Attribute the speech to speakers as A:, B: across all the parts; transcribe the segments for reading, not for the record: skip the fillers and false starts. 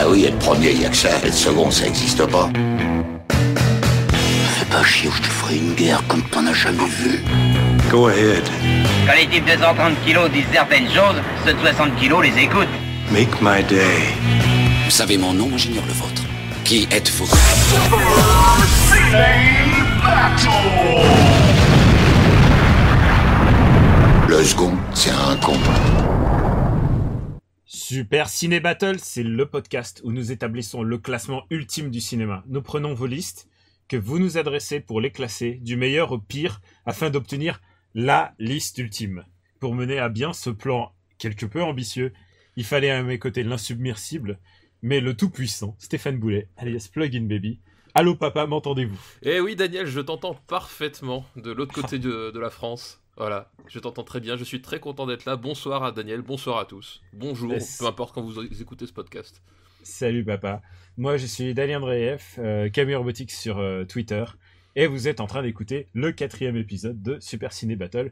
A: Bah oui, être premier, y a que ça. Être second, ça existe pas. Fais pas chier ou je te ferai une guerre comme t'en as jamais vu.
B: Go ahead.
C: Quand les types de 130 kilos disent certaines choses, ceux de 60 kilos les écoutent.
B: Make my day.
A: Vous savez mon nom, j'ignore le vôtre. Qui êtes-vous? Le second, c'est un con.
D: Super Ciné Battle, c'est le podcast où nous établissons le classement ultime du cinéma. Nous prenons vos listes que vous nous adressez pour les classer du meilleur au pire afin d'obtenir la liste ultime. Pour mener à bien ce plan quelque peu ambitieux, il fallait à mes côtés l'insubmersible, mais le tout-puissant Stéphane Boulet, alias Plug-in Baby. Allô papa, m'entendez-vous?
E: Eh oui Daniel, je t'entends parfaitement de l'autre côté de la France. Voilà, je t'entends très bien, je suis très content d'être là. Bonsoir à Daniel, bonsoir à tous. Bonjour, peu importe quand vous écoutez ce podcast.
D: Salut papa, moi je suis Daniel Andreev, Camille Robotics sur Twitter, et vous êtes en train d'écouter le 4e épisode de Super Ciné Battle.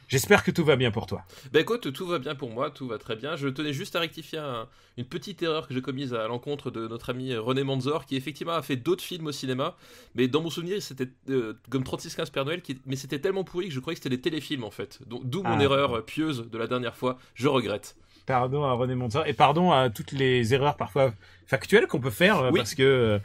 D: J'espère que tout va bien pour toi.
E: Bah écoute, tout va bien pour moi, tout va très bien. Je tenais juste à rectifier une petite erreur que j'ai commise à l'encontre de notre ami René Manzor, qui effectivement a fait d'autres films au cinéma, mais dans mon souvenir, c'était comme 36-15 Père Noël, mais c'était tellement pourri que je croyais que c'était des téléfilms en fait. Donc d'où mon erreur pieuse de la dernière fois, je regrette.
D: Pardon à René Manzor, et pardon à toutes les erreurs parfois factuelles qu'on peut faire, oui. Parce que,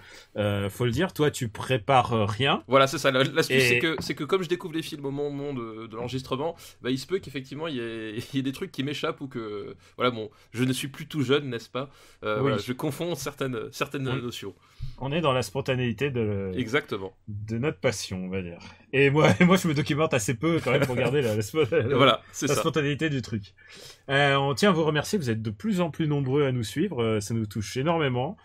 D: faut le dire, toi tu prépares rien.
E: Voilà, c'est ça, l'astuce c'est que comme je découvre les films au moment de l'enregistrement, bah, il se peut qu'effectivement il y ait des trucs qui m'échappent ou que, voilà, bon, je ne suis plus tout jeune, n'est-ce pas, oui. Voilà, je confonds certaines notions. On
D: est dans la spontanéité
E: Exactement.
D: De notre passion, on va dire. Et moi je me documente assez peu quand même pour garder
E: voilà, c'est
D: la spontanéité du truc. On tient à vous remercier, vous êtes de plus en plus nombreux à nous suivre, ça nous touche énormément.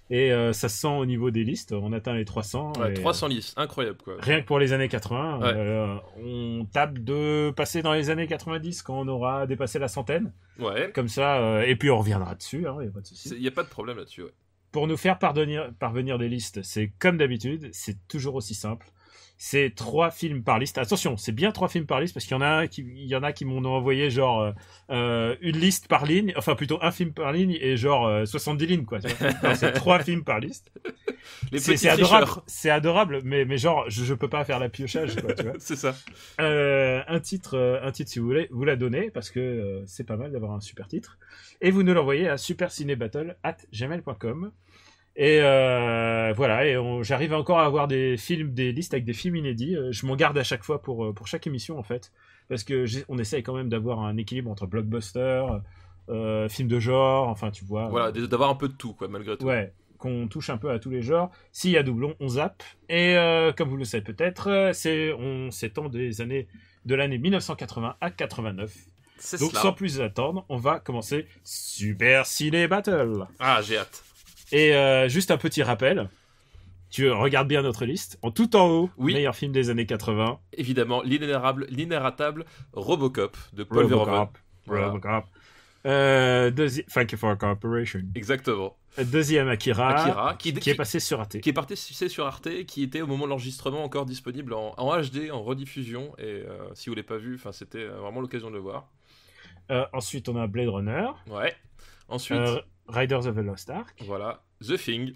D: Et ça se sent au niveau des listes, on atteint les 300.
E: Ouais, 300 listes, incroyable quoi.
D: Rien que pour les années 80,
E: ouais.
D: On tape de passer dans les années 90 quand on aura dépassé la centaine.
E: Ouais.
D: Comme ça, et puis on reviendra dessus, hein, y a pas de souci.
E: Il n'y a pas de problème là-dessus, ouais.
D: Pour nous faire parvenir des listes, c'est comme d'habitude, c'est toujours aussi simple. C'est 3 films par liste. Attention, c'est bien 3 films par liste parce qu'il y en a qui m'ont envoyé genre une liste par ligne, enfin plutôt un film par ligne et genre 70 lignes quoi. Non, c'est 3 films par liste. C'est adorable, c'est adorable, mais genre je peux pas faire la piochage quoi, tu vois.
E: C'est ça.
D: Un titre si vous voulez, vous la donnez parce que c'est pas mal d'avoir un super titre et vous nous l'envoyez à supercinébattle@gmail.com. Et voilà, et j'arrive encore à avoir des listes avec des films inédits. Je m'en garde à chaque fois pour chaque émission en fait, parce que on essaye quand même d'avoir un équilibre entre blockbuster, films de genre, enfin tu vois.
E: Voilà, d'avoir un peu de tout quoi, malgré tout.
D: Ouais, qu'on touche un peu à tous les genres. S'il y a doublon, on zappe. Et comme vous le savez peut-être, on s'étend de l'année 1980 à 89. Donc sans plus attendre, on va commencer Super Ciné Battle.
E: Ah, j'ai hâte.
D: Et juste un petit rappel, tu regardes bien notre liste. En tout en haut,
E: oui. Meilleur
D: film des années 80.
E: Évidemment, l'inératable Robocop de Paul Verhoeven.
D: Robocop. Thank you for cooperation.
E: Exactement.
D: Deuxième Akira qui est passé sur Arte.
E: Qui est passé sur Arte, qui était au moment de l'enregistrement encore disponible en HD, en rediffusion. Et si vous ne l'avez pas vu, c'était vraiment l'occasion de le voir.
D: Ensuite, on a Blade Runner.
E: Ouais. Ensuite...
D: Riders of the Lost Ark.
E: Voilà, The Thing.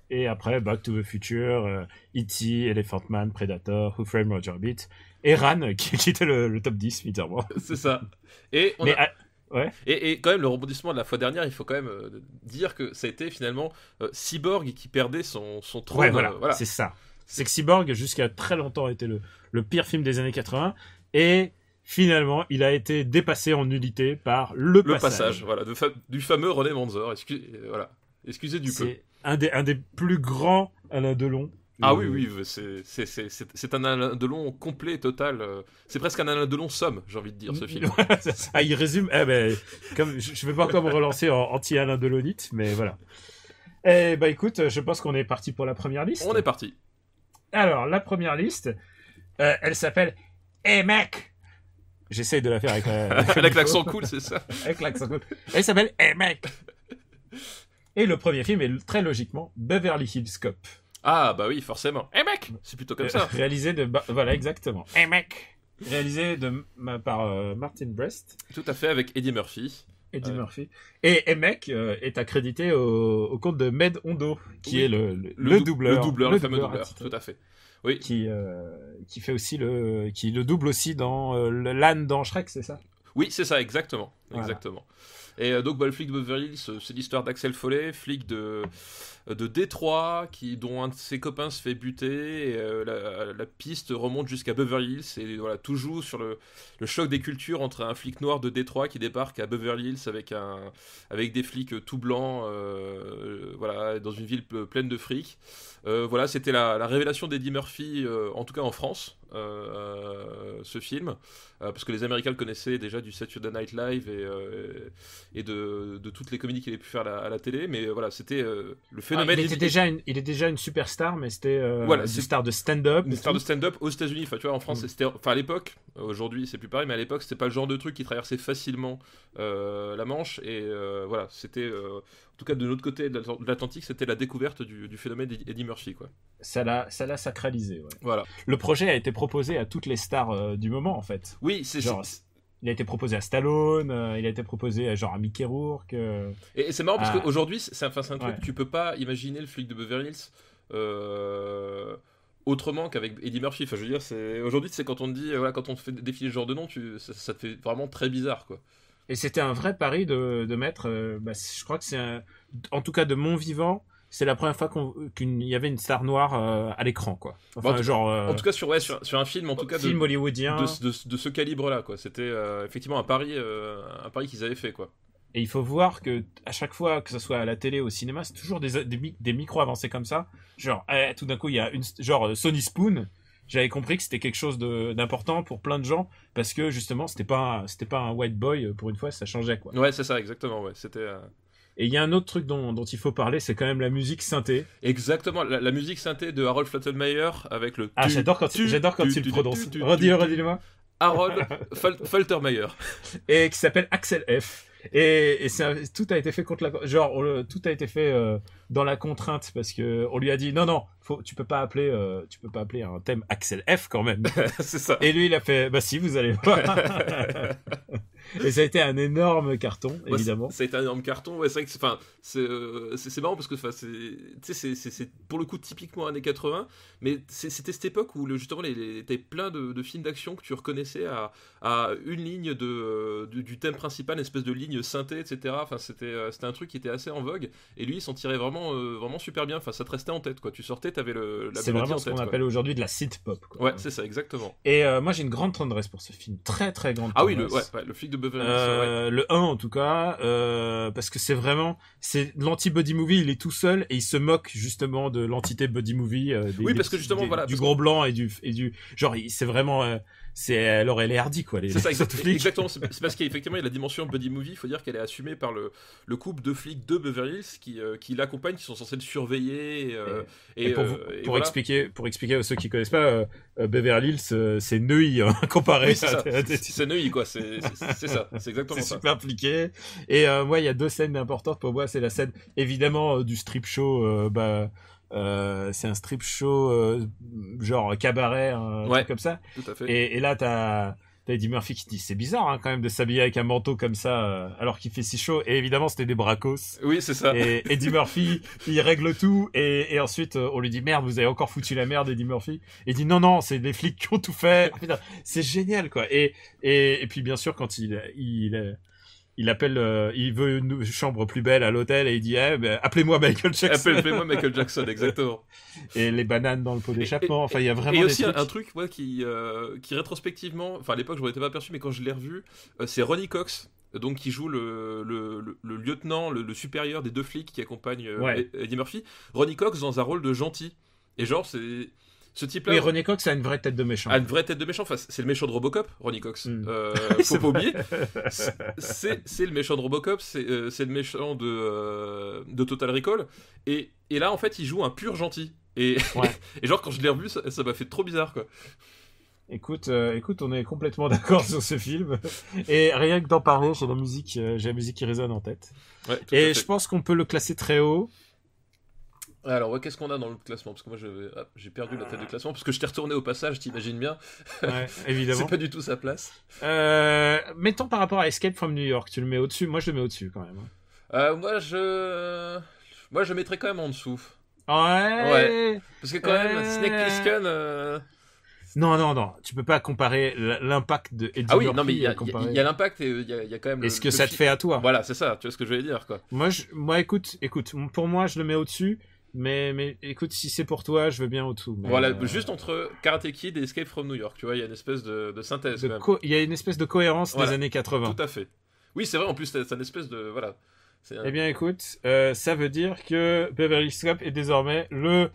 D: Et après, Back to the Future, E.T., Elephant Man, Predator, Who Framed Roger Rabbit, et Ran, qui était le top 10, bizarrement.
E: C'est ça. Et et quand même, le rebondissement de la fois dernière, il faut quand même dire que ça a été finalement Cyborg qui perdait son trône.
D: Ouais, voilà. C'est ça. C'est que Cyborg, jusqu'à très longtemps, était le pire film des années 80, et... Finalement, il a été dépassé en nullité par le passage.
E: Voilà, du fameux René Manzor. Excusez du peu.
D: C'est un des plus grands Alain Delon.
E: Ah oui, c'est un Alain Delon complet, total. C'est presque un Alain Delon somme, j'ai envie de dire, ce film.
D: Il résume. Comme je vais pas encore me relancer en anti-Alain Delonite, mais voilà. Écoute, je pense qu'on est parti pour la première liste.
E: On est parti.
D: Alors, la première liste, elle s'appelle Hey mec. J'essaye de la faire avec
E: l'accent cool, c'est ça.
D: Avec l'accent cool. Elle s'appelle Hey mec. Et le premier film est très logiquement Beverly Hills Cop.
E: Ah bah oui, forcément. Hey mec, c'est plutôt comme ça.
D: Réalisé voilà exactement. Hey mec. Réalisé par Martin Brest.
E: Tout à fait, avec Eddie Murphy.
D: Eddie
E: Ouais.
D: Murphy. Et Emek est accrédité au compte de Med Hondo, qui
E: Oui.
D: est le doubleur.
E: Le fameux doubleur,
D: attitré,
E: tout à fait. Oui,
D: qui fait aussi qui le double aussi dans l'âne dans Shrek, c'est ça?
E: oui, c'est ça, exactement.
D: Voilà.
E: Exactement. Et donc, le flic de Beverly Hills, c'est l'histoire d'Axel Foley, flic de Détroit, dont un de ses copains se fait buter. Et, la piste remonte jusqu'à Beverly Hills. Et voilà, tout joue sur le choc des cultures entre un flic noir de Détroit qui débarque à Beverly Hills avec des flics tout blancs, voilà, dans une ville pleine de fric. Voilà, c'était la révélation d'Eddie Murphy, en tout cas en France, ce film, parce que les Américains le connaissaient déjà du Saturday Night Live et de toutes les comédies qu'il avait pu faire à la télé, mais voilà, c'était le phénomène.
D: Il est déjà une superstar, mais c'était
E: Voilà,
D: une
E: c'est
D: star de stand-up.
E: une star de stand-up aux États-Unis. Enfin, tu vois, en France, c'était, enfin, à l'époque, aujourd'hui, c'est plus pareil, mais à l'époque, c'était pas le genre de truc qui traversait facilement la Manche. Et voilà, c'était, en tout cas, de l'autre côté de l'Atlantique, c'était la découverte du phénomène d'Eddie Murphy, quoi.
D: Ça l'a sacralisé. Ouais.
E: Voilà.
D: Le projet a été proposé à toutes les stars du moment, en fait.
E: Oui, c'est
D: Genre, il a été proposé à Stallone, il a été proposé à Mickey Rourke.
E: Et c'est marrant parce
D: Ah.
E: qu'aujourd'hui, c'est un truc,
D: Ouais.
E: tu peux pas imaginer le flic de Beverly Hills autrement qu'avec Eddie Murphy. Enfin, je veux dire, aujourd'hui, c'est quand on te dit, voilà, quand on te fait défiler ce genre de nom, ça te fait vraiment très bizarre, quoi.
D: Et c'était un vrai pari de mettre. Je crois que en tout cas de mon vivant, c'est la première fois qu'il y avait une star noire à l'écran, quoi. Enfin,
E: En tout cas, sur un film, en tout cas,
D: film hollywoodien.
E: de ce calibre-là, quoi. C'était effectivement un pari qu'ils avaient fait, quoi.
D: Et il faut voir que à chaque fois que ce soit à la télé ou au cinéma, c'est toujours des micros avancés comme ça. Genre, tout d'un coup, il y a Sony Spoon. J'avais compris que c'était quelque chose d'important pour plein de gens parce que justement, c'était pas un white boy pour une fois, ça changeait, quoi.
E: Ouais, c'est ça, exactement. Ouais, c'était.
D: Et il y a un autre truc dont il faut parler, c'est quand même la musique synthé.
E: Exactement, la musique synthé de Harold Faltermeyer avec le.
D: Ah, j'adore quand tu le prononces. Redis-le-moi.
E: Harold Faltermeyer.
D: Et qui s'appelle Axel F. Et tout a été fait contre tout a été fait dans la contrainte parce que on lui a dit non, tu peux pas appeler un thème Axel F quand même.
E: C'est ça.
D: Et lui il a fait bah si, vous allez voir. Et ça a été un énorme carton, évidemment.
E: Ça a été un énorme carton. Ouais, c'est vrai que c'est marrant parce que c'est pour le coup typiquement années 80, mais c'était cette époque où justement t'avais plein de films d'action que tu reconnaissais à une ligne du thème principal, une espèce de ligne synthé, etc. Enfin, c'était un truc qui était assez en vogue. Et lui, il s'en tirait vraiment super bien. Enfin, ça te restait en tête, quoi. Tu sortais, t'avais la mélodie en tête.
D: C'est vraiment ce qu'on appelle aujourd'hui de la synth pop, quoi.
E: Ouais, c'est ça, exactement.
D: Et moi, j'ai une grande tendresse pour ce film, très très grande tendresse.
E: Ah oui, le flic de Beverly Hills.
D: Le 1 en tout cas, parce que c'est l'anti-buddy movie, il est tout seul et il se moque justement de l'entité buddy movie.
E: Oui, parce que justement, voilà.
D: Du gros blanc et du genre, c'est vraiment, c'est Laurel et Hardy, quoi.
E: C'est ça, exactement. C'est parce qu'effectivement, il y a la dimension buddy movie. Il faut dire qu'elle est assumée par le couple de flics de Beverly Hills qui l'accompagnent, qui sont censés le surveiller.
D: Et pour expliquer à ceux qui connaissent pas, Beverly Hills, c'est Neuilly, hein, comparé.
E: Oui, c'est Neuilly, quoi. C'est ça. C'est exactement ça.
D: C'est super appliqué. Et moi, il y a deux scènes importantes pour moi. C'est la scène, évidemment, du strip show. C'est un strip show genre cabaret, un truc comme ça.
E: Tout à fait.
D: Et là, t'as Eddie Murphy qui dit c'est bizarre hein, quand même de s'habiller avec un manteau comme ça alors qu'il fait si chaud. Et évidemment, c'était des bracos.
E: Oui, c'est ça.
D: Et Eddie Murphy, il règle tout. Et ensuite, on lui dit merde, vous avez encore foutu la merde, Eddie Murphy. Et il dit non, c'est les flics qui ont tout fait. Putain, c'est génial, quoi. Et puis bien sûr, quand il appelle, il veut une chambre plus belle à l'hôtel et il dit appelez-moi Michael Jackson.
E: Appelez-moi Michael Jackson, exactement.
D: Et les bananes dans le pot d'échappement. Enfin, il y a vraiment.
E: Et aussi
D: des trucs.
E: un truc, moi, qui rétrospectivement, enfin à l'époque je m'en étais pas aperçu, mais quand je l'ai revu, c'est Ronnie Cox, donc qui joue le lieutenant, le supérieur des deux flics qui accompagnent Eddie Murphy. Ronnie Cox dans un rôle de gentil. Et genre c'est ce type-là.
D: Oui, Ronnie Cox a une vraie tête de méchant.
E: A une vraie tête de méchant. Enfin, c'est le méchant de Robocop, Ronnie Cox. Faut pas oublier. C'est le méchant de Robocop. C'est le méchant de Total Recall. Et là, en fait, il joue un pur gentil. Et genre, quand je l'ai revu, ça m'a fait trop bizarre, quoi.
D: Écoute, on est complètement d'accord sur ce film. Et rien que d'en parler, j'ai la musique qui résonne en tête.
E: Ouais,
D: et je pense qu'on peut le classer très haut.
E: Alors, ouais, qu'est-ce qu'on a dans le classement? Parce que moi, j'ai perdu la tête du classement, parce que je t'ai retourné au passage, t'imagines bien.
D: Ouais, évidemment.
E: C'est pas du tout sa place.
D: Mettons par rapport à Escape from New York, tu le mets au-dessus? Moi, je le mets au-dessus quand même.
E: Moi, je mettrais quand même en dessous.
D: Ouais.
E: Parce que quand même, Snake Plissken...
D: Non, tu peux pas comparer l'impact de Eddie
E: Ah oui,
D: Murphy.
E: non, mais il y a l'impact et il y a quand même...
D: Et ce que ça te fait à toi.
E: Voilà, c'est ça, tu vois ce que je voulais dire, quoi.
D: Moi, écoute, pour moi, je le mets au-dessus, mais écoute, si c'est pour toi, je veux bien au-dessous.
E: Voilà, juste entre Karate Kid et Escape from New York, tu vois, il y a une espèce de synthèse, quand même.
D: Il y a une espèce de cohérence des années 80.
E: Tout à fait. Oui, c'est vrai, en plus, c'est une espèce de... Voilà.
D: Eh bien, écoute, ça veut dire que Beverly Hills Cop est désormais le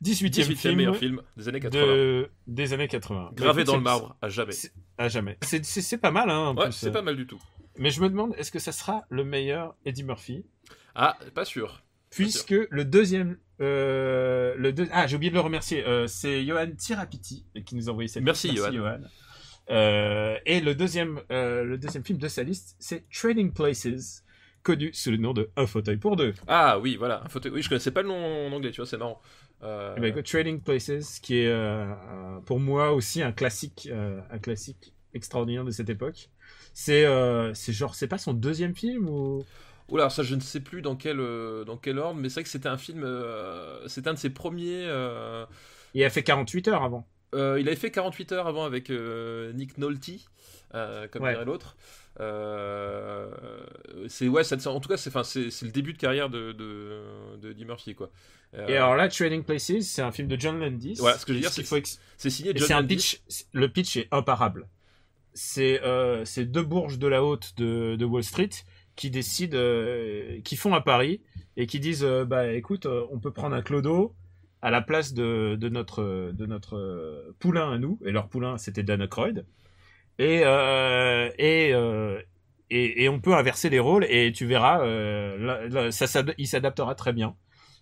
D: 18e
E: meilleur film des années 80.
D: Des années 80.
E: Gravé dans le marbre, à jamais.
D: À jamais. C'est pas mal, hein.
E: Ouais, c'est pas mal du tout.
D: Mais je me demande, est-ce que ça sera le meilleur Eddie Murphy?
E: Ah, pas sûr.
D: Puisque le deuxième... j'ai oublié de le remercier. C'est Johan Tirapiti qui nous a envoyé cette
E: liste. Merci
D: Johan. Et le deuxième film de sa liste, c'est Trading Places, connu sous le nom de Un fauteuil pour deux.
E: Ah oui, voilà, un fauteuil. Oui, je connaissais pas le nom en anglais, tu vois, c'est marrant.
D: Eh ben, écoute, Trading Places, qui est pour moi aussi un classique extraordinaire de cette époque. C'est pas son deuxième film ou...
E: Oula, ça je ne sais plus dans quel ordre, mais c'est vrai que c'était un film, c'était un de ses premiers.
D: Il a fait 48 heures avant.
E: Il avait fait 48 heures avant avec Nick Nolte, comme dirait l'autre. En tout cas, c'est le début de carrière de Eddie Murphy, quoi.
D: Et alors là, Trading Places, c'est un film de John Landis.
E: Voilà, ce que je veux dire, c'est signé John Landis.
D: Le pitch est imparable. C'est deux bourges de la haute de Wall Street qui décident, qui font un pari et qui disent, écoute, on peut prendre un clodo à la place de notre poulain à nous, et leur poulain c'était Dan Aykroyd, et on peut inverser les rôles et tu verras, il s'adaptera très bien.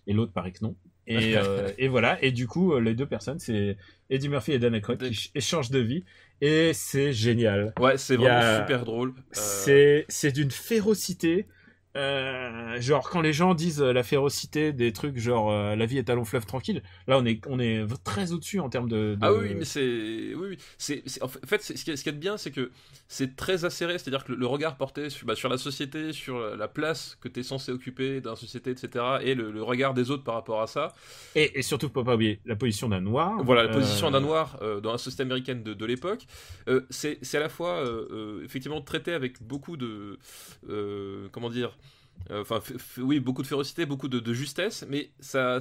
D: Et l'autre paraît que non. Et voilà. Et du coup, les deux personnes, c'est Eddie Murphy et Dan Aykroyd qui échangent de vie. Et c'est génial.
E: Ouais, c'est vraiment super drôle.
D: C'est d'une férocité. Genre quand les gens disent la férocité des trucs genre la vie est un long fleuve tranquille, là on est très au-dessus en termes de...
E: Ah oui, mais en fait ce qui est bien, c'est que c'est très acéré, c'est-à-dire que le regard porté sur la société, sur la place que tu es censé occuper dans la société, etc., et le regard des autres par rapport à ça,
D: et surtout faut pas oublier la position d'un noir.
E: Voilà, la position d'un noir dans la société américaine de l'époque, c'est à la fois effectivement traité avec beaucoup de comment dire, oui, beaucoup de férocité, beaucoup de justesse, mais ça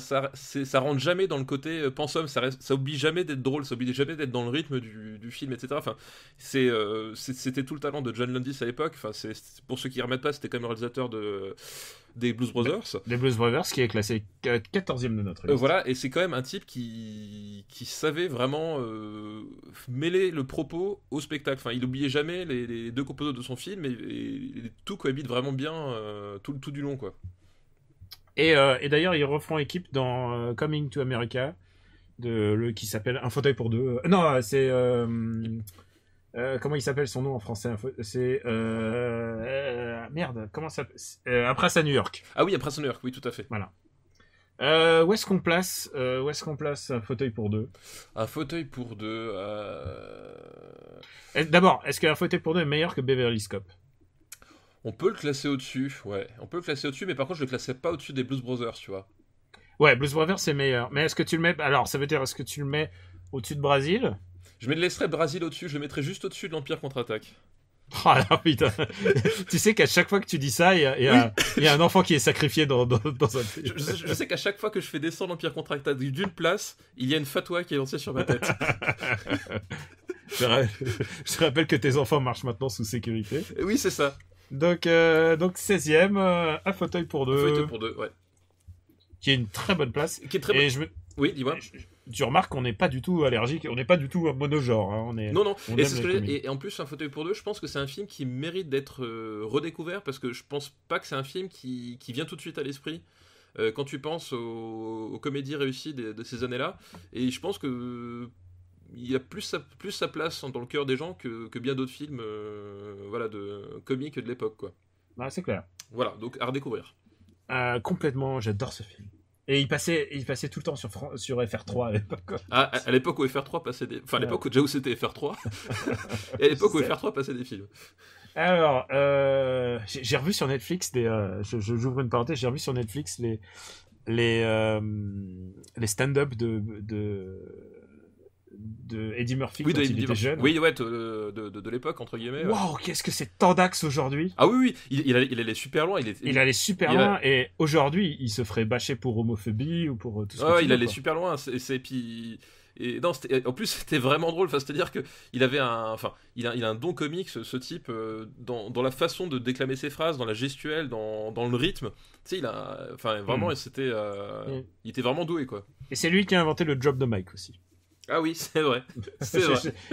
E: rentre jamais dans le côté pensum, ça oublie jamais d'être drôle, ça oublie jamais d'être dans le rythme du film, etc. Enfin, c'était tout le talent de John Landis à l'époque. Enfin, pour ceux qui ne remettent pas, c'était quand même le réalisateur des Blues Brothers.
D: Des Blues Brothers, qui est classé 14e de notre liste.
E: Voilà, et c'est quand même un type qui savait vraiment mêler le propos au spectacle. Enfin, il n'oubliait jamais les deux composants de son film, et tout cohabite vraiment bien tout du long, quoi.
D: Et d'ailleurs, ils refont équipe dans Coming to America, qui s'appelle Un fauteuil pour deux. Non, c'est... comment il s'appelle son nom en français? C'est... merde, comment ça s'appelle? Un prince à New York.
E: Ah oui, Un prince à New York, oui, tout à fait.
D: Voilà. Où est-ce qu'on place Un fauteuil pour deux?
E: Un fauteuil pour deux...
D: D'abord, est-ce qu'un fauteuil pour deux est meilleur que Beverly Hills Cop?
E: On peut le classer au-dessus, ouais. On peut le classer au-dessus, mais par contre, je le classerais pas au-dessus des Blues Brothers, tu vois.
D: Ouais, Blues Brothers, c'est meilleur. Mais est-ce que tu le mets... Alors, ça veut dire, est-ce que tu le mets au-dessus de Brésil?
E: Je me laisserais Brésil au-dessus, je le mettrais juste au-dessus de l'Empire contre-attaque.
D: Oh là, putain. Tu sais qu'à chaque fois que tu dis ça, il y a un enfant qui est sacrifié dans un...
E: Je sais qu'à chaque fois que je fais descendre l'Empire contre-attaque d'une place, il y a une fatwa qui est lancée sur ma tête.
D: Je te rappelle que tes enfants marchent maintenant sous sécurité.
E: Oui, c'est ça.
D: Donc 16e, Un fauteuil pour deux.
E: Un fauteuil pour deux, ouais.
D: Qui est une très bonne place.
E: Qui est très bonne. Oui, dis-moi.
D: Tu remarques qu'on n'est pas du tout allergique, on n'est pas du tout monogenre. Hein,
E: non. Et en plus, Un fauteuil pour deux, je pense que c'est un film qui mérite d'être redécouvert, parce que je pense pas que c'est un film qui vient tout de suite à l'esprit quand tu penses aux comédies réussies de ces années-là. Et je pense que il a plus sa place dans le cœur des gens que bien d'autres films de comiques de l'époque, quoi.
D: Ah, c'est clair.
E: Voilà, donc à redécouvrir.
D: Complètement, j'adore ce film. Et il passait tout le temps sur FR3 à l'époque. Quoi.
E: Ah, à l'époque où FR3 passait des... Enfin, à l'époque où c'était FR3. Et à l'époque où FR3 passait des films.
D: Alors, j'ai revu sur Netflix j'ouvre une parenthèse, j'ai revu sur Netflix les stand-up de Eddie Murphy quand il était jeune.
E: Oui, ouais, de l'époque, entre guillemets.
D: Waouh, qu'est-ce que c'est tendax aujourd'hui.
E: Ah oui, il allait super loin.
D: Il allait super loin, et aujourd'hui, il se ferait bâcher pour homophobie ou pour tout ce que tu veux.
E: Il allait super loin, et non, en plus c'était vraiment drôle, c'est-à-dire que il avait il a un don comique, ce type, dans la façon de déclamer ses phrases, dans la gestuelle, dans le rythme. Tu sais, vraiment, il était vraiment doué, quoi.
D: Et c'est lui qui a inventé le drop de mic aussi.
E: Ah oui, c'est vrai.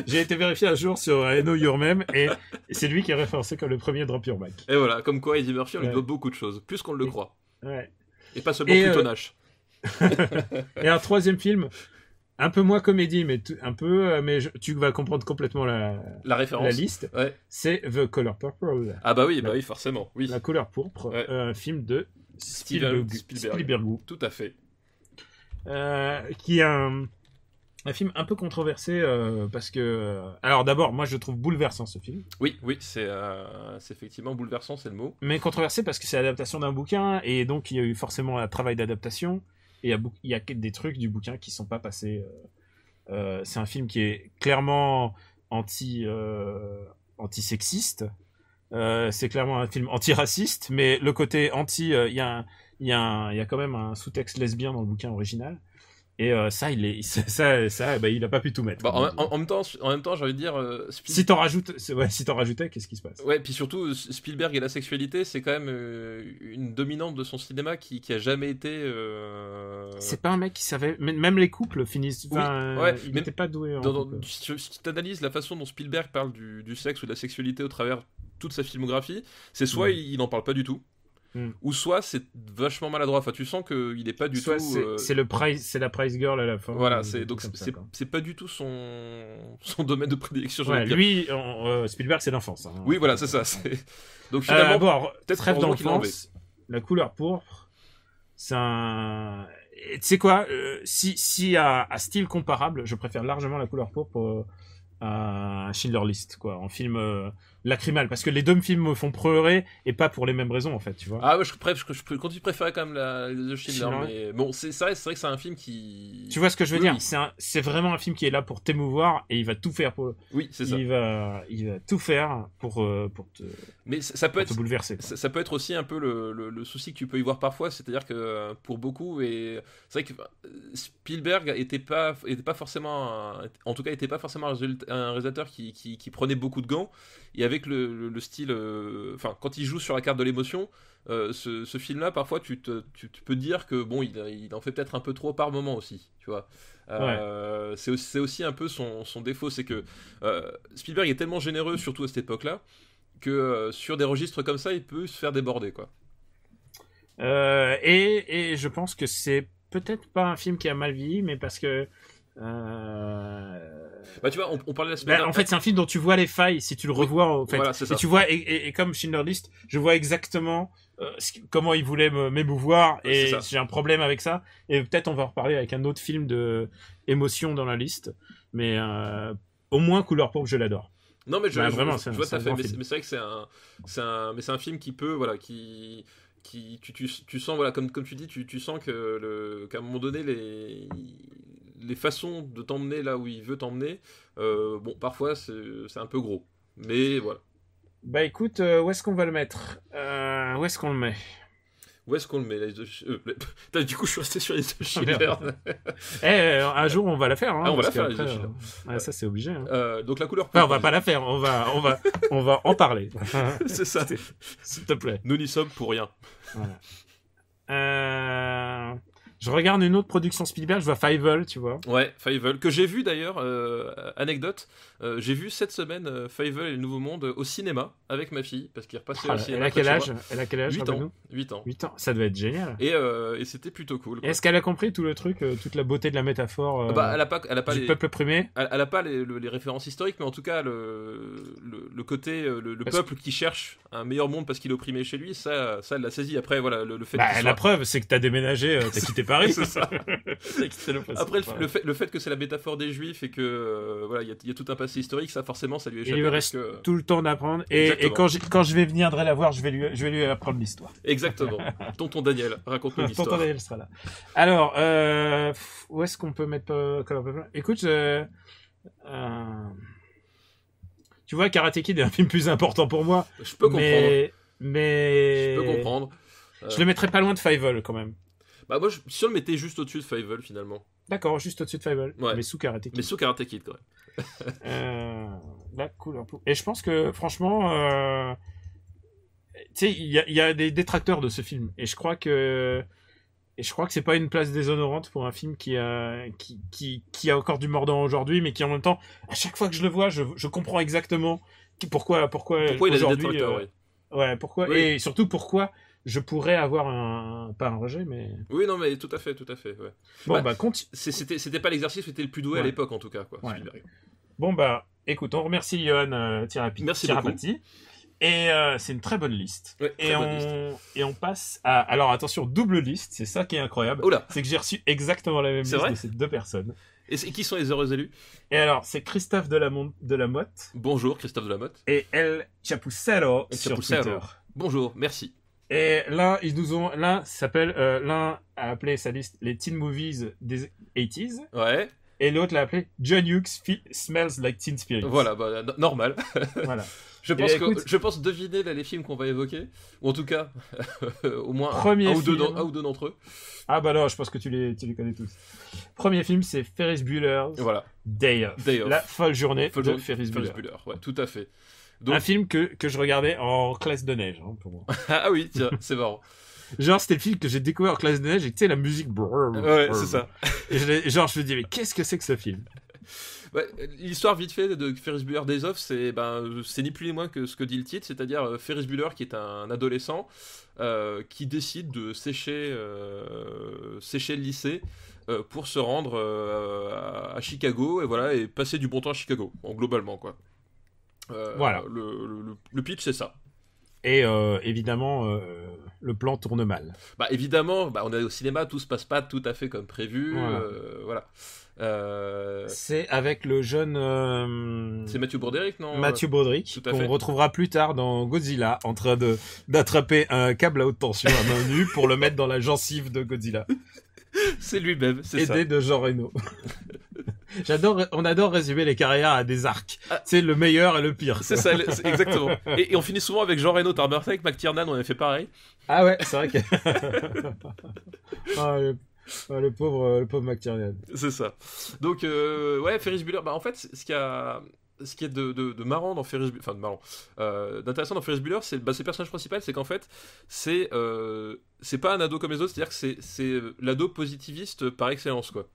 D: J'ai été vérifié un jour sur I Know Your Meme, et c'est lui qui est référencé comme le premier drop your mic.
E: Et voilà, comme quoi Eddie Murphy, on lui doit beaucoup de choses, plus qu'on ne le croit.
D: Ouais.
E: Et pas seulement Plutonache.
D: Et un troisième film, un peu moins comédie, mais tu vas comprendre complètement la
E: référence,
D: la liste.
E: Ouais.
D: C'est The Color Purple.
E: Ah bah oui, forcément. Oui.
D: La couleur pourpre,
E: ouais.
D: Un film de Spielberg.
E: Tout à fait.
D: Qui est un film un peu controversé parce que... alors d'abord, moi je trouve bouleversant ce film.
E: Oui, c'est effectivement bouleversant, c'est le mot.
D: Mais controversé parce que c'est l'adaptation d'un bouquin, et donc il y a eu forcément un travail d'adaptation, et il y a des trucs du bouquin qui sont pas passés. C'est un film qui est clairement anti-sexiste. C'est clairement un film anti-raciste, mais le côté anti... il y a quand même un sous-texte lesbien dans le bouquin original. Et il a pas pu tout mettre.
E: En même temps, j'ai envie de dire.
D: Si t'en rajoutais, qu'est-ce qui se passe?
E: Ouais, puis surtout Spielberg et la sexualité, c'est quand même une dominante de son cinéma qui a jamais été.
D: C'est pas un mec qui savait. Même les couples finissent. Il n'était pas doué.
E: Si tu analyses la façon dont Spielberg parle du sexe ou de la sexualité au travers toute sa filmographie, c'est soit il n'en parle pas du tout. Ou soit c'est vachement maladroit. Enfin, tu sens qu'il est pas du tout.
D: C'est la prize girl à la fin.
E: Voilà, c'est pas du tout son domaine de prédilection.
D: Lui, Spielberg, c'est l'enfance. Hein.
E: Oui, voilà, c'est ça. Donc finalement,
D: peut-être rêve d'enfance. La couleur pourpre, c'est un. Tu sais quoi, si à style comparable, je préfère largement la couleur pourpre à Schindler's List, quoi, en film lacrymal, parce que les deux films me font pleurer, et pas pour les mêmes raisons, en fait, tu vois.
E: Ah ouais, je continue de préférer quand même The Schindler, mais bon, c'est vrai que c'est un film qui...
D: Tu vois ce que je veux dire? C'est vraiment un film qui est là pour t'émouvoir, et il va tout faire pour...
E: Oui, c'est ça.
D: Il va tout faire pour te...
E: Mais ça peut
D: te bouleverser.
E: Ça peut être aussi un peu le souci que tu peux y voir parfois, c'est-à-dire que pour beaucoup, et c'est vrai que Spielberg était pas forcément en tout cas était pas forcément un réalisateur qui prenait beaucoup de gants, et avec le style, quand il joue sur la carte de l'émotion, ce film-là, parfois tu peux dire que bon, il en fait peut-être un peu trop par moment aussi, tu vois. C'est aussi un peu son défaut, c'est que Spielberg est tellement généreux, surtout à cette époque-là, que sur des registres comme ça, il peut se faire déborder, quoi.
D: Et je pense que c'est peut-être pas un film qui a mal vieilli, mais parce que
E: tu vois, on parlait la semaine dernière.
D: En fait, c'est un film dont tu vois les failles si tu le revois, en fait.
E: Voilà, c'est ça.
D: Et tu vois, et comme Schindler's List, je vois exactement comment il voulait m'émouvoir, et j'ai un problème avec ça. Et peut-être on va en reparler avec un autre film de émotion dans la liste, mais au moins Couleur pourpre, je l'adore.
E: Non, mais je vois tout à fait. Mais c'est vrai que c'est un film qui peut, voilà, tu sens, voilà, comme tu dis, tu sens qu'à un moment donné, les façons de t'emmener là où il veut t'emmener, bon, parfois c'est un peu gros, mais voilà.
D: Bah écoute, où est-ce qu'on va le mettre? Où est-ce qu'on le met?
E: Où est-ce qu'on le met, du coup, je suis resté sur les deux Schindler.
D: Un jour, on va la faire. Hein,
E: on va la faire,
D: après, ça, c'est obligé. Hein.
E: Donc la couleur.
D: On va pas la faire. On va en parler.
E: C'est ça.
D: S'il te plaît.
E: Nous n'y sommes pour rien.
D: Voilà. Je regarde une autre production Spielberg, je vois Fievel, tu vois.
E: Ouais, Fievel, que j'ai vu d'ailleurs, anecdote, j'ai vu cette semaine Fievel et le Nouveau Monde au cinéma avec ma fille, parce qu'il repassait au cinéma.
D: Elle a quel âge
E: 8 ans. 8 ans.
D: 8 ans, ça devait être génial.
E: Et c'était plutôt cool.
D: Est-ce qu'elle a compris tout le truc, toute la beauté de la métaphore
E: elle a pas
D: du peuple opprimé?
E: Elle a pas les références historiques, mais en tout cas, le côté, le peuple qui cherche un meilleur monde parce qu'il est opprimé chez lui, ça elle l'a saisi. Après, voilà, le fait
D: la preuve, c'est que t'as déménagé, t'as quitté Paris. Paris.
E: C'est ça.
D: C'est le passé
E: Après,
D: de Paris.
E: le fait que c'est la métaphore des Juifs et que voilà, il y a tout un passé historique, ça forcément, ça lui échappe.
D: Il lui reste tout le temps d'apprendre. Et
E: Exactement.
D: quand je vais venir la voir, je vais lui apprendre l'histoire.
E: Exactement. Tonton Daniel, raconte-nous l'histoire.
D: Tonton Daniel sera là. Alors, où est-ce qu'on peut mettre écoute, tu vois, Karate Kid est un film plus important pour moi.
E: Je peux comprendre.
D: Mais
E: Je peux comprendre.
D: Je le mettrais pas loin de Fievel quand même.
E: Bah moi, si on le mettait juste au-dessus de Fievel finalement.
D: D'accord, juste au-dessus de Fievel.
E: Ouais.
D: Mais sous Karate Kid.
E: Mais sous Karate Kid quand même.
D: La couleur peau. Et je pense que franchement, tu sais, il y a des détracteurs de ce film. Et je crois que c'est pas une place déshonorante pour un film qui a encore du mordant aujourd'hui, mais qui en même temps, à chaque fois que je le vois, je comprends exactement pourquoi
E: il a des
D: aujourd'hui,
E: détracteurs, oui.
D: Ouais, pourquoi,
E: Oui.
D: et surtout pourquoi je pourrais avoir pas un rejet, mais
E: Oui, non, mais tout à fait, ouais.
D: bon,
E: Bah,
D: continue.
E: C'était pas l'exercice, c'était le plus doué à
D: Ouais.
E: l'époque en tout cas, quoi.
D: Ouais.
E: Spielberg.
D: Bon, écoute, on remercie Johan
E: Merci
D: Tirapati. Et c'est une très bonne liste.
E: Ouais, très bonne liste.
D: Et on passe à... Alors attention, double liste, c'est ça qui est incroyable.
E: Oh là.
D: C'est que j'ai reçu exactement la même
E: C'est
D: liste
E: vrai
D: de ces deux personnes.
E: Et qui sont les heureux élus?
D: Et alors, c'est Christophe Delamotte
E: Bonjour, Christophe Delamotte.
D: et El Chapucero
E: El
D: sur
E: Chapucero.
D: Twitter.
E: Bonjour, merci.
D: Et l'un a appelé sa liste les teen movies des 80s,
E: Ouais,
D: et l'autre l'a appelé John Hughes Smells Like Teen Spirit.
E: voilà, normal.
D: Voilà.
E: Je
D: bien, écoute-
E: je pense deviner là, les films qu'on va évoquer, ou en tout cas, au moins
D: Premier
E: un ou deux
D: film.
E: d'entre eux.
D: Ah bah non, je pense que tu les connais tous. Premier film, c'est Ferris Bueller's
E: Voilà,
D: Day Off.
E: Day Off.
D: La folle journée
E: Folle
D: de
E: journée-
D: Ferris Bueller.
E: ouais, tout à fait. Donc...
D: Un film que je regardais en classe de neige, hein, pour moi.
E: ah oui, tiens, c'est marrant.
D: Genre, c'était le film que j'ai découvert en classe de neige et tu sais, la musique...
E: Ouais, c'est ça.
D: Et je me dis, mais qu'est-ce que c'est que ce film?
E: Ouais, l'histoire vite fait de Ferris Bueller Days Off, c'est ni plus ni moins que ce que dit le titre, c'est-à-dire Ferris Bueller qui est un adolescent qui décide de sécher le lycée pour se rendre à Chicago et voilà et passer du bon temps à Chicago, globalement quoi.
D: Voilà.
E: Le pitch c'est ça.
D: Et évidemment, le plan tourne mal.
E: Bah évidemment, on est au cinéma, tout se passe pas tout à fait comme prévu.
D: Voilà.
E: Voilà.
D: C'est avec le jeune...
E: C'est Matthew Broderick, non?
D: Matthew Broderick,
E: Tout à fait.
D: qu'on retrouvera plus tard dans Godzilla, en train d'attraper un câble à haute tension à main nue pour le mettre dans la gencive de Godzilla.
E: C'est lui-même, c'est ça.
D: Aidé de Jean Reno. On adore résumer les carrières à des arcs.
E: Ah.
D: C'est le meilleur et le pire.
E: C'est ça, c'est exactement. Et on finit souvent avec Jean Reno, t'as remarqué avec McTiernan, on avait fait pareil.
D: Ah ouais, c'est vrai que... le pauvre McTiernan.
E: C'est ça. Donc, ouais, Ferris Bueller, en fait, ce qui est de marrant dans Ferris Bueller, enfin de marrant, d'intéressant dans Ferris Bueller, c'est le personnage principal, c'est qu'en fait, c'est pas un ado comme les autres, c'est-à-dire que c'est l'ado positiviste par excellence, quoi.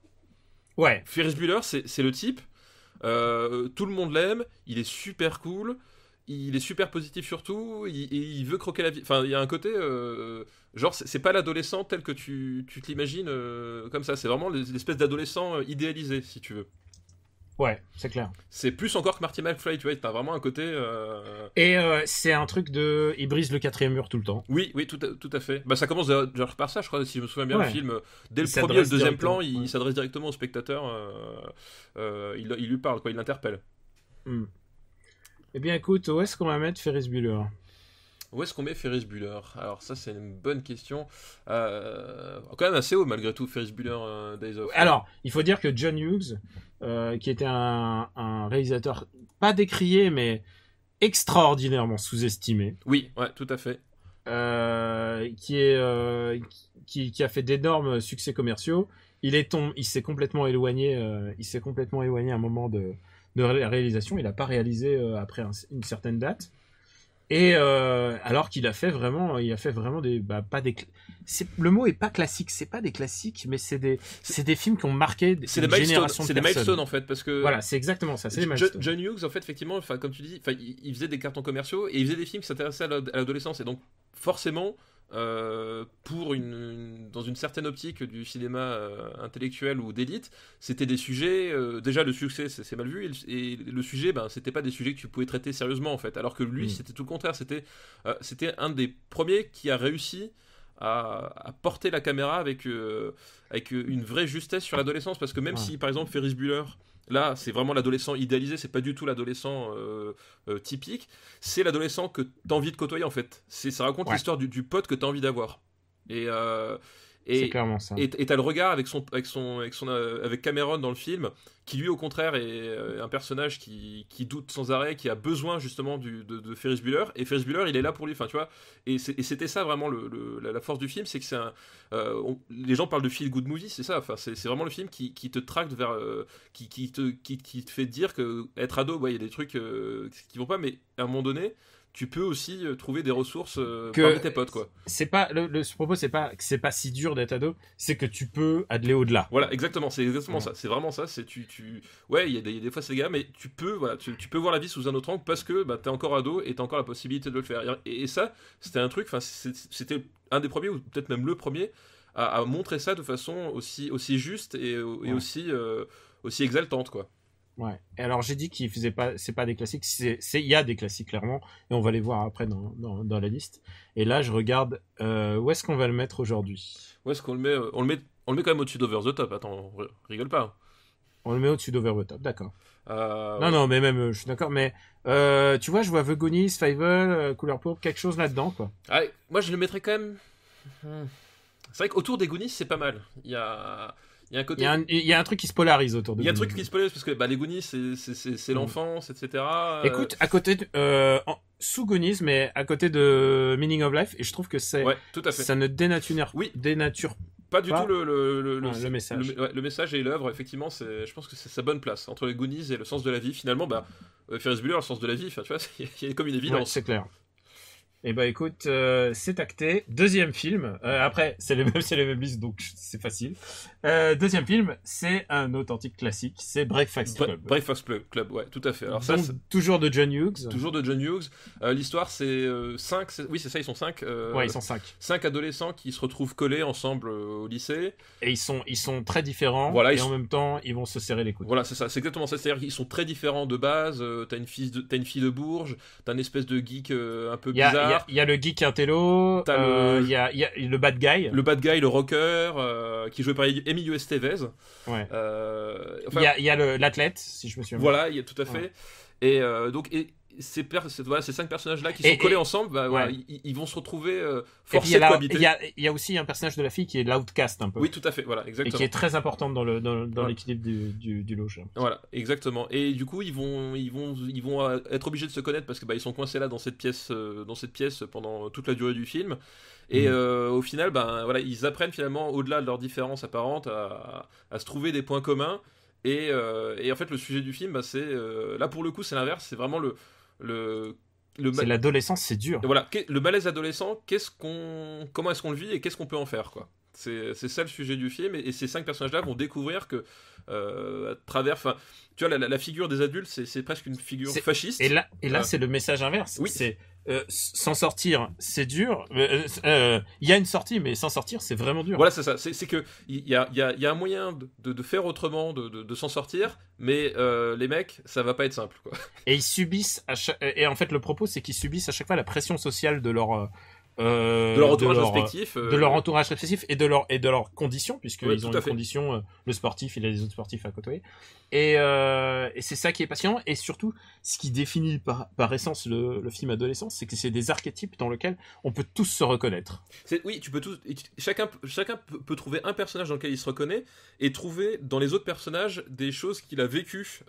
D: Ouais.
E: Ferris Bueller, c'est le type, tout le monde l'aime, il est super cool, il est super positif surtout, il veut croquer la vie. Enfin, il y a un côté, genre, c'est pas l'adolescent tel que tu te l'imagines comme ça, c'est vraiment l'espèce d'adolescent idéalisé, si tu veux.
D: Ouais, c'est clair.
E: C'est plus encore que Marty McFly, tu vois, t'as vraiment un côté...
D: Et c'est un truc de... Il brise le quatrième mur tout le temps.
E: Oui, tout à fait. Ça commence genre par ça, je crois, si je me souviens bien,
D: Ouais.
E: le film, dès le
D: Il
E: premier et le
D: s'adresse
E: deuxième plan,
D: directement.
E: il s'adresse directement au spectateur, il lui parle, quoi, il l'interpelle.
D: Eh bien, écoute, où est-ce qu'on va mettre Ferris Bueller?
E: Où est-ce qu'on met Ferris Bueller? Alors ça, c'est une bonne question. Quand même assez haut, malgré tout, Ferris Bueller Days Off.
D: Alors, il faut dire que John Hughes, qui était un réalisateur pas décrié, mais extraordinairement sous-estimé,
E: Oui, ouais, tout à fait.
D: qui a fait d'énormes succès commerciaux, il s'est complètement éloigné à un moment de la réalisation. Il n'a pas réalisé après une certaine date. Et alors qu'il a fait vraiment des le mot est pas classique, c'est pas des classiques, mais c'est des films qui ont marqué
E: C'est
D: une
E: des
D: génération
E: milestones,
D: de personnes.
E: milestones en fait, parce que
D: Voilà, c'est exactement ça, c'est des milestones.
E: John Hughes, en fait, effectivement, enfin comme tu dis, il faisait des cartons commerciaux et il faisait des films qui s'intéressaient à l'adolescence et donc forcément. Dans une certaine optique du cinéma intellectuel ou d'élite, c'était des sujets. Déjà, le succès, c'est mal vu, et le sujet, c'était pas des sujets que tu pouvais traiter sérieusement en fait. Alors que lui, c'était tout le contraire. C'était un des premiers qui a réussi à porter la caméra avec une vraie justesse sur l'adolescence, parce que même si par exemple Ferris Bueller, là c'est vraiment l'adolescent idéalisé, c'est pas du tout l'adolescent typique, c'est l'adolescent que t'as envie de côtoyer en fait. Ça raconte l'histoire du pote que t'as envie d'avoir.
D: C'est clairement ça.
E: Et t'as le regard avec Cameron dans le film, qui lui au contraire est un personnage qui doute sans arrêt, qui a besoin justement de Ferris Bueller, et Ferris Bueller il est là pour lui, enfin tu vois, et c'était ça vraiment la force du film, c'est que c'est les gens parlent de feel good movie, c'est ça, enfin c'est vraiment le film qui te tracte vers qui te fait dire que être ado, il y a des trucs qui vont pas, mais à un moment donné tu peux aussi trouver des ressources parmi tes potes, quoi.
D: C'est pas ce propos, c'est pas que c'est pas si dur d'être ado, c'est que tu peux aller au-delà.
E: Voilà, exactement, c'est exactement ça. C'est vraiment ça. C'est ouais, il y a des fois c'est gars, mais tu peux voir la vie sous un autre angle parce que t'es encore ado et t'as encore la possibilité de le faire. Et ça, c'était un truc. Enfin, c'était un des premiers ou peut-être même le premier à montrer ça de façon aussi juste et aussi exaltante, quoi.
D: Ouais. Et alors j'ai dit qu'il faisait pas, c'est pas des classiques, il y a des classiques clairement, et on va les voir après dans la liste. Et là je regarde où est-ce qu'on va le mettre aujourd'hui.
E: Où est-ce qu'on le met on le met quand même au-dessus d'Over the Top. Attends, rigole pas.
D: On le met au-dessus d'Over the Top, d'accord.
E: Non,
D: mais même je suis d'accord, mais tu vois, je vois The Goonies, Fievel, Couleur Pourpre, quelque chose là-dedans, quoi.
E: Ah, moi je le mettrais quand même. C'est vrai qu'autour des Goonies c'est pas mal. Il y a un côté...
D: il y a un truc qui se polarise autour de
E: Il y a un truc qui se polarise parce que les Goonies c'est l'enfance, etc.
D: Écoute, à côté sous Goonies, mais à côté de Meaning of Life, et je trouve que
E: tout à fait.
D: Ça ne dénature
E: pas du tout le
D: message.
E: Le message et l'œuvre, effectivement, je pense que c'est sa bonne place entre les Goonies et le sens de la vie. Finalement, Ferris Bueller, le sens de la vie, tu vois, il y a comme une évidence.
D: Ouais, c'est clair. Et écoute, c'est acté. Deuxième film. Après, c'est les mêmes listes, donc c'est facile. Deuxième film, c'est un authentique classique. C'est Breakfast Club.
E: Breakfast Club, ouais, tout à fait. Alors
D: donc, toujours de John Hughes.
E: Toujours de John Hughes. L'histoire, c'est 5. Oui, c'est ça, ils sont 5.
D: Ouais, ils sont 5.
E: 5 adolescents qui se retrouvent collés ensemble au lycée.
D: Et ils sont très différents.
E: Voilà,
D: et en même temps, ils vont se serrer les coudes.
E: Voilà, c'est ça. C'est exactement ça. C'est-à-dire qu'ils sont très différents de base. T'as une fille de Bourges. T'as une espèce de geek un peu bizarre.
D: Il y a le geek intello, il y a le bad guy.
E: Le bad guy, le rocker, qui est joué par Emilio Estevez.
D: Ouais. Il y a l'athlète, si je me souviens bien.
E: Voilà, il y a tout à fait. Et donc, ces 5 personnages-là qui sont collés ensemble, ils vont se retrouver forcés de cohabiter.
D: Il y a aussi un personnage de la fille qui est l'outcast un peu.
E: Oui, tout à fait, voilà, exactement.
D: Et qui est très importante dans l'équilibre du loge.
E: Voilà, exactement. Et du coup, ils vont être obligés de se connaître parce que ils sont coincés là dans cette pièce pendant toute la durée du film. Et au final, ils apprennent finalement, au-delà de leurs différences apparentes, à se trouver des points communs. Et en fait, le sujet du film, c'est là pour le coup, c'est l'inverse. C'est vraiment
D: c'est l'adolescence, c'est dur.
E: Et voilà, le malaise adolescent. Comment est-ce qu'on le vit et qu'est-ce qu'on peut en faire, quoi. C'est ça le sujet du film, et ces 5 personnages-là vont découvrir que à travers, tu vois, la figure des adultes, c'est presque une figure fasciste.
D: Et là, c'est le message inverse.
E: Oui.
D: C'est s'en sortir, c'est dur. Il y a une sortie, mais s'en sortir, c'est vraiment dur.
E: Voilà, c'est ça. C'est que il y a un moyen de faire autrement, de s'en sortir, mais les mecs, ça va pas être simple, quoi.
D: Et ils subissent et en fait, le propos, c'est qu'ils subissent à chaque fois la pression sociale de leur
E: entourage respectif,
D: de leur entourage respectif et de leurs conditions, puisqu'ils ont une condition, le sportif, il a des autres sportifs à côtoyer, et c'est ça qui est passionnant. Et surtout, ce qui définit par essence le film adolescent, c'est que c'est des archétypes dans lesquels on peut tous se reconnaître.
E: Oui, tu peux tous, chacun peut trouver un personnage dans lequel il se reconnaît et trouver dans les autres personnages des choses qu'il a vécues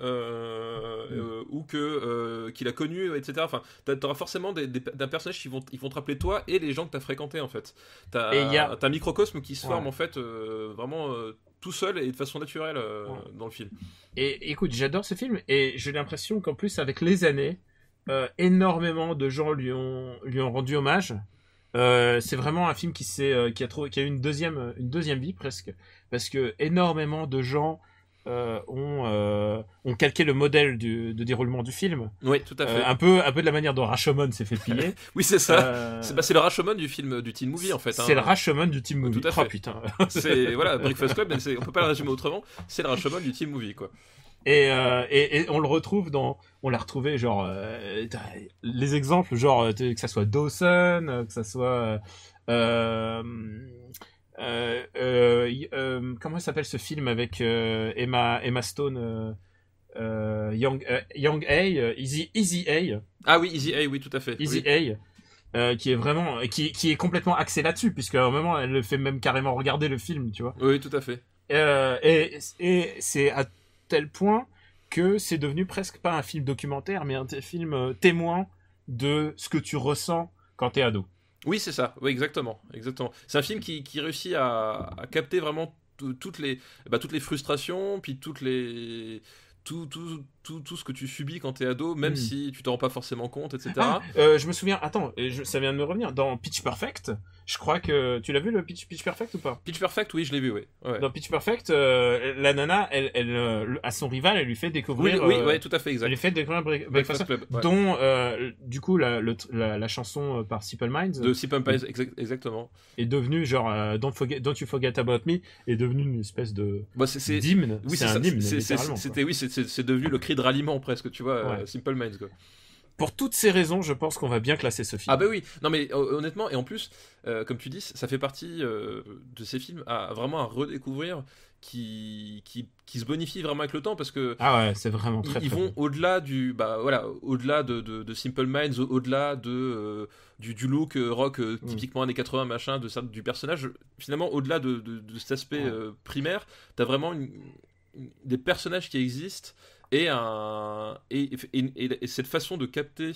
E: ou qu'il a connues, etc. Enfin, t'auras forcément d'un personnage qui vont te rappeler toi et les gens que t'as fréquentés, en fait. T'as un microcosme qui se forme, en fait, vraiment tout seul et de façon naturelle dans le film.
D: Et écoute, j'adore ce film, et j'ai l'impression qu'en plus, avec les années, énormément de gens lui ont rendu hommage. C'est vraiment un film qui a eu une deuxième vie presque, parce que énormément de gens ont calqué le modèle de déroulement du film.
E: Oui, tout à fait.
D: Un peu de la manière dont Rashomon s'est fait piller.
E: Oui, c'est ça. C'est le Rashomon du film du teen movie, en fait.
D: C'est le Rashomon du teen movie.
E: Tout à fait.
D: Oh putain.
E: C'est Breakfast Club, mais on peut pas le résumer autrement. C'est le Rashomon du teen movie, quoi.
D: Et on le retrouve on l'a retrouvé genre les exemples, genre que ça soit Dawson, que ça soit Comment s'appelle ce film avec Emma Stone, Young A, Easy A.
E: Ah oui, Easy A, oui, tout à fait.
D: Easy
E: oui.
D: A, qui est vraiment, qui est complètement axé là-dessus, puisqu'à un moment, elle le fait même carrément regarder le film, tu vois.
E: Oui, tout à fait.
D: Et c'est à tel point que c'est devenu presque pas un film documentaire, mais un film témoin de ce que tu ressens quand t'es ado.
E: Oui, c'est ça. Oui, exactement. C'est un film qui réussit à capter vraiment toutes les frustrations, puis tout ce que tu subis quand t'es ado, même si tu t'en rends pas forcément compte, etc.
D: Je me souviens, attends, ça vient de me revenir, dans Pitch Perfect, je crois que... Tu l'as vu le Pitch Perfect ou pas?
E: Pitch Perfect, oui, je l'ai vu, oui. Ouais.
D: Dans Pitch Perfect, la nana, elle, à son rival, elle lui fait découvrir...
E: Oui, tout à fait, exact.
D: Elle lui fait découvrir
E: Breakfast Club, ouais.
D: dont, du coup, la chanson par Simple Minds...
E: De Simple Minds, exactement.
D: Est devenue, genre, Don't You Forget About Me, est devenue une espèce de... d'hymne.
E: Oui,
D: c'est un hymne, littéralement.
E: C'est devenu le cri de ralliement, presque, tu vois,
D: Ouais.
E: Simple Minds, quoi.
D: Pour toutes ces raisons, je pense qu'on va bien classer ce film.
E: Ah bah oui, non mais honnêtement, et en plus, comme tu dis, ça fait partie de ces films à vraiment à redécouvrir, qui se bonifient vraiment avec le temps, parce que
D: ah ouais, c'est vraiment très
E: ils vont au-delà au-delà de Simple Minds, au-delà du look rock typiquement années 80 machin, du personnage. Finalement, au-delà de cet aspect primaire, t'as vraiment des personnages qui existent. Et cette façon de capter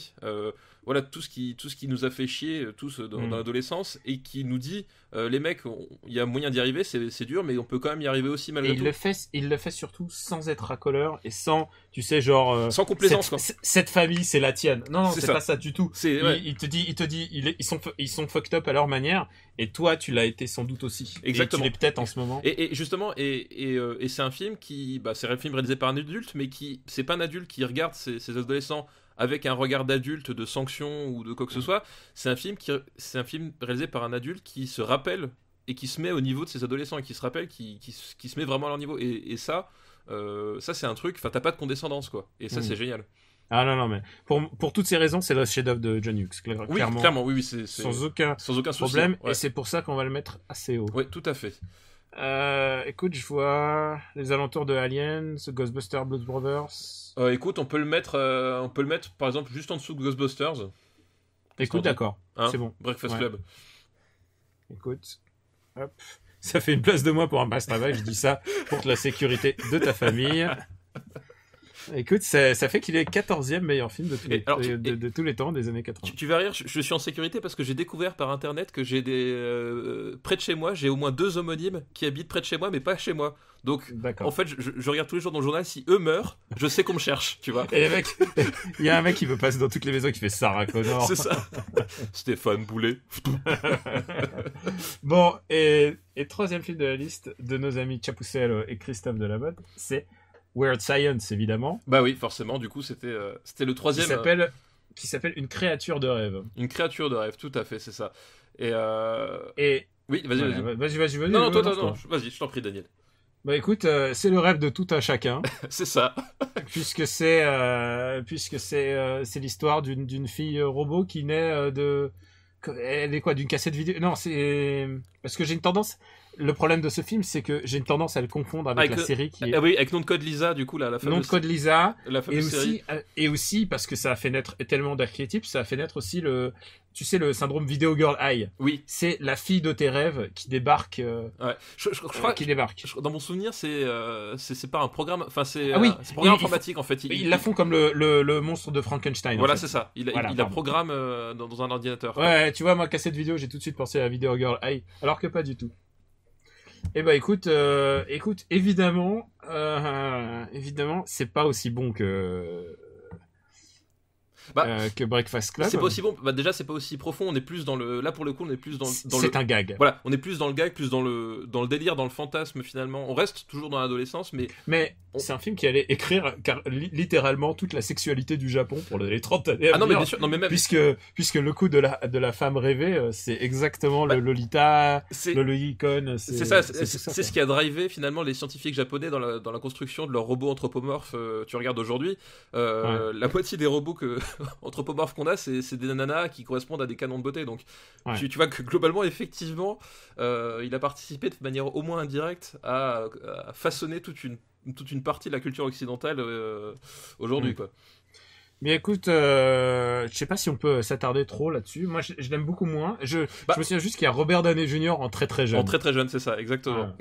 E: tout ce qui nous a fait chier tous dans l'adolescence, et qui nous dit les mecs, il y a moyen d'y arriver, c'est dur, mais on peut quand même y arriver aussi malgré tout.
D: Il le fait surtout sans être racoleur et sans, tu sais, genre
E: sans complaisance, quoi.
D: Cette famille c'est la tienne. Non, c'est pas ça du tout.
E: Ouais.
D: Il te dit ils sont fucked up à leur manière, et toi tu l'as été sans doute aussi.
E: Exactement.
D: Et tu l'es peut-être en ce moment.
E: Et justement, et c'est un film c'est un film réalisé par un adulte, mais c'est pas un adulte qui regarde ces adolescents avec un regard d'adulte, de sanction ou de quoi que ce soit. C'est un film réalisé par un adulte qui se rappelle et qui se met au niveau de ses adolescents, et qui se rappelle, qui se met vraiment à leur niveau. Et ça c'est un truc, enfin t'as pas de condescendance, quoi. Et ça c'est génial.
D: Ah non, mais pour toutes ces raisons, c'est le chef-d'œuvre de John Hughes.
E: Clairement, oui, c'est
D: sans aucun
E: problème.
D: Souci, ouais. Et c'est pour ça qu'on va le mettre assez haut.
E: Oui, tout à fait.
D: Écoute, je vois les alentours de Aliens, Ghostbusters, Blues Brothers.
E: Écoute, on peut le mettre par exemple juste en dessous de Ghostbusters.
D: Écoute, d'accord, c'est bon.
E: Breakfast Club.
D: Écoute, hop, ça fait une place de moins pour un passe travail. Je dis ça pour la sécurité de ta famille. Écoute, ça fait qu'il est 14e meilleur film de tous les temps des années 80.
E: Tu vas rire, je suis en sécurité parce que j'ai découvert par internet que j'ai près de chez moi, j'ai au moins 2 homonymes qui habitent près de chez moi, mais pas chez moi. Donc, en fait, je regarde tous les jours dans le journal, si eux meurent, je sais qu'on me cherche, tu vois.
D: Et il y a un mec qui veut passer dans toutes les maisons qui fait Sarah Connor.
E: C'est ça. Stéphane Boulet.
D: Bon, et troisième film de la liste de nos amis Chapucello et Christophe Delamotte, c'est Weird Science, évidemment.
E: Bah oui, forcément, du coup, c'était le troisième.
D: Qui s'appelle Une créature de rêve.
E: Une créature de rêve, tout à fait, c'est ça. Et oui,
D: vas-y.
E: Non, toi, vas-y, je t'en prie, Daniel.
D: Bah écoute, c'est le rêve de tout un chacun.
E: C'est ça.
D: puisque c'est l'histoire d'une fille robot qui naît elle est quoi, d'une cassette vidéo? Non, c'est parce que j'ai une tendance. Le problème de ce film, c'est que j'ai une tendance à le confondre avec la série qui est...
E: oui, avec Nom de Code Lisa, du coup, la fameuse...
D: Nom de Code Lisa,
E: la fameuse série.
D: Et aussi, parce que ça a fait naître tellement d'archétypes, ça a fait naître aussi le syndrome Video Girl Eye.
E: Oui.
D: C'est la fille de tes rêves qui débarque...
E: ouais. Je crois
D: qui débarque.
E: Dans mon souvenir, c'est pas un programme... Enfin, c'est un programme informatique, en fait.
D: Ils la font comme le monstre de Frankenstein.
E: Voilà,
D: en fait.
E: c'est ça. Il la programme dans un ordinateur.
D: Ouais, tu vois, moi, cassette vidéo, j'ai tout de suite pensé à la Video Girl Eye, alors que pas du tout. Eh ben écoute, évidemment, c'est pas aussi bon que Breakfast Club.
E: C'est pas aussi bon. Bah déjà, c'est pas aussi profond. On est plus dans le. Là, pour le coup, on est plus dans
D: c'est un gag.
E: Voilà, on est plus dans le gag, plus dans le délire, dans le fantasme finalement. On reste toujours dans l'adolescence, mais
D: c'est un film qui allait écrire littéralement toute la sexualité du Japon pour les 30 années à
E: Ah non, mais
D: venir,
E: bien sûr, non, mais même.
D: puisque le coup de la femme rêvée, c'est exactement le Lolita,
E: C'est
D: le Lolicon,
E: c'est ça,
D: c'est
E: c'est ce qui a drivé finalement les scientifiques japonais dans la construction de leurs robots anthropomorphes. Tu regardes aujourd'hui, la moitié des robots anthropomorphes qu'on a, c'est des nanas qui correspondent à des canons de beauté. Donc tu vois que globalement, effectivement, il a participé de manière au moins indirecte à façonner toute une partie de la culture occidentale aujourd'hui, quoi.
D: Mais écoute, je sais pas si on peut s'attarder trop là-dessus. Moi, je l'aime beaucoup moins. Je me souviens juste qu'il y a Robert Downey Jr. en très très jeune.
E: En très très jeune, c'est ça, exactement.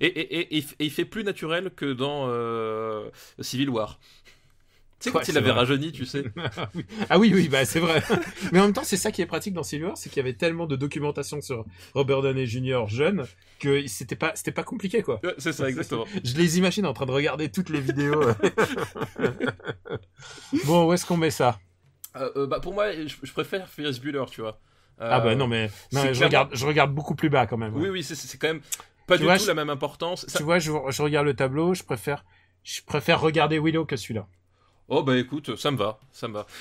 E: Et il fait plus naturel que dans Civil War. Tu sais, quand il avait rajeuni, tu sais.
D: Ah oui, bah c'est vrai. Mais en même temps, c'est ça qui est pratique dans Civil War, c'est qu'il y avait tellement de documentation sur Robert Downey Jr. jeune que c'était pas compliqué, quoi.
E: Ouais, c'est ça, exactement.
D: Je les imagine en train de regarder toutes les vidéos. Bon, où est-ce qu'on met ça?
E: Pour moi, je préfère Ferris Bueller, tu vois.
D: Non, je regarde beaucoup plus bas quand même.
E: Ouais. Oui, c'est quand même pas du tout la même importance.
D: Tu vois, je regarde le tableau, je préfère regarder Willow que celui-là.
E: Oh bah écoute, ça me va.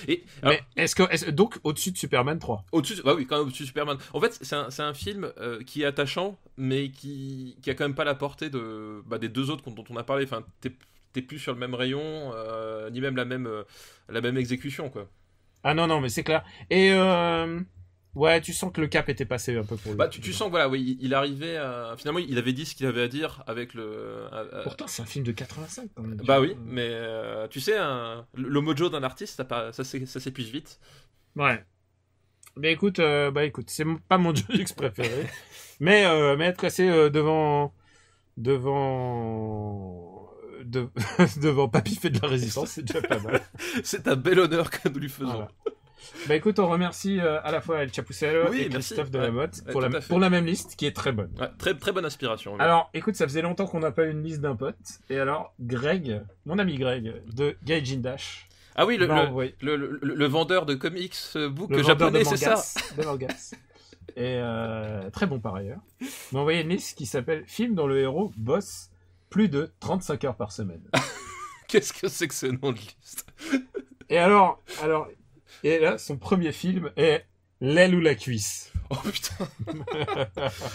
E: Et
D: mais alors, donc au-dessus de Superman 3?
E: Bah oui, quand même au-dessus de Superman. En fait, c'est un film qui est attachant, mais qui a quand même pas la portée des deux autres dont on a parlé. Enfin, t'es plus sur le même rayon, ni même la même exécution, quoi.
D: Ah non, mais c'est clair. Et ouais, tu sens que le cap était passé un peu pour lui.
E: Bah, tu sens que voilà, oui, il arrivait à... Finalement, il avait dit ce qu'il avait à dire avec le...
D: Pourtant, c'est un film de 85 quand même.
E: Bah oui, mais tu sais, le mojo d'un artiste, ça s'épuise vite.
D: Ouais. Mais écoute, c'est pas mon Joe préféré. mais être classé devant Papy fait de la résistance, c'est déjà pas mal.
E: C'est un bel honneur que nous lui faisons. Voilà.
D: Bah écoute, on remercie à la fois El Chapucero et Christophe Delamotte pour la même liste qui est très bonne.
E: Ouais, très, très bonne inspiration. Oui.
D: Alors, écoute, ça faisait longtemps qu'on n'a pas eu une liste d'un pote. Et alors, Greg, mon ami Greg, de Gaijin Dash.
E: Ah oui, le vendeur de comics book japonais, c'est ça.
D: De mangas. Et très bon par ailleurs. M'a envoyé une liste qui s'appelle Film dont le héros bosse plus de 35 heures par semaine.
E: Qu'est-ce que c'est que ce nom de liste?
D: Et alors, et là, son premier film est L'aile ou la cuisse.
E: Oh putain.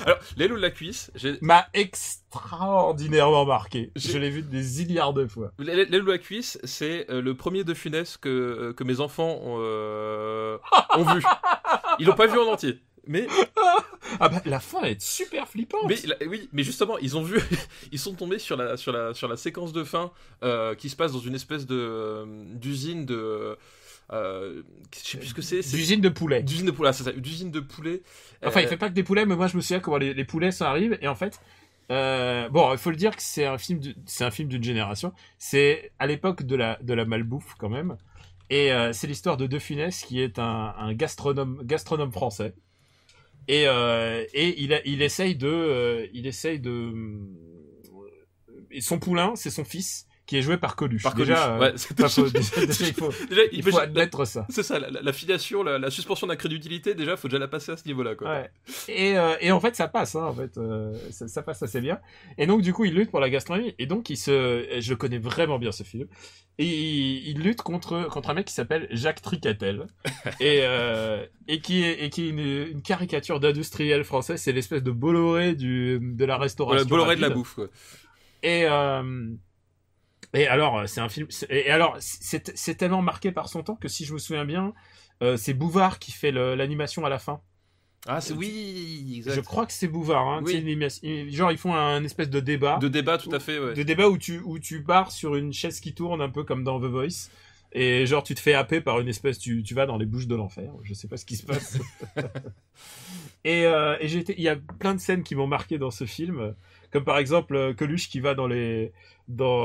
E: Alors, L'aile ou la cuisse,
D: m'a extraordinairement marqué. Je l'ai vu des milliards de fois.
E: L'aile ou la cuisse, c'est le premier de Funès que mes enfants ont vu. Ils l'ont pas vu en entier. Mais
D: la fin est super flippante.
E: Oui, mais justement, ils sont tombés sur la séquence de fin qui se passe dans une espèce d'usine de je sais plus ce que c'est.
D: D'usine de poulet.
E: D'usine de poulet, c'est ça. D'usine de poulet.
D: Enfin, il fait pas que des poulets, mais moi je me souviens comment les poulets ça arrive et en fait. Il faut le dire que c'est un film d'une génération. C'est à l'époque de la malbouffe quand même. Et c'est l'histoire de De Funès qui est un gastronome français. Et il essaye de et son poulain, c'est son fils qui est joué par Coluche. Déjà, il faut admettre ça.
E: C'est ça, la filiation, la suspension d'incrédulité, déjà, faut déjà la passer à ce niveau-là, quoi.
D: Ouais. Et en fait, ça passe, hein, en fait, ça passe assez bien. Et donc, du coup, il lutte pour la gastronomie. Et donc, je connais vraiment bien ce film. Et il lutte contre un mec qui s'appelle Jacques Tricatel. et qui est une caricature d'industriel français. C'est l'espèce de Bolloré de la restauration.
E: Ouais, Bolloré de la bouffe, quoi.
D: Et alors, c'est un film. C'est tellement marqué par son temps que si je me souviens bien, c'est Bouvard qui fait l'animation à la fin.
E: Ah, oui, exact.
D: Je crois que c'est Bouvard. Hein, oui. Genre, ils font un espèce de débat.
E: De débat, tout à fait, ouais.
D: De débat où tu barres sur une chaise qui tourne un peu comme dans The Voice. Et genre, tu te fais happer par une espèce. Tu vas dans les bouches de l'enfer. Je sais pas ce qui se passe. Et il y a plein de scènes qui m'ont marqué dans ce film. Comme par exemple, Coluche qui va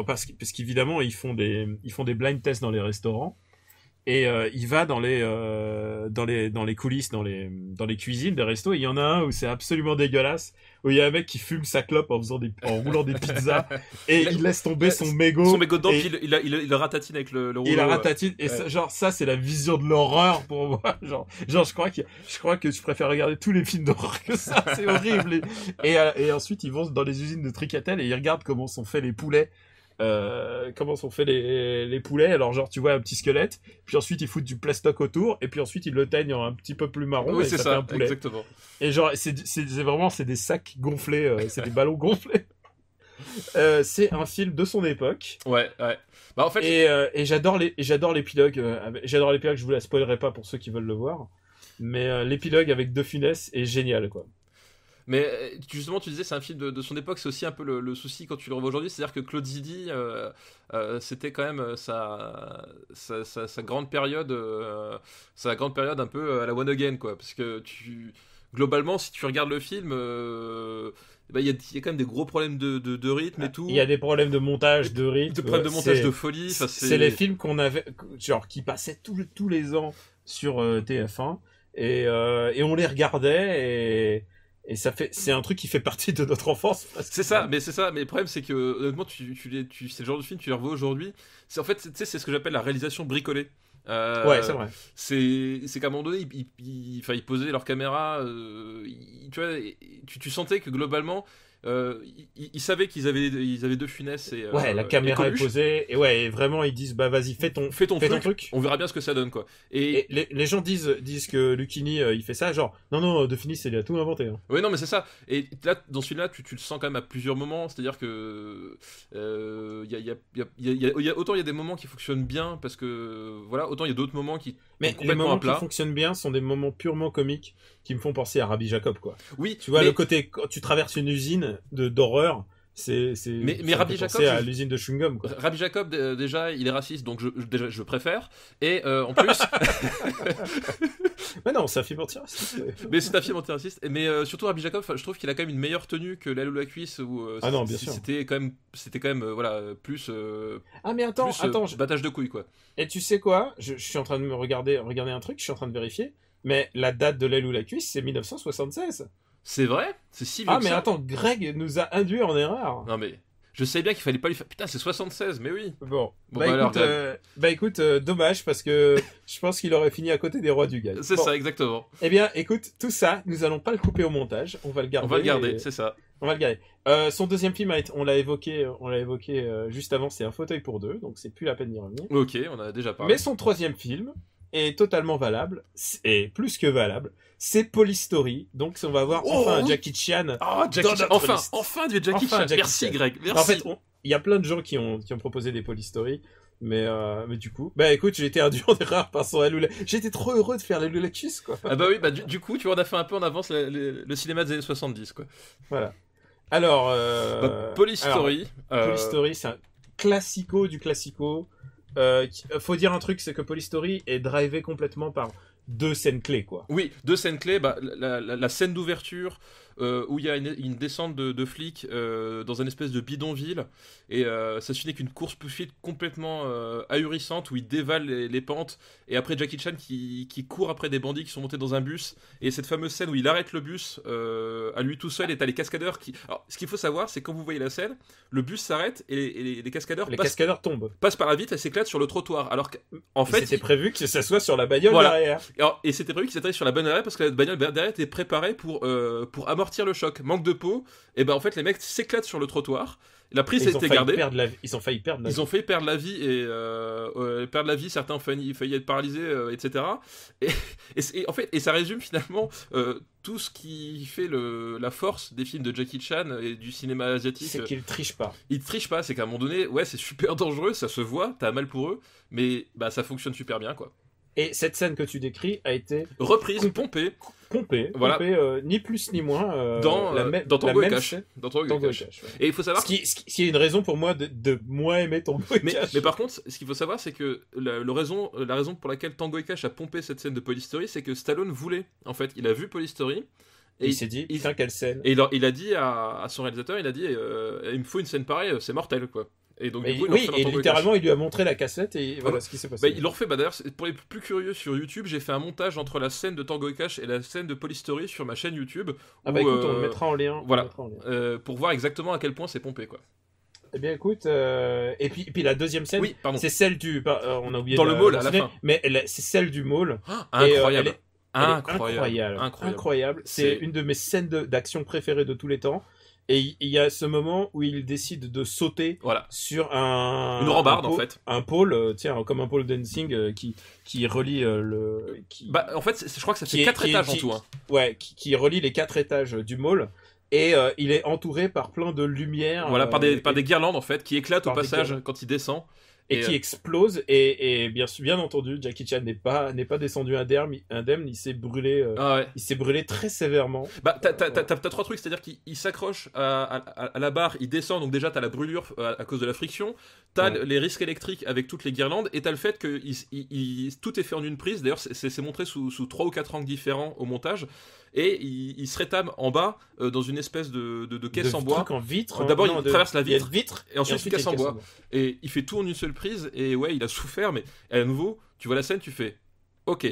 D: parce qu'évidemment, ils font des blind tests dans les restaurants. Et il va dans les coulisses, dans les cuisines des restos. Et il y en a un où c'est absolument dégueulasse, où il y a un mec qui fume sa clope en roulant des pizzas, et il laisse tomber son mégot.
E: Son mégot dedans, puis il le ratatine avec le rouleau.
D: Il la ratatine, et ça, c'est la vision de l'horreur pour moi. Genre, je crois que je préfère regarder tous les films d'horreur que ça. C'est horrible. Et ensuite, ils vont dans les usines de Tricatel et ils regardent comment sont faits les poulets. comment sont faits les poulets. Alors genre tu vois un petit squelette, puis ensuite ils foutent du plastoc autour, et puis ensuite ils le teignent en un petit peu plus marron,
E: Oui,
D: et
E: c'est
D: ça
E: ça,
D: fait un poulet.
E: exactement.
D: Et genre c'est vraiment c'est des sacs gonflés, c'est des ballons gonflés. C'est un film de son époque.
E: Ouais. Bah en fait,
D: Et j'adore l'épilogue. J'adore l'épilogue. Je vous la spoilerai pas pour ceux qui veulent le voir. Mais l'épilogue avec De Funès est génial, quoi.
E: mais justement, tu disais c'est un film de son époque, c'est aussi un peu le souci quand tu le revois aujourd'hui, c'est-à-dire que Claude Zidi, c'était quand même sa grande période, un peu à la One Again, quoi, parce que globalement, si tu regardes le film, bah, il y a quand même des gros problèmes de rythme et tout.
D: Il y a des problèmes de montage, de rythme.
E: De problèmes de montage, de folie.
D: C'est les films qu'on avait, genre, qui passaient tous les ans sur TF1 et on les regardait et c'est un truc qui fait partie de notre enfance.
E: C'est ça. Mais le problème, c'est que honnêtement, c'est le genre de film, tu les revois aujourd'hui. En fait, c'est ce que j'appelle la réalisation bricolée.
D: Ouais, c'est vrai.
E: C'est qu'à un moment donné, ils posaient leur caméra. Tu vois, tu sentais que globalement, ils savaient qu'ils avaient De Funès et
D: ouais, la caméra est posée et ouais, et vraiment ils disent bah vas-y fais ton truc.
E: On verra bien ce que ça donne, quoi.
D: Et les gens disent que Lucchini il fait ça, genre non De Funès il a tout inventé. Hein.
E: Oui, non mais c'est ça. Et là dans ce film-là, tu le sens quand même à plusieurs moments, c'est-à-dire que autant il y a des moments qui fonctionnent bien parce que voilà, autant il y a d'autres moments qui
D: mais les moments qui fonctionnent bien sont des moments purement comiques qui me font penser à Rabbi Jacob, quoi.
E: Oui,
D: tu vois le côté quand tu traverses une usine d'horreur. Mais
E: Rabbi Jacob,
D: à l'usine de chewing-gum, quoi.
E: Rabbi Jacob, déjà, il est raciste, donc je préfère. Et en plus.
D: Mais non, c'est un film antiraciste.
E: Mais c'est un film antiraciste. Mais surtout, Rabbi Jacob, je trouve qu'il a quand même une meilleure tenue que L'aile ou la cuisse. Où,
D: ah non, bien sûr.
E: C'était quand même voilà, plus.
D: Ah, mais attends.
E: Battage de couilles, quoi.
D: Et tu sais quoi ? Je suis en train de me regarder un truc, je suis en train de vérifier. Mais la date de L'aile ou la cuisse, c'est 1976.
E: C'est vrai ? C'est si vieux
D: Ah,
E: que
D: mais
E: ça.
D: attends, Greg nous a induit en erreur.
E: Non, mais je savais bien qu'il fallait pas lui faire. Putain, c'est 76, mais oui.
D: Bon écoute, dommage, parce que je pense qu'il aurait fini à côté des rois du Galles.
E: C'est ça, exactement.
D: Eh bien, écoute, tout ça, nous allons pas le couper au montage. On va le garder.
E: C'est ça.
D: On va le garder. Son deuxième film, on l'a évoqué juste avant, c'est Un fauteuil pour deux, donc c'est plus la peine d'y revenir.
E: Ok, on a déjà parlé.
D: Mais son troisième film est totalement valable, et plus que valable. C'est Polystory, donc on va voir enfin Jackie Chan.
E: Oh, Jackie Chan. Enfin du Jackie Chan. Merci Greg, merci.
D: En fait, il y a plein de gens qui ont proposé des Polystory, mais du coup, bah écoute, j'ai été induit en erreur par son Lula. J'étais trop heureux de faire les Lulacus, quoi.
E: Ah bah oui, bah du coup, tu vois, on a fait un peu en avance le cinéma des années 70, quoi.
D: Voilà. Alors,
E: Polystory.
D: Polystory, c'est un classico du classico. Faut dire un truc, c'est que Polystory est drivé complètement par deux scènes clés, quoi.
E: Oui, deux scènes clés. Bah, la scène d'ouverture où il y a une descente de flics dans une espèce de bidonville et ça se finit avec une course-poursuite complètement ahurissante où il dévale les pentes et après Jackie Chan qui court après des bandits qui sont montés dans un bus et cette fameuse scène où il arrête le bus à lui tout seul et t'as les cascadeurs qui... Alors, ce qu'il faut savoir, c'est quand vous voyez la scène, le bus s'arrête et les cascadeurs passent par la vitre et s'éclatent sur le trottoir. Alors qu'en fait...
D: C'était prévu que ça soit sur la bagnole derrière.
E: Et c'était prévu qu'ils s'atterrissent sur la bagnole derrière parce que la bagnole derrière était préparée pour amortir le choc. Manque de peau, et ben en fait les mecs s'éclatent sur le trottoir. La prise a été gardée.
D: Ils ont failli perdre
E: la vie et perdre la vie. Certains ont failli être paralysés, etc. Et en fait, ça résume finalement tout ce qui fait la force des films de Jackie Chan et du cinéma asiatique.
D: C'est qu'ils trichent pas.
E: Ils trichent pas, c'est qu'à un moment donné, ouais, c'est super dangereux, ça se voit, t'as mal pour eux, mais bah ça fonctionne super bien, quoi.
D: Et cette scène que tu décris a été
E: reprise, pompée,
D: ni plus ni moins
E: dans Tango et Cash. Dans Tango et Cash. Ouais. Et il faut savoir
D: ce qui est une raison pour moi de moins aimer Tango et Cash.
E: Mais par contre, ce qu'il faut savoir, c'est que la raison pour laquelle Tango et Cash a pompé cette scène de Polystory, c'est que Stallone voulait. En fait, il a vu Polystory.
D: Et il s'est dit, putain, quelle scène.
E: Et il a dit à son réalisateur, il me faut une scène pareille, c'est mortel, quoi. Et donc, du coup,
D: littéralement, il lui a montré la cassette et voilà ce qui s'est passé.
E: Ils l'ont refait. D'ailleurs, pour les plus curieux sur YouTube, j'ai fait un montage entre la scène de Tango et Cash et la scène de Polystory sur ma chaîne YouTube.
D: Écoute, on le mettra en lien.
E: Voilà. Pour voir exactement à quel point c'est pompé, quoi.
D: Eh bien, écoute, et puis la deuxième scène, c'est celle du. On a oublié
E: dans le mall à la fin.
D: Mais c'est celle du mall.
E: Incroyable.
D: Incroyable. C'est une de mes scènes d'action préférées de tous les temps. Et il y a ce moment où il décide de sauter
E: Voilà.
D: sur
E: Une rambarde, en fait.
D: un pôle, tiens, comme un pôle dancing qui relie
E: Bah, en fait, je crois que ça fait 4 étages en tout. Hein.
D: Ouais, qui relie les 4 étages du mall. Et il est entouré par plein de lumière.
E: Voilà, par des guirlandes en fait, qui éclatent au passage quand il descend.
D: Et qui explose. Et bien entendu, Jackie Chan n'est pas descendu indemne. Il s'est brûlé. Il s'est brûlé très sévèrement.
E: Bah, t'as 3 trucs, c'est-à-dire qu'il s'accroche à la barre, il descend, donc déjà t'as la brûlure à cause de la friction, t'as les risques électriques avec toutes les guirlandes, et t'as le fait que tout est fait en une prise. D'ailleurs, c'est montré sous 3 ou 4 angles différents au montage. Et il se rétame en bas dans une espèce de caisse en bois.
D: Truc en vitre.
E: D'abord, il traverse la vitre,
D: et
E: ensuite une caisse en bois. Et il fait tout en une seule prise. Et ouais, il a souffert, mais à nouveau, tu vois la scène, tu fais OK.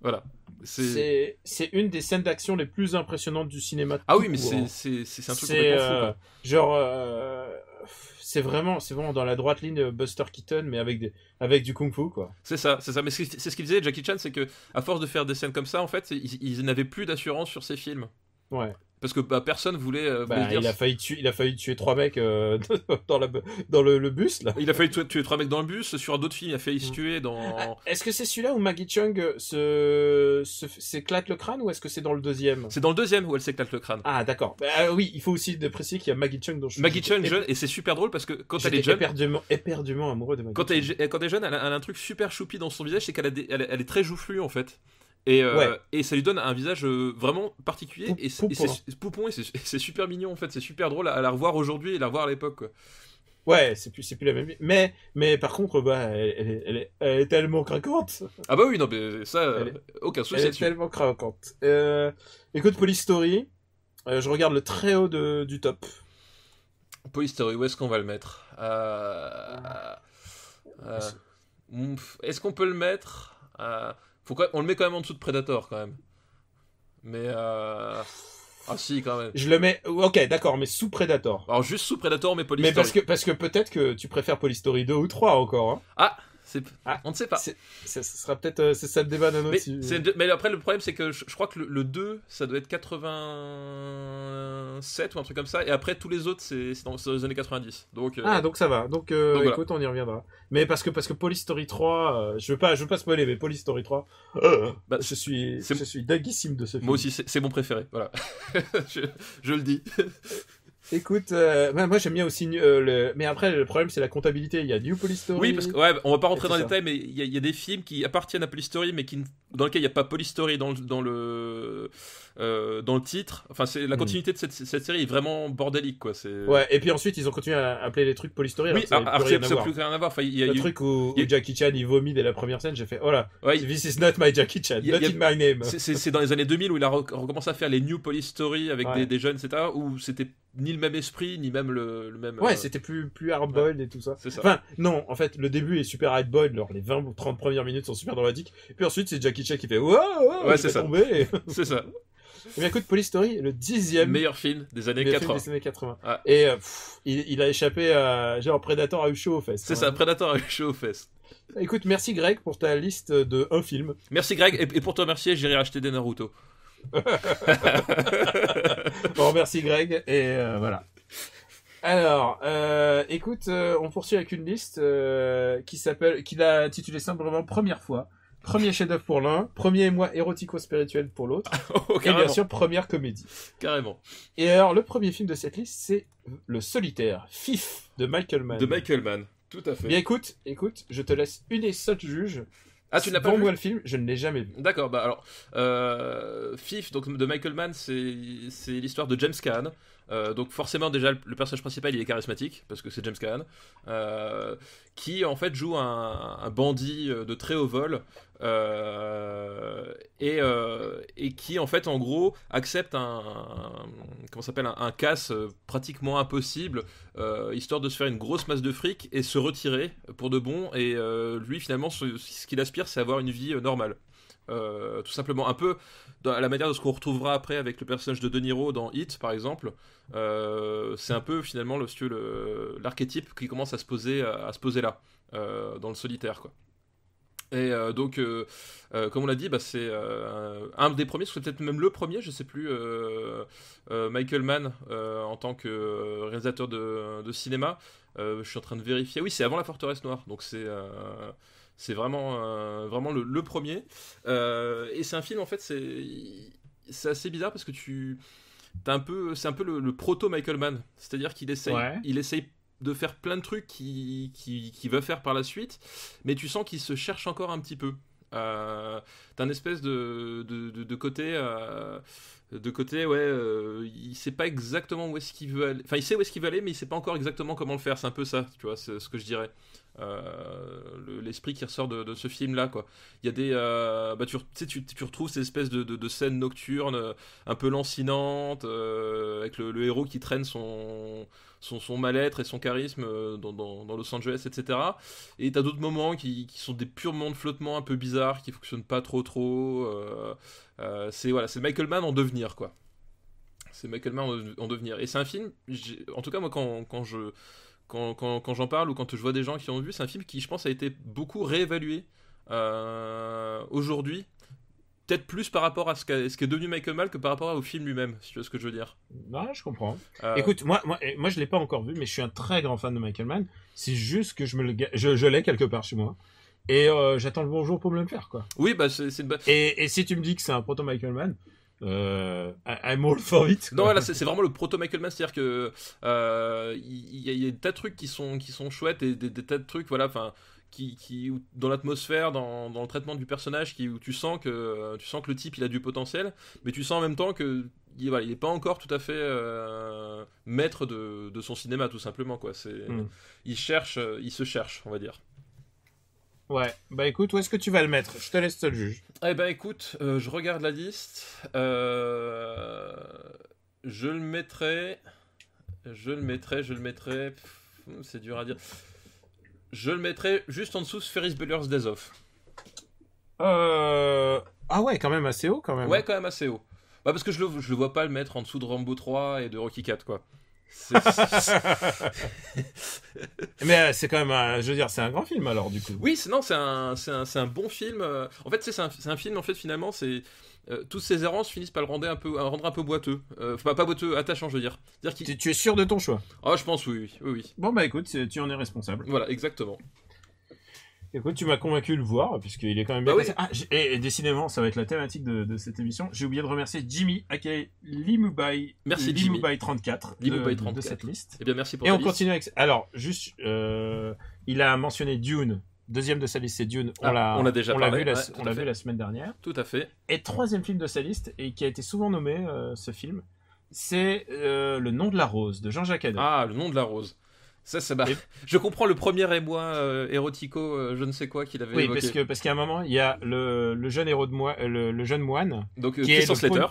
E: Voilà.
D: C'est une des scènes d'action les plus impressionnantes du cinéma.
E: Ah oui, mais c'est un truc complètement fou, quoi.
D: Genre, c'est vraiment dans la droite ligne Buster Keaton, mais avec du kung-fu, quoi.
E: C'est ça. Mais c'est ce qu'il disait, Jackie Chan, c'est que à force de faire des scènes comme ça, en fait, ils n'avaient plus d'assurance sur ses films.
D: Ouais.
E: Parce que personne voulait dire...
D: il a failli tuer 3 mecs dans le bus, là.
E: Il a failli tuer 3 mecs dans le bus. Sur d'autres films, il a failli se tuer dans...
D: Est-ce que c'est celui-là où Maggie Chung s'éclate le crâne, ou est-ce que c'est dans le deuxième?
E: C'est dans le deuxième où elle s'éclate le crâne.
D: Ah, d'accord. Oui, il faut aussi préciser qu'il y a Maggie Chung dans
E: Maggie Chung jeune, et c'est super drôle parce que quand elle est jeune...
D: éperdument amoureux de Maggie Chung.
E: Quand elle est jeune, elle a un truc super choupi dans son visage, c'est qu'elle elle est très joufflue, en fait. Et ça lui donne un visage vraiment particulier, et c'est poupon, et c'est super mignon en fait, c'est super drôle à la revoir aujourd'hui et la revoir à l'époque, quoi.
D: Ouais, c'est plus la même. Mais par contre, elle est tellement craquante.
E: Ah bah oui, non mais ça, aucun souci.
D: Elle est tellement craquante. Écoute, Police Story, je regarde le très haut du top.
E: Police Story, où est-ce qu'on va le mettre? Est-ce qu'on peut le mettre on le met quand même en dessous de Predator, quand même. Mais ah si, quand même.
D: Je le mets... Ok, d'accord, mais sous Predator.
E: Alors juste sous Predator, mais Police Story.
D: Mais parce que peut-être que tu préfères Police Story 2 ou 3 encore. Hein.
E: On ne sait pas.
D: Ça sera peut-être... c'est ça le débat d'un autre.
E: Mais après, le problème, c'est que je crois que le 2, ça doit être 87 ou un truc comme ça. Et après, tous les autres, c'est dans les années 90. Donc,
D: donc ça va. Donc écoute, on y reviendra. Mais parce que Police Story 3... je veux pas spoiler, mais Police Story 3... je suis dinguissime de ce film.
E: Moi aussi, c'est mon préféré. Voilà. je le dis.
D: Écoute, moi j'aime bien aussi mais après le problème c'est la comptabilité. Il y a New Police Story.
E: Oui, parce que on va pas rentrer dans les détails, mais il y a des films qui appartiennent à Police Story, mais dans lesquels il n'y a pas Police Story dans le titre. Enfin, c'est la continuité de cette série est vraiment bordélique, quoi.
D: Ouais, et puis ensuite ils ont continué à appeler les trucs Police Story.
E: Oui, alors ça n'a plus rien à voir. Enfin,
D: le truc où Jackie Chan il vomit dès la première scène, j'ai fait oh là, this is not my Jackie Chan, not in my name.
E: C'est dans les années 2000 où il a recommencé à faire les New Police Story avec des jeunes, etc. Où c'était ni le même esprit, ni même le même...
D: Ouais, c'était plus hard-boiled et tout ça.
E: C'est ça.
D: Enfin, non, en fait, le début est super hard-boiled, alors les 20 ou 30 premières minutes sont super dramatiques, et puis ensuite, c'est Jackie Chan qui fait « Wow,
E: c'est ça.
D: tomber !»
E: C'est ça.
D: Mais écoute, Police Story, le 10e...
E: meilleur film des années 80.
D: Ah. Et il a échappé à... Genre, Predator a eu chaud aux fesses.
E: C'est ça, Predator a eu chaud aux fesses.
D: Écoute, merci Greg pour ta liste de un film.
E: Merci Greg, et pour te remercier, j'irai acheter des Naruto.
D: Bon, merci Greg, et voilà. Alors, écoute, on poursuit avec une liste qu'il a intitulée simplement Première fois. Premier chef-d'œuvre pour l'un, premier émoi érotico-spirituel pour l'autre, et bien sûr première comédie.
E: Carrément.
D: Et alors, le premier film de cette liste, c'est Le Solitaire, Fif, de Michael Mann.
E: De Michael Mann, tout à fait.
D: Bien écoute, je te laisse une et seule juge.
E: Ah, tu ne l'as pas vu ?
D: Vends-moi le film, je ne l'ai jamais vu.
E: D'accord, bah alors, Fif, donc de Michael Mann, c'est l'histoire de James Caan. Donc forcément déjà le personnage principal il est charismatique parce que c'est James Caan, qui en fait joue un bandit de très haut vol, et qui en fait en gros accepte un casse pratiquement impossible, histoire de se faire une grosse masse de fric et se retirer pour de bon, et lui finalement ce qu'il aspire c'est avoir une vie normale. Tout simplement un peu à la manière de ce qu'on retrouvera après avec le personnage de De Niro dans Hit par exemple. C'est un peu finalement l'archétype qui commence à se poser là, dans Le Solitaire, quoi. Et donc, comme on l'a dit, c'est un des premiers, c'est peut-être même le premier, je sais plus, Michael Mann en tant que réalisateur de cinéma. Je suis en train de vérifier. Oui, c'est avant La Forteresse Noire, donc c'est vraiment, vraiment le premier. Et c'est un film, en fait, c'est assez bizarre parce que c'est un peu le proto Michael Mann, c'est-à-dire qu'il essaye de faire plein de trucs qu'il va faire par la suite, mais tu sens qu'il se cherche encore un petit peu. T'as une espèce de côté, il sait pas exactement où est-ce qu'il veut aller. Enfin, il sait où est-ce qu'il veut aller, mais il sait pas encore exactement comment le faire. C'est un peu ça, tu vois, c'est ce que je dirais. L'esprit qui ressort de ce film-là, quoi. Il y a des, tu retrouves ces espèces de scènes nocturnes, un peu lancinantes, avec le héros qui traîne son mal-être et son charisme dans Los Angeles, etc. Et t'as d'autres moments qui sont des purs moments de flottement un peu bizarres, qui fonctionnent pas trop. C'est Michael Mann en devenir, quoi. C'est Michael Mann en devenir. Et c'est un film, en tout cas moi quand j'en parle ou quand je vois des gens qui l'ont vu, c'est un film qui, je pense, a été beaucoup réévalué aujourd'hui. Peut-être plus par rapport à ce qu'est devenu Michael Mann que par rapport au film lui-même, si tu vois ce que je veux dire.
D: Ouais, je comprends. Écoute, moi, je l'ai pas encore vu, mais je suis un très grand fan de Michael Mann. C'est juste que je l'ai quelque part chez moi. Et j'attends le bonjour pour me le faire, quoi.
E: Oui, c'est une bonne...
D: Et si tu me dis que c'est un proto Michael Mann, I'm all for it, quoi.
E: Non, là, c'est vraiment le proto Michael Mann, c'est-à-dire que il y a des tas de trucs qui sont chouettes et des tas de trucs, voilà, enfin, qui dans l'atmosphère, dans le traitement du personnage, où tu sens que le type il a du potentiel, mais tu sens en même temps que il est pas encore tout à fait maître de son cinéma, tout simplement, quoi. Il se cherche, on va dire.
D: Ouais, bah écoute, où est-ce que tu vas le mettre? Je te laisse seul juge.
E: Eh ben écoute, je regarde la liste. Je le mettrai. C'est dur à dire. Je le mettrai juste en dessous de Ferris Bueller's Days Off.
D: Ah ouais, quand même assez haut, quand même.
E: Ouais, quand même assez haut. Bah parce que je le vois pas le mettre en dessous de Rambo 3 et de Rocky 4, quoi.
D: Mais c'est quand même je veux dire, c'est un grand film alors, du coup.
E: Oui, c'est un bon film. En fait, c'est un film, en fait, finalement, toutes ces errances finissent par le rendre un peu boiteux. Pas boiteux, attachant, je veux dire.
D: Tu es sûr de ton choix?
E: Ah, je pense, oui.
D: Bon, bah écoute, tu en es responsable.
E: Voilà, exactement.
D: Écoute, tu m'as convaincu de le voir, puisqu'il est quand même bien passé. Ah, et décidément, ça va être la thématique de cette émission. J'ai oublié de remercier Jimmy, aka Limubai.
E: Merci Jimmy.
D: Limubai 34 de cette liste.
E: Eh bien, merci pour
D: ta
E: liste.
D: Et on continue avec... Alors, juste, il a mentionné Dune. Deuxième de sa liste, c'est Dune. On l'a déjà parlé. On l'a vu la semaine dernière.
E: Tout à fait.
D: Et troisième film de sa liste, et qui a été souvent nommé, ce film, c'est Le nom de la rose, de Jean-Jacques Haddon.
E: Ah, Le nom de la rose. Ça, je comprends le premier émoi érotico, je ne sais quoi qu'il avait évoqué.
D: Oui, parce qu'à un moment, il y a le jeune héros le jeune moine.
E: Donc, Christian Slater.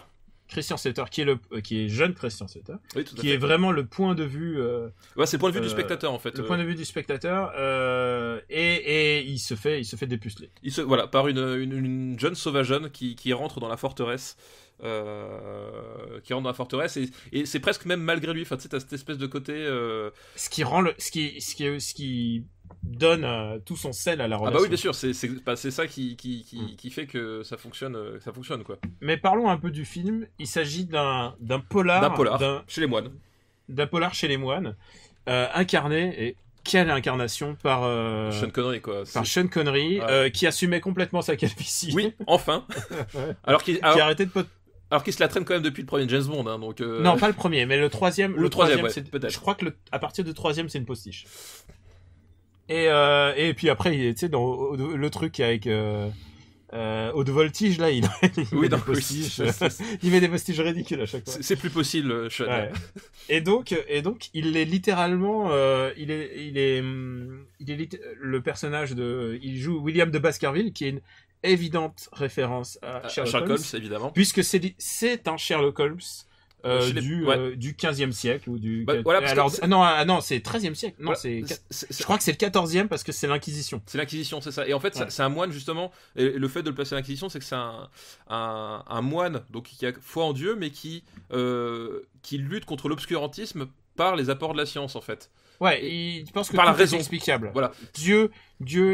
D: Christian Slater, qui est jeune Christian Slater,
E: oui, tout à
D: qui
E: fait.
D: est vraiment le point de vue.
E: Ouais, c'est le point de vue du spectateur, en fait.
D: Le point de vue du spectateur, et il se fait dépuceler.
E: Voilà, par une jeune sauvageonne qui rentre dans la forteresse. Et c'est presque même malgré lui. Enfin, tu sais, t'as cette espèce de côté.
D: Ce qui donne tout son sel à la relation.
E: Ah bah oui, bien sûr, c'est ça qui fait que ça fonctionne, quoi.
D: Mais parlons un peu du film. Il s'agit d'un polar
E: chez les moines.
D: D'un polar chez les moines, incarné, et quelle incarnation, par
E: Sean Connery, quoi.
D: Par Sean Connery, qui assumait complètement sa calvitie.
E: Oui, enfin.
D: Qui a arrêté de
E: alors qu'il se la traîne quand même depuis le premier James Bond, hein, donc.
D: Non, pas le premier, mais le troisième.
E: Le troisième,
D: c'est...
E: peut-être.
D: Je crois que à partir du troisième, c'est une postiche. Et puis après, tu sais, dans le truc avec Haute Voltige, là, il met des postiches. Il met des postiches ridicules à chaque fois.
E: C'est plus possible, Sean.
D: Ouais. Et donc, il est littéralement, il est le personnage il joue William de Baskerville, qui est une évidente référence à Sherlock Holmes,
E: évidemment,
D: puisque c'est un Sherlock Holmes du 15e siècle ou du non, c'est 13e siècle. Non,
E: voilà,
D: je crois que c'est le 14e parce que c'est l'Inquisition.
E: C'est l'Inquisition, c'est ça. Et en fait, c'est un moine, justement, et le fait de le placer à l'Inquisition, c'est que c'est un moine donc qui a foi en Dieu, mais qui lutte contre l'obscurantisme par les apports de la science en fait.
D: Ouais, il pense que
E: par la
D: tout
E: raison.
D: est explicable.
E: Voilà.
D: Dieu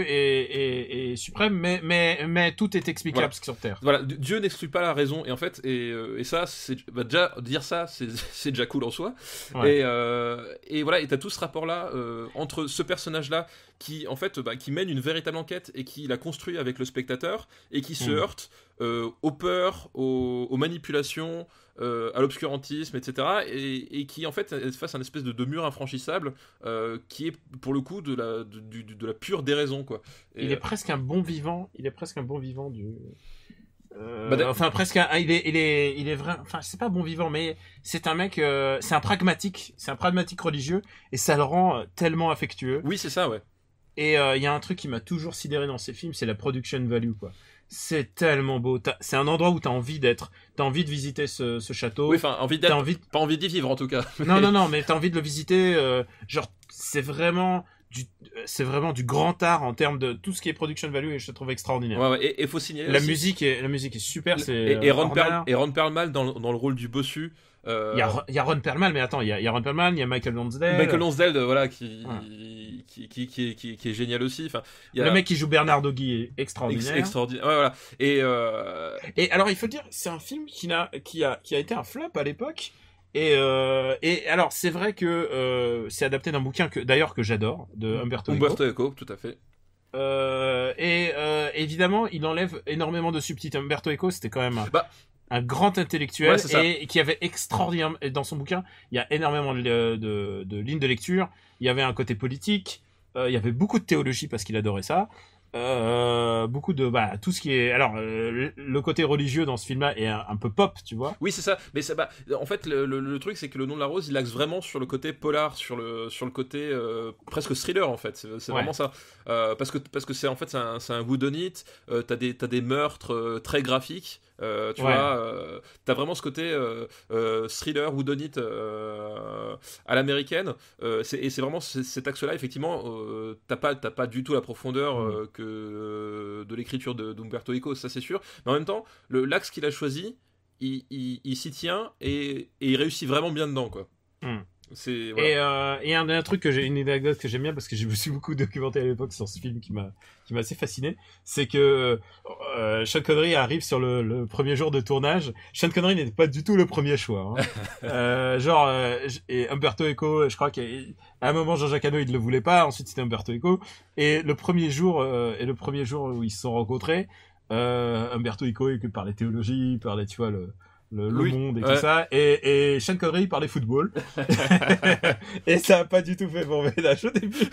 D: est suprême, mais tout est explicable sur Terre.
E: Voilà, Dieu n'exclut pas la raison, et en fait, et ça, déjà dire ça, c'est déjà cool en soi.
D: Ouais.
E: Et voilà, et t'as tout ce rapport-là entre ce personnage-là qui, en fait, qui mène une véritable enquête et qui la construit avec le spectateur et qui se heurte aux peurs, aux manipulations, à l'obscurantisme, etc. Et qui, en fait, est face à un espèce de mur infranchissable qui est, pour le coup, de la pure déraison, quoi. Et,
D: il est presque un bon vivant. Il est presque un bon vivant du.
E: Enfin,
D: presque il est vrai. Enfin, c'est pas bon vivant, mais c'est un mec. C'est un pragmatique religieux, et ça le rend tellement affectueux.
E: Oui, c'est ça, ouais.
D: Et il y a un truc qui m'a toujours sidéré dans ces films, c'est la production value, quoi. C'est tellement beau. C'est un endroit où t'as envie d'être. T'as envie de visiter ce château.
E: Oui, enfin, pas envie d'y vivre en tout cas.
D: Non, mais t'as envie de le visiter. Genre, c'est vraiment du grand art en termes de tout ce qui est production value, et je te trouve extraordinaire.
E: Ouais, et faut signaler
D: la
E: aussi,
D: musique est super.
E: et Ron Perlman dans le rôle du bossu.
D: Il y a Ron Perlman, mais attends, il y a Ron Perlman, il y a Michael Lonsdale.
E: Voilà, qui est génial aussi. Enfin,
D: le mec qui joue Bernardo Guy est extraordinaire.
E: Extraordinaire. Ouais, voilà. Et
D: alors, il faut dire, c'est un film qui a été un flop à l'époque. Et alors, c'est vrai que c'est adapté d'un bouquin que j'adore, de Umberto
E: Eco, tout à fait.
D: Évidemment, il enlève énormément de subtitres. Umberto Eco, c'était quand même un grand intellectuel, et qui avait extraordinaire. Dans son bouquin, il y a énormément de lignes de lecture. Il y avait un côté politique. Il y avait beaucoup de théologie parce qu'il adorait ça. Beaucoup de tout ce qui est le côté religieux dans ce film-là est un peu pop, tu vois.
E: Oui, c'est ça. Mais ça, en fait, le truc, c'est que Le Nom de la Rose, il axe vraiment sur le côté polar, sur le côté presque thriller, en fait. C'est vraiment ça. Parce que c'est en fait c'est un whodunit. T'as des meurtres très graphiques. Tu vois, t'as vraiment ce côté thriller whodunit à l'américaine. Et c'est vraiment cet axe-là, effectivement. T'as pas du tout la profondeur que de l'écriture d'Umberto Eco, ça c'est sûr. Mais en même temps, l'axe qu'il a choisi, il s'y tient, et il réussit vraiment bien dedans, quoi. Voilà.
D: Et un truc une anecdote que j'aime bien, parce que je me suis beaucoup documenté à l'époque sur ce film qui m'a assez fasciné, c'est que Sean Connery arrive sur le premier jour de tournage. Sean Connery n'était pas du tout le premier choix, hein. Et Umberto Eco, je crois qu'à un moment Jean-Jacques Hano il ne le voulait pas, ensuite c'était Umberto Eco, et le premier jour où ils se sont rencontrés, Umberto Eco il parlait théologie, il parlait, tu vois, le monde et tout ça, et Sean Connery parlait football. Et ça a pas du tout fait bon ménage au début.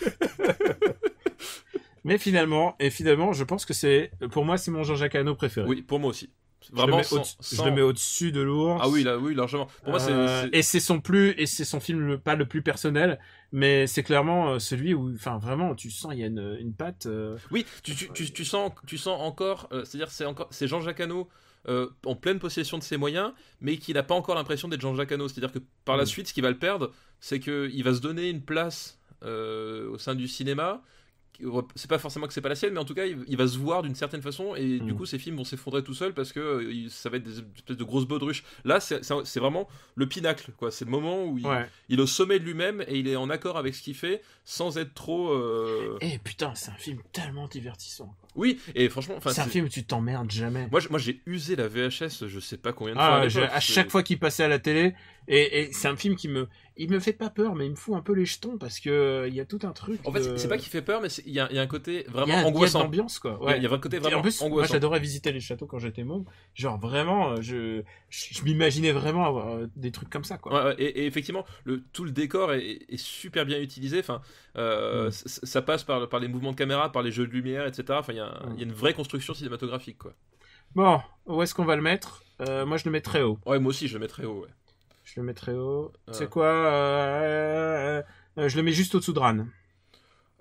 D: Mais finalement, je pense que pour moi, c'est mon Jean-Jacques Hano préféré.
E: Oui, pour moi aussi. Vraiment,
D: je le mets au-dessus de l'ours.
E: Ah oui, largement. Pour moi,
D: et c'est son film pas le plus personnel, mais c'est clairement celui où, enfin, vraiment, tu sens il y a une patte.
E: Oui, tu sens encore, c'est-à-dire c'est Jean-Jacques Hano en pleine possession de ses moyens, mais qui n'a pas encore l'impression d'être Jean-Jacques Hano. C'est-à-dire que par la suite, ce qui va le perdre, c'est qu'il va se donner une place au sein du cinéma. C'est pas forcément que c'est pas la sienne, mais en tout cas il va se voir d'une certaine façon, et du coup ces films vont s'effondrer tout seuls parce que ça va être des espèces de grosses baudruches. Là c'est vraiment le pinacle, quoi. C'est le moment où il est au sommet de lui-même et il est en accord avec ce qu'il fait sans être trop
D: putain, c'est un film tellement divertissant, quoi.
E: Oui, et franchement,
D: c'est un film où tu t'emmerdes jamais.
E: Moi j'ai usé la VHS je sais pas combien de fois
D: à chaque fois qu'il passait à la télé, et c'est un film qui me fait pas peur, mais il me fout un peu les jetons, parce que il y a tout un truc.
E: En fait, c'est pas qu'il fait peur, mais il y a un côté vraiment angoissant.
D: Il y a de l'ambiance, quoi.
E: Ouais. Il y a un côté vraiment angoissant.
D: Moi, j'adorais visiter les châteaux quand j'étais môme. Genre vraiment, je m'imaginais vraiment avoir des trucs comme ça, quoi.
E: Ouais, et effectivement, tout le décor est super bien utilisé. Enfin, ça passe par les mouvements de caméra, par les jeux de lumière, etc. Enfin, il y a une vraie construction cinématographique, quoi.
D: Bon, où est-ce qu'on va le mettre ? Moi, je le mets très haut.
E: Ouais, moi aussi, je le mets très haut, ouais.
D: Je le mets très haut. C'est quoi je le mets juste au-dessous de Ran.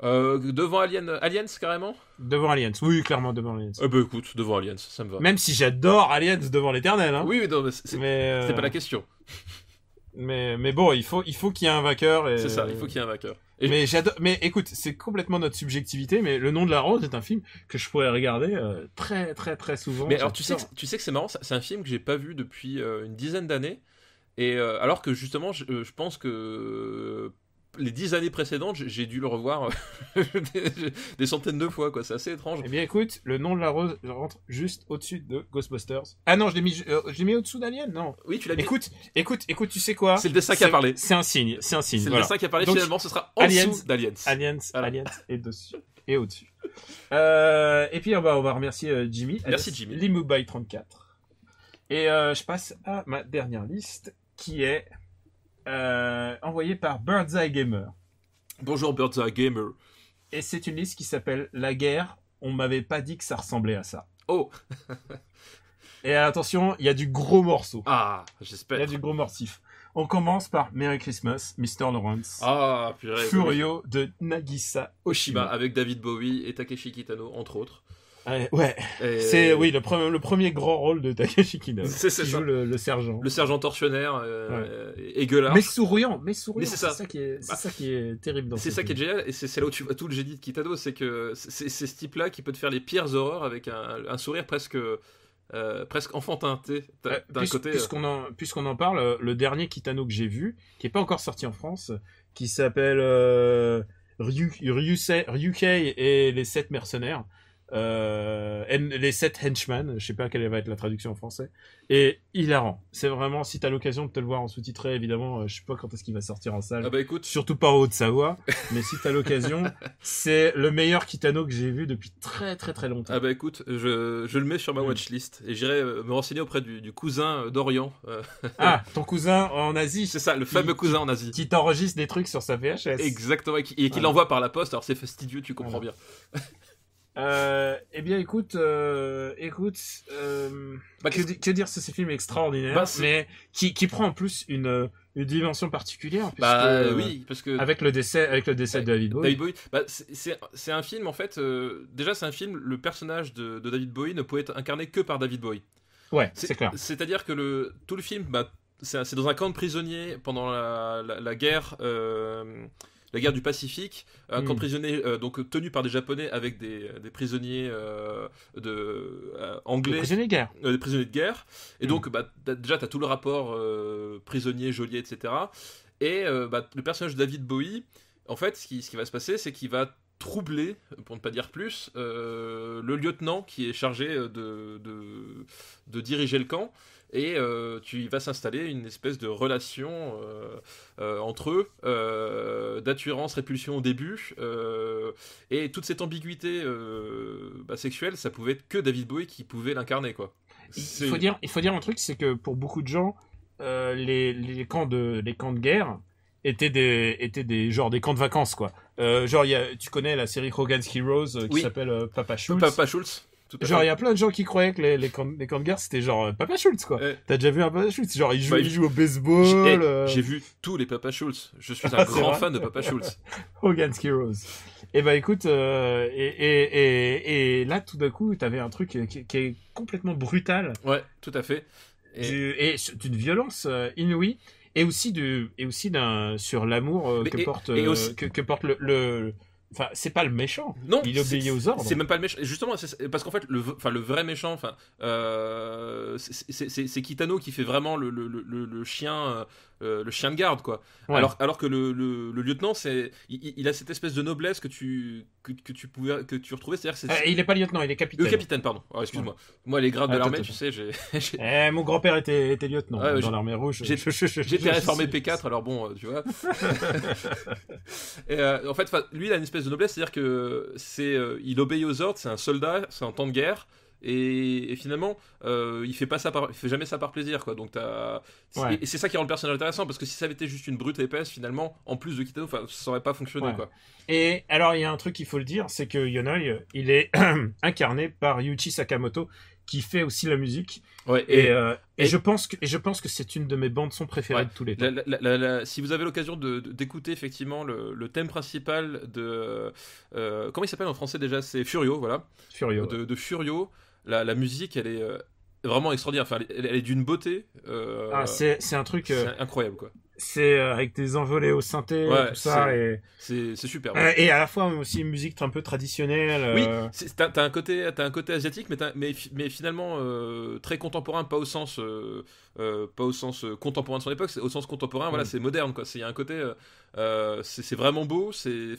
E: Devant Aliens, carrément ?
D: Devant Aliens, oui, clairement devant Aliens.
E: Bah écoute, devant Aliens, ça me va.
D: Même si j'adore Aliens devant l'Éternel, hein.
E: Oui, non, mais c'est pas la question.
D: Mais bon, il faut qu'il y ait un vainqueur.
E: C'est ça, il faut qu'il y ait un vainqueur.
D: Mais écoute, c'est complètement notre subjectivité, mais Le Nom de la Rose est un film que je pourrais regarder très très très souvent.
E: Mais alors tu sais que c'est marrant, c'est un film que j'ai pas vu depuis une dizaine d'années. Et alors que justement, je pense que les 10 années précédentes, j'ai dû le revoir des centaines de fois, quoi. C'est assez étrange.
D: Eh bien, écoute, le nom de la rose rentre juste au-dessus de Ghostbusters. Ah non, je l'ai mis au-dessous d'Alien, non.
E: Oui, tu l'as mis.
D: Écoute, tu sais quoi?
E: C'est le dessin qui a parlé.
D: C'est un signe.
E: C'est le
D: voilà.
E: dessin qui a parlé.
D: Donc,
E: finalement, ce sera en dessous d'Aliens.
D: Aliens est dessus et au-dessus. Et puis, on va remercier Jimmy.
E: Merci, Jimmy.
D: Limubai 34. Et je passe à ma dernière liste, qui est envoyée par Birdseye Gamer.
E: Bonjour Birdseye Gamer.
D: Et c'est une liste qui s'appelle La guerre. On m'avait pas dit que ça ressemblait à ça.
E: Oh.
D: Et attention, il y a du gros morceau.
E: Ah,
D: Il
E: j'espère.
D: y a du gros morcif. On commence par Merry Christmas, Mr. Lawrence.
E: Ah, purée.
D: Furio de Nagisa
E: Oshima,
D: Oshima.
E: avec David Bowie et Takeshi Kitano, entre autres.
D: Ouais.
E: Et...
D: C'est le premier grand rôle de Takeshi Kitano.
E: C'est
D: qui
E: ça.
D: joue le sergent.
E: Le sergent tortionnaire et gueulard.
D: Mais souriant.
E: Mais c'est
D: C'est
E: ça.
D: ça qui est terrible dans
E: C'est
D: ce
E: ça qui est
D: film.
E: génial, et c'est là où tu vois tout le génie de Kitano, c'est que c'est ce type-là qui peut te faire les pires horreurs avec un sourire presque enfantin. D'un côté.
D: Puisqu'on en parle, le dernier Kitano que j'ai vu, qui est pas encore sorti en France, qui s'appelle Ryukei et les 7 mercenaires. Les 7 henchmen, je sais pas quelle va être la traduction en français, et hilarant. C'est vraiment, si t'as l'occasion de te le voir en sous-titré, évidemment, je sais pas quand est-ce qu'il va sortir en salle,
E: Ah bah écoute,
D: surtout pas en Haute-Savoie, mais si t'as l'occasion, c'est le meilleur Kitano que j'ai vu depuis très très très longtemps.
E: ah bah écoute, je le mets sur ma watchlist et j'irai me renseigner auprès du cousin d'Orient.
D: Ah, ton cousin en Asie,
E: C'est ça, le fameux cousin en Asie.
D: qui t'enregistre des trucs sur sa VHS.
E: Exactement, et qui
D: Voilà.
E: l'envoie par la poste. Alors c'est fastidieux, tu comprends
D: Voilà.
E: bien.
D: Eh bien, écoute,
E: Bah,
D: que dire sur ce film extraordinaire,
E: Bah, c'est-
D: mais qui prend en plus une dimension particulière, puisque,
E: Bah oui, parce que
D: avec le décès de David Bowie.
E: David Bowie, bah, c'est un film en fait. Déjà, c'est un film. Le personnage de David Bowie ne pouvait être incarné que par David Bowie.
D: Ouais, c'est clair.
E: C'est-à-dire que tout le film, bah, c'est dans un camp de prisonniers pendant la guerre. La guerre du Pacifique, un camp de prisonniers donc tenu par des Japonais avec des prisonniers anglais,
D: Prisonnier de guerre.
E: des prisonniers de guerre. Et donc, bah, déjà, t'as tout le rapport prisonnier, geôlier, etc. Et bah, le personnage de David Bowie, en fait, ce qui va se passer, c'est qu'il va troubler, pour ne pas dire plus, le lieutenant qui est chargé de diriger le camp. Et il va s'installer une espèce de relation entre eux, d'attirance, répulsion au début, et toute cette ambiguïté sexuelle, ça pouvait être que David Bowie qui pouvait l'incarner, quoi.
D: Il faut dire un truc, c'est que pour beaucoup de gens, les camps de guerre étaient des camps de vacances, quoi. Tu connais la série Hogan's Heroes qui
E: Oui.
D: s'appelle Papa Schultz.
E: Papa Schultz. Tout à
D: Genre,
E: fait.
D: il y a plein de gens qui croyaient que les camps de guerre, c'était genre Papa Schultz, quoi.
E: Ouais.
D: T'as déjà vu un Papa Schultz? Genre, il joue,
E: Bah,
D: il joue au baseball.
E: J'ai vu tous les Papa Schultz. Je suis un
D: Ah, c'est
E: grand
D: vrai
E: fan de Papa Schultz.
D: Hogan's Heroes. Et bah écoute, et là, tout d'un coup, t'avais un truc qui est complètement brutal.
E: Ouais, tout à fait.
D: Et d'une violence inouïe. Et aussi sur l'amour
E: Mais-
D: que
E: et-
D: porte,
E: et aussi-
D: que porte le. Enfin, c'est pas le méchant.
E: Non,
D: Il obéit aux ordres.
E: C'est même pas le méchant. Justement, parce qu'en fait, le vrai méchant, c'est Kitano qui fait vraiment le chien de garde, quoi.
D: Ouais.
E: Alors que le lieutenant, il a cette espèce de noblesse que tu retrouvais, c'est-à-dire que c'est
D: Il est pas lieutenant, il est capitaine.
E: le capitaine, pardon. Oh, excuse-moi. Moi, les grades de
D: Ah,
E: l'armée,
D: tout à
E: tu
D: fait.
E: sais, j'ai
D: Mon grand-père était lieutenant
E: Ouais,
D: dans l'armée rouge.
E: J'étais réformé P4, alors bon, tu vois. Et, en fait, lui, il a une espèce de noblesse, c'est-à-dire que il obéit aux ordres, c'est un soldat, c'est un temps de guerre, et finalement, il fait jamais ça par plaisir, quoi. Donc
D: Ouais.
E: et c'est ça qui rend le personnage intéressant, parce que si ça avait été juste une brute épaisse, finalement, en plus de Kitano, ça aurait pas fonctionné,
D: Ouais.
E: quoi.
D: Et alors, il y a un truc qu'il faut le dire, c'est que Yonoi, il est incarné par Yuichi Sakamoto, qui fait aussi la musique.
E: Ouais.
D: Et je pense que c'est une de mes bandes son préférées
E: Ouais.
D: de tous les temps.
E: Si vous avez l'occasion d'écouter effectivement le thème principal de comment il s'appelle en français déjà, c'est Furio, voilà.
D: Furio.
E: De Furio, la musique, elle est vraiment extraordinaire. Enfin, elle est d'une beauté.
D: C'est un truc.
E: C'est incroyable, quoi.
D: C'est avec des envolées au synthé,
E: Ouais,
D: tout ça,
E: c'est super.
D: et à la fois aussi une musique un peu traditionnelle.
E: Oui, t'as un côté asiatique, mais finalement très contemporain, pas au sens contemporain de son époque, c'est au sens contemporain. Voilà, c'est moderne, quoi. Il y a un côté, c'est vraiment beau. C'est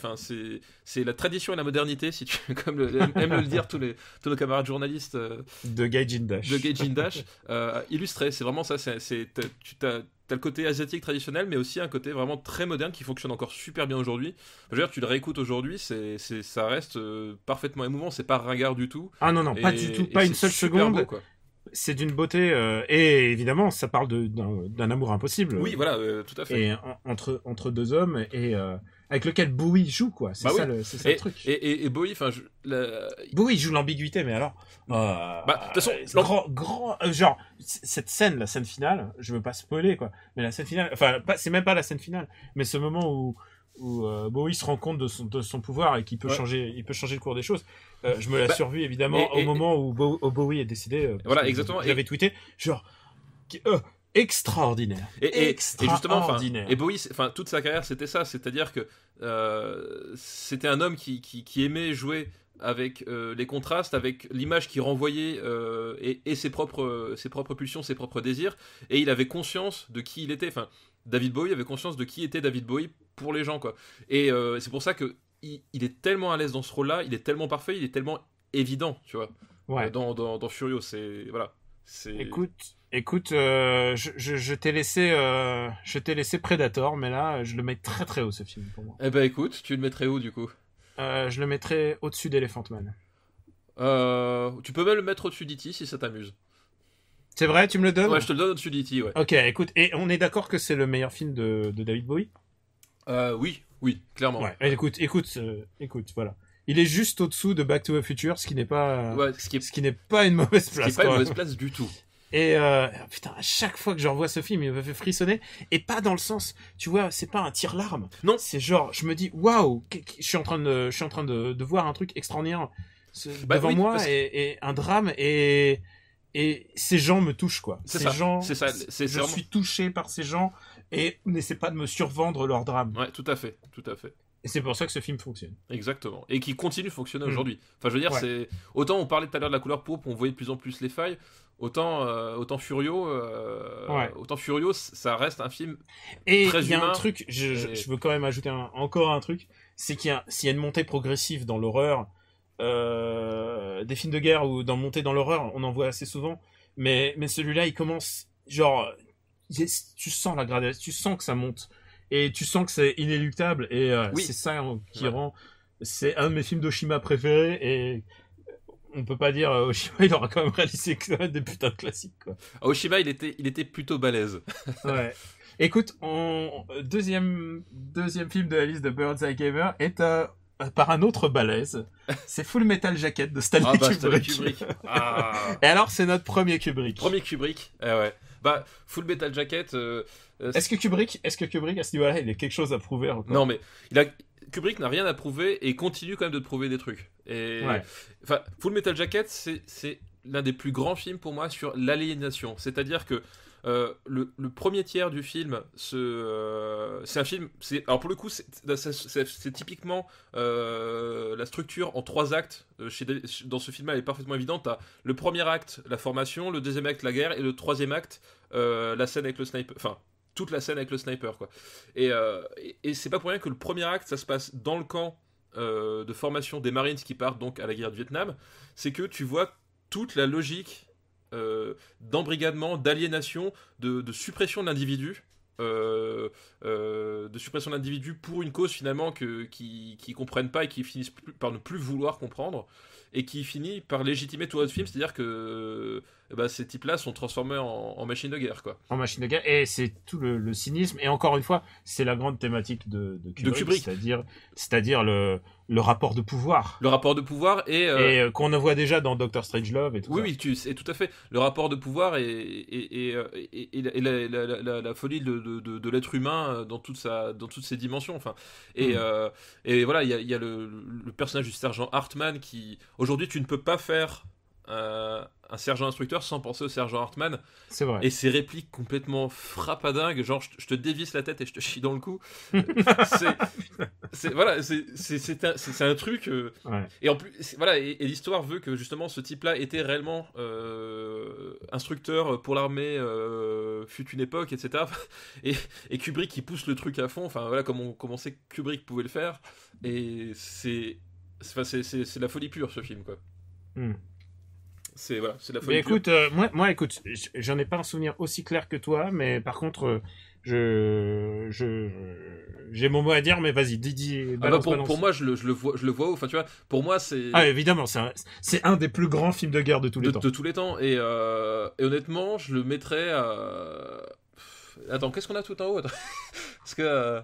E: la tradition et la modernité, si tu comme aiment le dire tous nos camarades journalistes
D: de Gaijin Dash.
E: Illustré. C'est vraiment ça. T'as le côté asiatique traditionnel, mais aussi un côté vraiment très moderne qui fonctionne encore super bien aujourd'hui. Je veux dire, tu le réécoutes aujourd'hui, ça reste parfaitement émouvant, c'est pas ringard du tout.
D: Ah non, pas du tout, pas une seule seconde.
E: Beau, quoi.
D: C'est d'une beauté, et évidemment, ça parle d'un amour impossible.
E: Oui, voilà, tout à fait.
D: Et entre deux hommes, et avec lequel Bowie joue, quoi. C'est ça, oui. C'est ça le truc.
E: Et Bowie,
D: Bowie joue l'ambiguïté, mais alors.
E: De toute façon,
D: genre, cette scène, la scène finale, je veux pas spoiler, quoi. Mais la scène finale, c'est même pas la scène finale, mais ce moment où Bowie se rend compte de son pouvoir et qu'il peut changer le cours des choses. Je me l'ai survu évidemment au moment où Bowie est décédé.
E: Voilà, exactement.
D: J'avais tweeté genre extraordinaire.
E: Et justement,
D: et
E: Bowie, toute sa carrière, c'était ça, c'est-à-dire que c'était un homme qui aimait jouer avec les contrastes, avec l'image qui renvoyait et ses propres pulsions, ses propres désirs, et il avait conscience de qui il était. Enfin, David Bowie avait conscience de qui était David Bowie pour les gens, quoi. Et c'est pour ça que il est tellement à l'aise dans ce rôle-là, il est tellement parfait, il est tellement évident, tu vois.
D: Ouais.
E: Dans Furio, voilà.
D: Écoute, je t'ai laissé Predator, mais là, je le mets très très haut, ce film, pour moi.
E: Eh ben écoute, tu le mettrais où, du coup ?
D: Je le mettrais au-dessus d'Elephant Man.
E: Tu peux même le mettre au-dessus d'E.T. si ça t'amuse.
D: C'est vrai, tu me le donnes ?
E: Ouais, je te le donne au-dessus d'E.T., ouais.
D: Ok, écoute, et on est d'accord que c'est le meilleur film de David Bowie ?
E: Oui, clairement.
D: Ouais, écoute, voilà. Il est juste au-dessous de Back to the Future, ce qui n'est pas, ce qui n'est pas une mauvaise place.
E: Ce qui n'est pas une mauvaise place du tout.
D: Et putain, à chaque fois que je revois ce film, il me fait frissonner, et pas dans le sens, tu vois, c'est pas un tire-larme.
E: Non,
D: c'est genre, je me dis, waouh, je suis en train de voir un truc extraordinaire devant moi, et un drame, et ces gens me touchent, quoi.
E: C'est ça.
D: Je suis touché par ces gens, et n'essaie pas de me survendre leur drame.
E: Ouais, tout à fait.
D: Et c'est pour ça que ce film fonctionne.
E: Exactement. Et qui continue de fonctionner aujourd'hui. Enfin, je veux dire, c'est autant on parlait tout à l'heure de la couleur pourpre, on voyait de plus en plus les failles. Autant Furio, ça reste un film
D: et
E: très humain.
D: Et il y a un truc, je veux quand même ajouter encore un truc, c'est s'il y a une montée progressive dans l'horreur, des films de guerre ou dans montée dans l'horreur, on en voit assez souvent, mais celui-là, il commence, genre, tu sens la gradation, tu sens que ça monte, et tu sens que c'est inéluctable, et c'est ça qui rend, c'est un de mes films d'Oshima préférés, et on peut pas dire Oshima, il aura quand même réalisé des putains de classiques, quoi.
E: Oshima, il était plutôt balèze.
D: Ouais. Écoute, deuxième film de la liste de Bird's Eye Gamer est par un autre balèze. C'est Full Metal Jacket de Stanley Kubrick. Et alors, c'est notre premier Kubrick.
E: Ouais. Full Metal Jacket.
D: Est-ce que Kubrick, à ce niveau-là, il a quelque chose à prouver encore ?
E: Non, mais Kubrick n'a rien à prouver et continue quand même de prouver des trucs. Full Metal Jacket, c'est l'un des plus grands films pour moi sur l'aliénation. C'est-à-dire que le premier tiers du film, c'est un film. Alors pour le coup, c'est typiquement la structure en 3 actes. Dans ce film-là, elle est parfaitement évidente. T'as le premier acte, la formation, le deuxième acte, la guerre, et le troisième acte, la scène avec le sniper. Enfin, toute la scène avec le sniper, quoi. Et c'est pas pour rien que le premier acte, ça se passe dans le camp de formation des Marines qui partent donc à la guerre du Vietnam. C'est que tu vois toute la logique d'embrigadement, d'aliénation, de suppression de l'individu, pour une cause finalement qui comprennent pas et qui finissent par ne plus vouloir comprendre, et qui finit par légitimer tout le film, c'est-à-dire que ces types-là sont transformés en machines de guerre, quoi.
D: En machines de guerre, et c'est tout le cynisme, et encore une fois, c'est la grande thématique de Kubrick. C'est-à-dire le rapport de pouvoir.
E: Le rapport de pouvoir et
D: qu'on ne voit déjà dans Doctor Strangelove et tout ça.
E: Oui, tout à fait. Le rapport de pouvoir et la folie de l'être humain dans toutes ses dimensions. Enfin, et voilà, il y a le personnage du sergent Hartman qui, aujourd'hui, tu ne peux pas faire un sergent instructeur sans penser au sergent Hartman.
D: C'est vrai.
E: Et ses répliques complètement frappadingues, genre je te dévisse la tête et je te chie dans le cou. C'est un truc.
D: Ouais.
E: Et en plus, voilà, et l'histoire veut que justement ce type-là était réellement instructeur pour l'armée, fut une époque, etc. et Kubrick qui pousse le truc à fond. Enfin voilà, comme on sait que Kubrick pouvait le faire. Et c'est la folie pure ce film, quoi. C'est la folie
D: Mais
E: pure.
D: écoute, moi, écoute, j'en ai pas un souvenir aussi clair que toi, mais par contre, j'ai mon mot à dire, mais vas-y, Didi, balance.
E: Pour moi, je le vois. Enfin, tu vois, pour moi, c'est.
D: Ah, évidemment, c'est un des plus grands films de guerre de tous les temps.
E: De tous les temps. Et honnêtement, je le mettrais à. Attends, qu'est-ce qu'on a tout en haut? Parce que.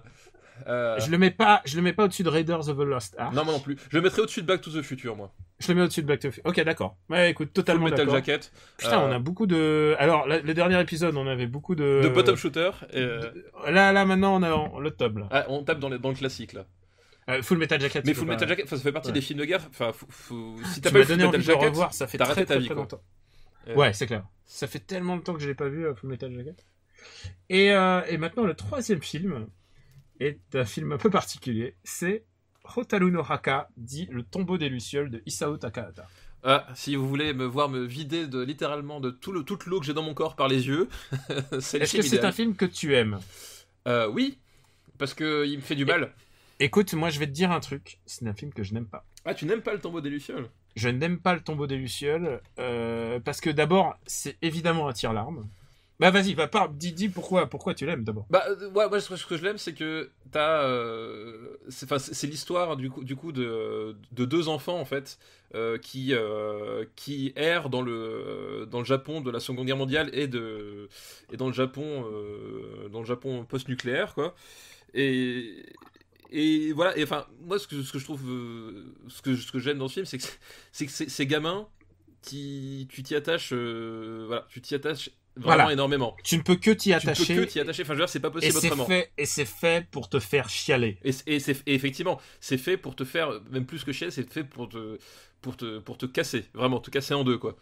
D: Je le mets pas au-dessus de Raiders of the Lost Ark.
E: Non, moi non plus. Je le mettrais au-dessus de Back to the Future, moi.
D: Je le mets au-dessus de Back to the Future. Ok, d'accord. Ouais, écoute, totalement
E: Full Metal
D: d'accord.
E: Jacket.
D: Putain, on a beaucoup de. Alors, le dernier épisode, on avait beaucoup de.
E: De bottom shooter.
D: Là, maintenant, on a le top, là.
E: Ah, on tape dans le classique, là.
D: Full Metal Jacket.
E: Mais Full Metal Jacket, ça fait partie des films de guerre. Enfin, si t'as
D: tu
E: pas
D: m'as
E: vu Full
D: donné envie
E: Metal
D: de le
E: Jacket,
D: revoir, ça fait
E: t'as
D: très,
E: raté
D: très,
E: ta vie,
D: très
E: quoi.
D: longtemps. Ouais, c'est clair. Ça fait tellement de temps que je l'ai pas vu, Full Metal Jacket. Et maintenant, le troisième film est un film un peu particulier. C'est Hotaru no Haka, dit Le tombeau des Lucioles de Isao Takahata.
E: Si vous voulez me voir me vider littéralement de toute l'eau que j'ai dans mon corps par les yeux, c'est le
D: Est-ce
E: film
D: que c'est
E: idéal.
D: un film que tu aimes?
E: Oui, parce que il me fait du mal.
D: Écoute, moi je vais te dire un truc, c'est un film que je n'aime pas.
E: Ah, tu n'aimes pas le tombeau des Lucioles?
D: Je n'aime pas Le tombeau des Lucioles, parce que d'abord, c'est évidemment un tire-larme. Bah vas-y, dis pourquoi tu l'aimes d'abord.
E: Moi, ce que je l'aime, c'est que t'as, c'est l'histoire du coup de deux enfants en fait qui errent dans le Japon de la Seconde Guerre mondiale et dans le Japon post-nucléaire, quoi. Et voilà. Et enfin, moi, ce que je trouve, ce que j'aime dans ce film, c'est que ces gamins, tu t'y attaches, tu t'y attaches vraiment énormément.
D: Tu ne peux que t'y attacher.
E: Tu peux que t'y attacher. Enfin, je veux dire, c'est pas possible autrement.
D: Et c'est fait pour te faire chialer.
E: Et effectivement, c'est fait pour te faire, même plus que chialer, c'est fait pour te casser, vraiment, te casser en deux, quoi.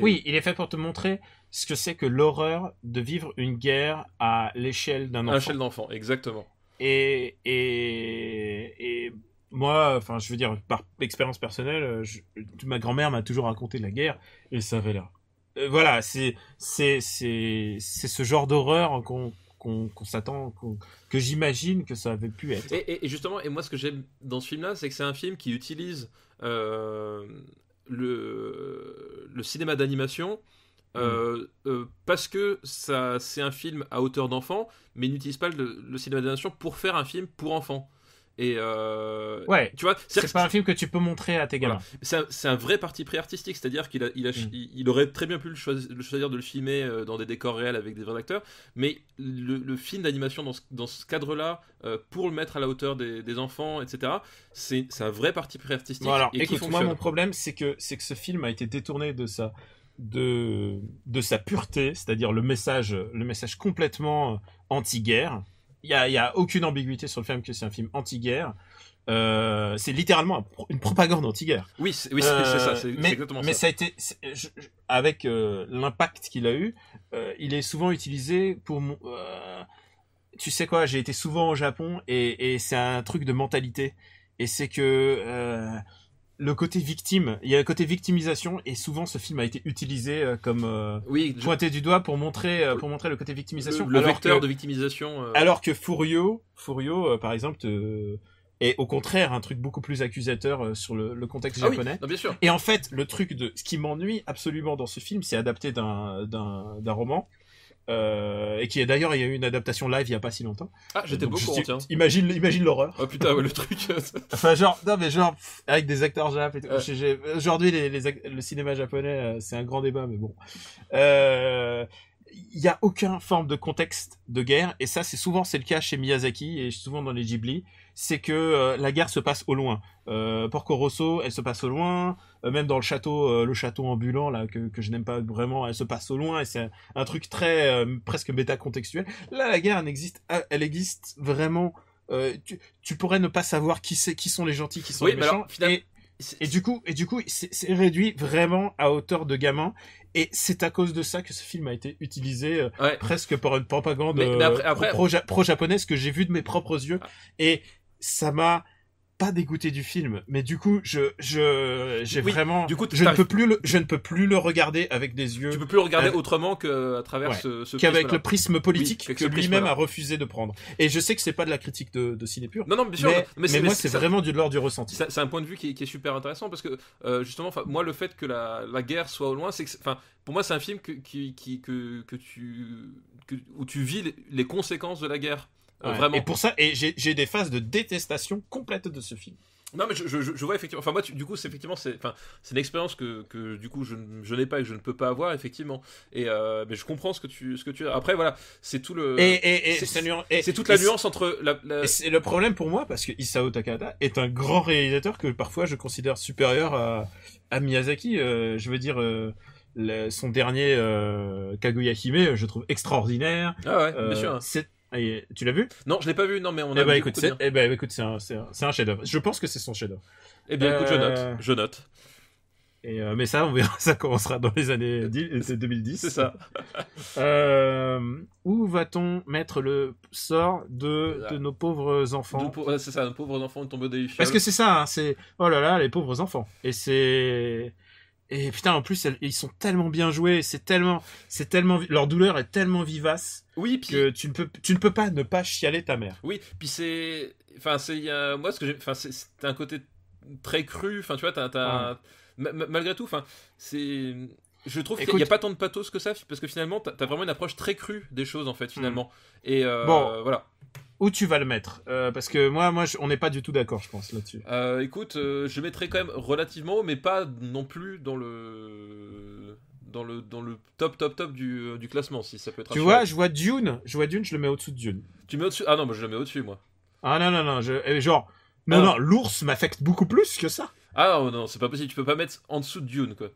D: Oui, il est fait pour te montrer ce que c'est que l'horreur de vivre une guerre à l'échelle d'un enfant.
E: À l'échelle d'enfant, exactement.
D: Et moi, enfin, je veux dire, par expérience personnelle, ma grand-mère m'a toujours raconté la guerre et ça avait l'air. Voilà, c'est ce genre d'horreur qu'on s'attend, que j'imagine que ça avait pu être.
E: Et justement, et moi, ce que j'aime dans ce film-là, c'est que c'est un film qui utilise le cinéma d'animation. Parce que c'est un film à hauteur d'enfant, mais il n'utilise pas le cinéma d'animation pour faire un film pour enfants. Et
D: ouais,
E: tu vois,
D: c'est pas un film que tu peux montrer à tes gamins.
E: Voilà. C'est un vrai parti pris artistique, c'est-à-dire il aurait très bien pu le choisir de le filmer dans des décors réels avec des vrais acteurs, mais le film d'animation dans ce cadre-là, pour le mettre à la hauteur des enfants, etc., c'est un vrai parti pris artistique.
D: Bon, alors,
E: et
D: écoute,
E: qui fonctionne.
D: moi mon problème c'est que ce film a été détourné de sa pureté, c'est-à-dire le message complètement anti-guerre. Il y a aucune ambiguïté sur le fait que c'est un film anti-guerre. C'est littéralement une propagande anti-guerre.
E: Oui, c'est ça, c'est exactement ça.
D: Mais ça a été, avec l'impact qu'il a eu, il est souvent utilisé pour. Tu sais quoi, j'ai été souvent au Japon et c'est un truc de mentalité. Et c'est que le côté victime, il y a le côté victimisation et souvent ce film a été utilisé comme pointé du doigt pour montrer le côté victimisation.
E: Le vecteur de victimisation.
D: Alors que Furio par exemple, est au contraire un truc beaucoup plus accusateur sur le contexte japonais.
E: Oui, non, bien sûr.
D: Et en fait, le truc ce qui m'ennuie absolument dans ce film, c'est adapté d'un roman. Et qui est d'ailleurs, il y a eu une adaptation live il y a pas si longtemps.
E: Ah, j'étais beaucoup tiens.
D: Imagine l'horreur.
E: Oh putain, ouais, le truc.
D: Enfin, genre avec des acteurs jap et tout. Aujourd'hui, le cinéma japonais, c'est un grand débat, mais bon. Il y a aucune forme de contexte de guerre, et ça, c'est le cas chez Miyazaki et souvent dans les Ghibli. C'est que la guerre se passe au loin. Porco Rosso, elle se passe au loin. Même dans le château ambulant là que je n'aime pas vraiment, elle se passe au loin et c'est un truc très presque métacontextuel. Là, la guerre elle existe vraiment. Tu pourrais ne pas savoir qui sont les gentils, qui sont les méchants. Et du coup, c'est réduit vraiment à hauteur de gamin. Et c'est à cause de ça que ce film a été utilisé presque pour une propagande
E: mais après...
D: pro-japonaise que j'ai vu de mes propres yeux. Et ça m'a pas dégoûté du film, mais du coup, vraiment,
E: du coup,
D: je ne peux plus le regarder avec des yeux.
E: Tu peux plus le regarder autrement qu'à travers ce
D: qu'avec le prisme politique que lui-même
E: a
D: refusé de prendre. Et je sais que c'est pas de la critique de Cinépure.
E: Non, bien sûr.
D: Mais moi, c'est vraiment de l'ordre du ressenti.
E: C'est un point de vue qui est super intéressant parce que justement, moi, le fait que la guerre soit au loin, c'est que, pour moi, c'est un film où tu vis les conséquences de la guerre. Vraiment.
D: Et pour ça, j'ai des phases de détestation complète de ce film.
E: Non, mais je vois effectivement. Enfin, moi, du coup, c'est une expérience que du coup, je n'ai pas et que je ne peux pas avoir, effectivement. Et mais je comprends ce que tu as. Après, voilà, c'est tout le. C'est toute la nuance entre
D: Et c'est le problème pour moi parce que Isao Takahata est un grand réalisateur que parfois je considère supérieur à Miyazaki. Je veux dire. Son dernier Kaguya Hime, je trouve extraordinaire.
E: Ah ouais, bien sûr.
D: Tu l'as vu?
E: Non, je l'ai pas vu. Non, mais on a.
D: Écoute, c'est un chef-d'œuvre. Je pense que c'est son chef-d'œuvre.
E: Eh bien, écoute, je note.
D: Mais ça, on verra, ça commencera dans les années 2010.
E: C'est ça.
D: Où va-t-on mettre le sort de nos pauvres enfants?
E: C'est ça, nos pauvres enfants tombés des
D: Parce que c'est ça, c'est oh là là, les pauvres enfants. Et putain, en plus, ils sont tellement bien joués, c'est tellement, leur douleur est tellement vivace.
E: Oui, puis
D: que tu ne peux pas ne pas chialer ta mère.
E: Oui, puis moi, c'est un côté très cru. Enfin, tu vois, malgré tout, je trouve qu'il n'y a pas tant de pathos que ça, parce que finalement, t'as vraiment une approche très crue des choses, en fait, finalement. Et voilà.
D: Où tu vas le mettre parce que moi on n'est pas du tout d'accord, je pense, là-dessus.
E: Écoute, je mettrais quand même relativement, mais pas non plus dans le top du classement, si ça peut être.
D: Tu vois, je vois Dune, je le mets au-dessous de Dune.
E: Tu mets au-dessus? Ah non, moi je le mets au-dessus, moi.
D: Ah non, non, l'ours m'affecte beaucoup plus que ça.
E: Ah non, c'est pas possible, tu peux pas mettre en dessous de Dune, quoi.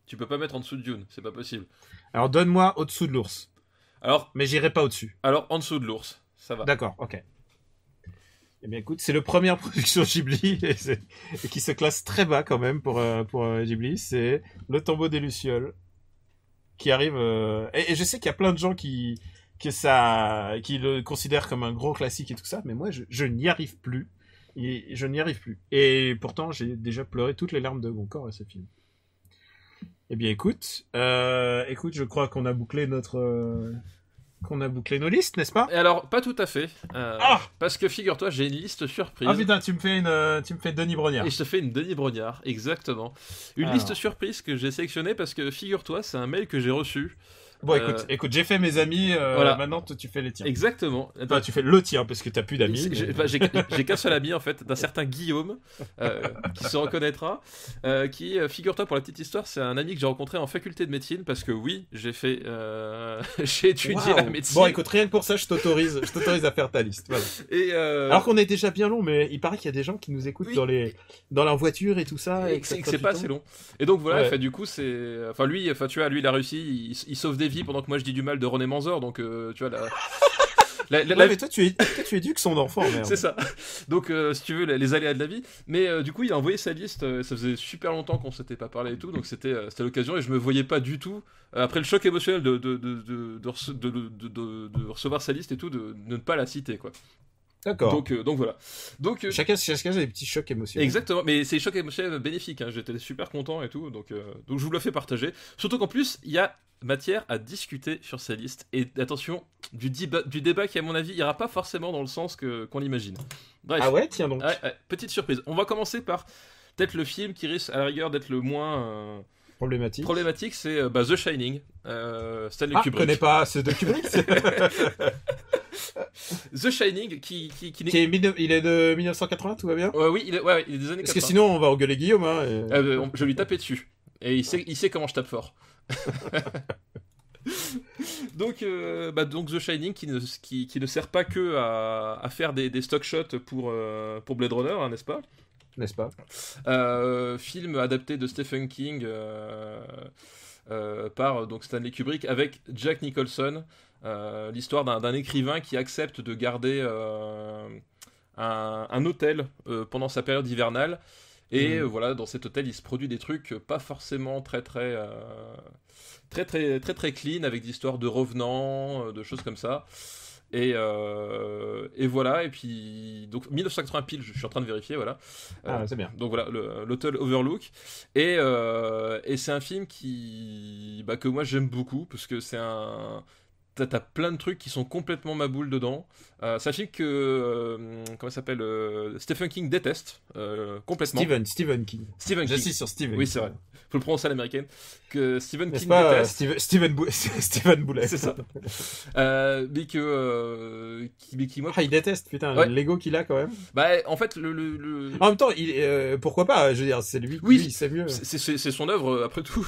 E: Tu peux pas mettre en dessous de Dune, c'est pas possible.
D: Alors donne-moi au-dessous de l'ours. Mais j'irai pas au-dessus.
E: Alors en dessous de l'ours. Ça va.
D: D'accord, ok. Eh bien, écoute, c'est la première production Ghibli et qui se classe très bas quand même pour Ghibli. C'est Le Tombeau des Lucioles qui arrive. Et je sais qu'il y a plein de gens qui le considèrent comme un gros classique et tout ça, mais moi, je n'y arrive plus. Je n'y arrive plus. Et pourtant, j'ai déjà pleuré toutes les larmes de mon corps à ce film. Eh bien, écoute, je crois qu'on a bouclé nos listes, n'est-ce pas?
E: Et alors, pas tout à fait. Parce que figure-toi, j'ai une liste surprise.
D: Ah putain, tu me fais Denis Brognard.
E: Et je te fais une Denis Brognard, exactement. Une liste surprise que j'ai sélectionnée parce que figure-toi, c'est un mail que j'ai reçu.
D: Bon, écoute, j'ai fait mes amis,
E: voilà.
D: Maintenant tu fais les tiens.
E: Exactement.
D: Enfin, tu fais le tien parce que t'as plus d'amis.
E: J'ai qu'un seul ami en fait, d'un certain Guillaume, qui se reconnaîtra, qui, figure-toi pour la petite histoire, c'est un ami que j'ai rencontré en faculté de médecine parce que oui, j'ai étudié la médecine.
D: Bon, écoute, rien que pour ça, je t'autorise à faire ta liste. Voilà.
E: Et
D: alors qu'on est déjà bien long, mais il paraît qu'il y a des gens qui nous écoutent dans leur voiture et tout ça.
E: Et que c'est pas assez long. Et donc voilà, du coup, lui, il a réussi, il sauve des vies pendant que moi je dis du mal de René Manzor, donc tu vois
D: mais toi tu éduques son enfant, merde.
E: C'est ça. Donc si tu veux les aléas de la vie, mais du coup il a envoyé sa liste, ça faisait super longtemps qu'on s'était pas parlé et tout, donc c'était l'occasion et je me voyais pas du tout après le choc émotionnel de recevoir sa liste et tout, de ne pas la citer, quoi.
D: D'accord.
E: Donc voilà. Donc
D: chacun a des petits chocs émotionnels.
E: Exactement, mais c'est des chocs émotionnels bénéfiques, hein. J'étais super content et tout, donc je vous le fais partager. Surtout qu'en plus il y a matière à discuter sur ces listes, et attention, du débat qui à mon avis ira pas forcément dans le sens qu'on l'imagine. Bref.
D: Ah ouais, tiens donc.
E: Petite surprise. On va commencer par peut-être le film qui risque à la rigueur d'être le moins problématique, c'est The Shining, Stanley Kubrick. Je connais
D: pas, c'est de Kubrick.
E: The Shining qui
D: il est de 1980, tout va bien?
E: Oui, il est des années 80.
D: Parce que sinon on va engueuler Guillaume, hein.
E: Je vais lui taper dessus. Et il sait comment je tape fort. donc The Shining qui ne sert pas que à faire des stock shots pour Blade Runner, hein, n'est-ce pas? Film adapté de Stephen King par donc Stanley Kubrick avec Jack Nicholson, l'histoire d'un écrivain qui accepte de garder un hôtel pendant sa période hivernale. Et voilà, dans cet hôtel, il se produit des trucs pas forcément très clean, avec des histoires de revenants, de choses comme ça. Et voilà, et puis donc 1980 pile, je suis en train de vérifier, voilà.
D: C'est bien.
E: Donc voilà, l'hôtel Overlook, et c'est un film que moi j'aime beaucoup, parce que t'as plein de trucs qui sont complètement ma boule dedans. C'est un film que comment ça s'appelle, Stephen King déteste complètement.
D: Stephen King. J'insiste sur Stephen.
E: Oui, c'est vrai. Faut le prononcer à l'américaine. Que Stephen
D: N'est-ce
E: King
D: pas,
E: déteste.
D: Stephen Boulet.
E: C'est ça. Mais qui moi.
D: Il déteste, putain,
E: Ouais.
D: l'ego qu'il a quand même.
E: Bah, en fait,
D: En même temps, pourquoi pas, je veux dire, c'est lui
E: Oui,
D: il sait mieux.
E: c'est son œuvre, après tout.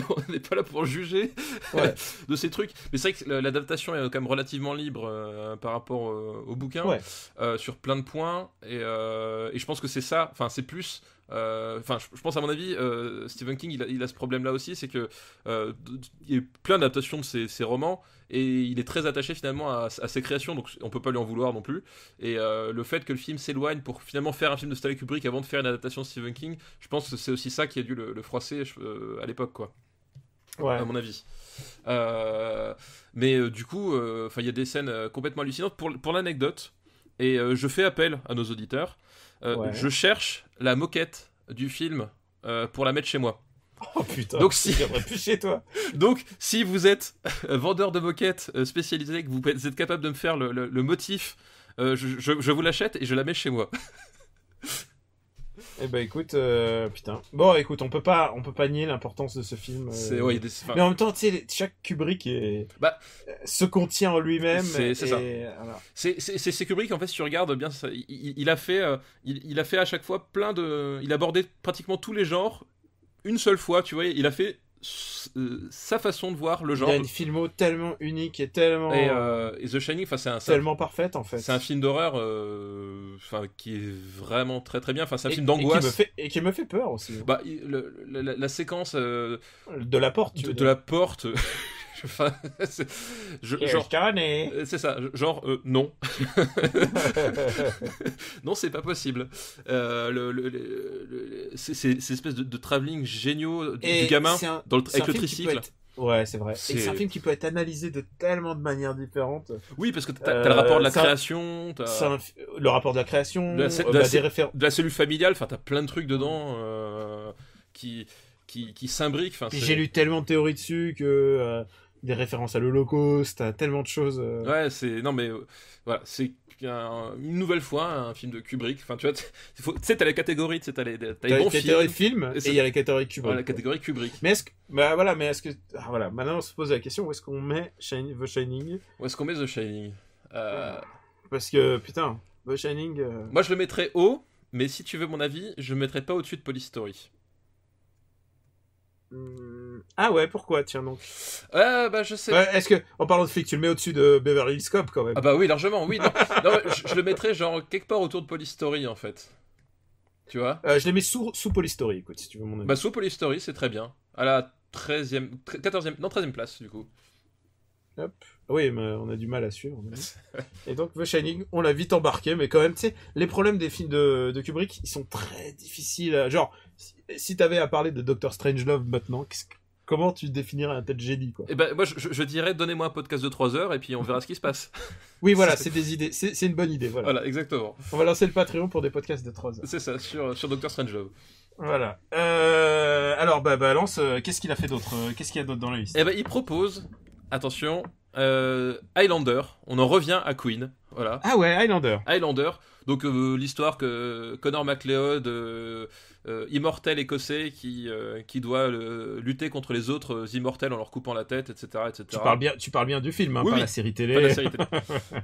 E: On n'est pas là pour juger
D: Ouais.
E: de ces trucs. Mais c'est vrai que l'adaptation est quand même relativement libre par rapport au bouquin,
D: Ouais.
E: sur plein de points. Et je pense que c'est ça. Enfin, c'est plus. Je pense à mon avis, Stephen King, il a ce problème-là aussi, c'est que il y a eu plein d'adaptations de ses romans, et il est très attaché finalement à ses créations, donc on peut pas lui en vouloir non plus. Et le fait que le film s'éloigne pour finalement faire un film de Stanley Kubrick avant de faire une adaptation de Stephen King, je pense que c'est aussi ça qui a dû le froisser à l'époque, quoi.
D: Ouais.
E: À mon avis. Mais du coup, il y a des scènes complètement hallucinantes. Pour l'anecdote, et je fais appel à nos auditeurs,
D: Ouais.
E: je cherche la moquette du film pour la mettre chez moi.
D: Oh putain.
E: Donc si-
D: Je viendrai plus chez toi.
E: Donc, si vous êtes vendeur de moquettes spécialisé, que vous êtes capable de me faire le motif, je vous l'achète et je la mets chez moi.
D: Eh ben écoute, putain. Bon, écoute, on peut pas nier l'importance de ce film.
E: Ouais,
D: Mais en même temps, tu sais, chaque Kubrick se contient en lui-même.
E: C'est ça.
D: Voilà.
E: C'est Kubrick, en fait, si tu regardes bien, il a fait à chaque fois il a abordé pratiquement tous les genres une seule fois, tu vois, il a fait sa façon de voir le genre.
D: Il a une filmo tellement unique et tellement
E: Et The Shining,
D: tellement parfaite en fait.
E: c'est un film d'horreur qui est vraiment très très bien. Enfin, c'est un film d'angoisse.
D: Et qui me fait peur aussi.
E: Bah, la séquence
D: De la porte, tu veux
E: de
D: dire.
E: la porte. Enfin, genre,
D: Carnet.
E: c'est ça, genre non. Non, c'est pas possible. C'est espèce de travelling géniaux du gamin avec le tricycle.
D: Ouais, c'est vrai.
E: C'est-
D: Et c'est un film qui peut être analysé de tellement de manières différentes.
E: Oui, parce que t'as le rapport de la
D: ça-
E: création, t'as
D: Le rapport de la création,
E: De la-
D: des références.
E: de la cellule familiale, enfin t'as plein de trucs dedans qui s'imbriquent. Enfin,
D: Puis j'ai lu tellement de théories dessus que des références à l'Holocauste, à tellement de choses.
E: Ouais, voilà, c'est une nouvelle fois un film de Kubrick. Enfin, tu vois, tu sais, t'as les catégories, tu sais, t'as les
D: T'as
E: bons
D: les catégories de
E: films.
D: films
E: Et
D: et il y a les catégories Kubrick.
E: Voilà, la catégorie Kubrick.
D: Mais est-ce que, voilà, maintenant on se pose la question, où est-ce qu'on met The Shining?
E: Où est-ce qu'on met The Shining
D: Parce que, putain, The Shining...
E: Moi, je le mettrais haut, mais si tu veux mon avis, je le mettrais pas au-dessus de Police Story.
D: Ah ouais, pourquoi, tiens donc.
E: Bah, je sais.
D: Ouais, est-ce que, en parlant de flic, tu le mets au-dessus de Beverly Hills Cop quand même?
E: Ah bah oui, largement, oui. Non, non, je le mettrais genre quelque part autour de Police Story, en fait. Tu vois?
D: Je les mets sous Police Story, écoute, si tu veux mon avis.
E: Bah, sous Police Story, c'est très bien. À la 13e place, du coup.
D: Hop. Oui, mais on a du mal à suivre. Et donc, The Shining, on l'a vite embarqué, mais quand même, tu sais, les problèmes des films de Kubrick, ils sont très difficiles. Genre, si t'avais à parler de Doctor Strangelove maintenant, comment tu définirais un tel génie, quoi?
E: Et ben moi, je dirais, donnez-moi un podcast de 3 heures et puis on verra ce qui se passe.
D: Oui, voilà, c'est des idées. C'est une bonne idée, voilà.
E: Voilà, exactement.
D: On va lancer le Patreon pour des podcasts de 3 heures.
E: C'est ça, sur Doctor Strangelove.
D: Voilà. Alors, balance, qu'est-ce qu'il a fait d'autre? Qu'est-ce qu'il y a d'autre dans la liste?
E: Et ben il propose, attention, Highlander. On en revient à Queen. Voilà.
D: Ah ouais, Highlander.
E: Highlander. Donc l'histoire que Connor MacLeod, immortel écossais qui doit lutter contre les autres immortels en leur coupant la tête, etc., etc.
D: Tu parles bien du film, hein,
E: Oui,
D: pas
E: oui.
D: la série télé.
E: Pas la série télé.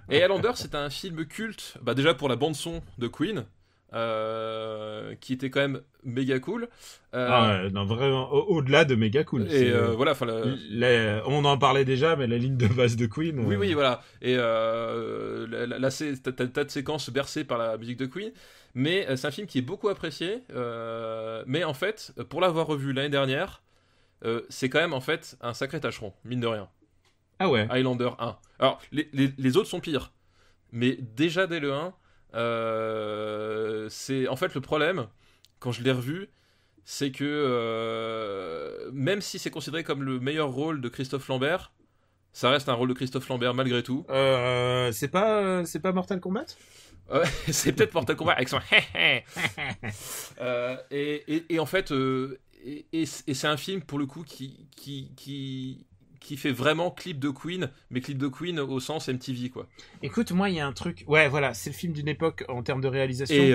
E: Et Highlander, c'est un film culte, bah déjà pour la bande son de Queen, qui était quand même méga cool.
D: Non, vraiment, au-delà de méga cool.
E: Et voilà, enfin,
D: on en parlait déjà, mais la ligne de base de Queen.
E: oui, voilà. Et t'as de séquences bercées par la musique de Queen, mais c'est un film qui est beaucoup apprécié. Mais en fait, pour l'avoir revu l'année dernière, c'est quand même en fait un sacré tâcheron, mine de rien.
D: Ah ouais.
E: Highlander 1. Alors, les autres sont pires, mais déjà dès le 1, c'est en fait le problème. quand je l'ai revu, c'est que même si c'est considéré comme le meilleur rôle de Christophe Lambert, ça reste un rôle de Christophe Lambert malgré tout.
D: C'est pas Mortal Kombat?
E: C'est peut-être Mortal Kombat avec son et en fait et c'est un film pour le coup qui fait vraiment clip de Queen, mais clip de Queen au sens MTV quoi.
D: Écoute, moi il y a un truc, ouais voilà, c'est le film d'une époque en termes de réalisation. Et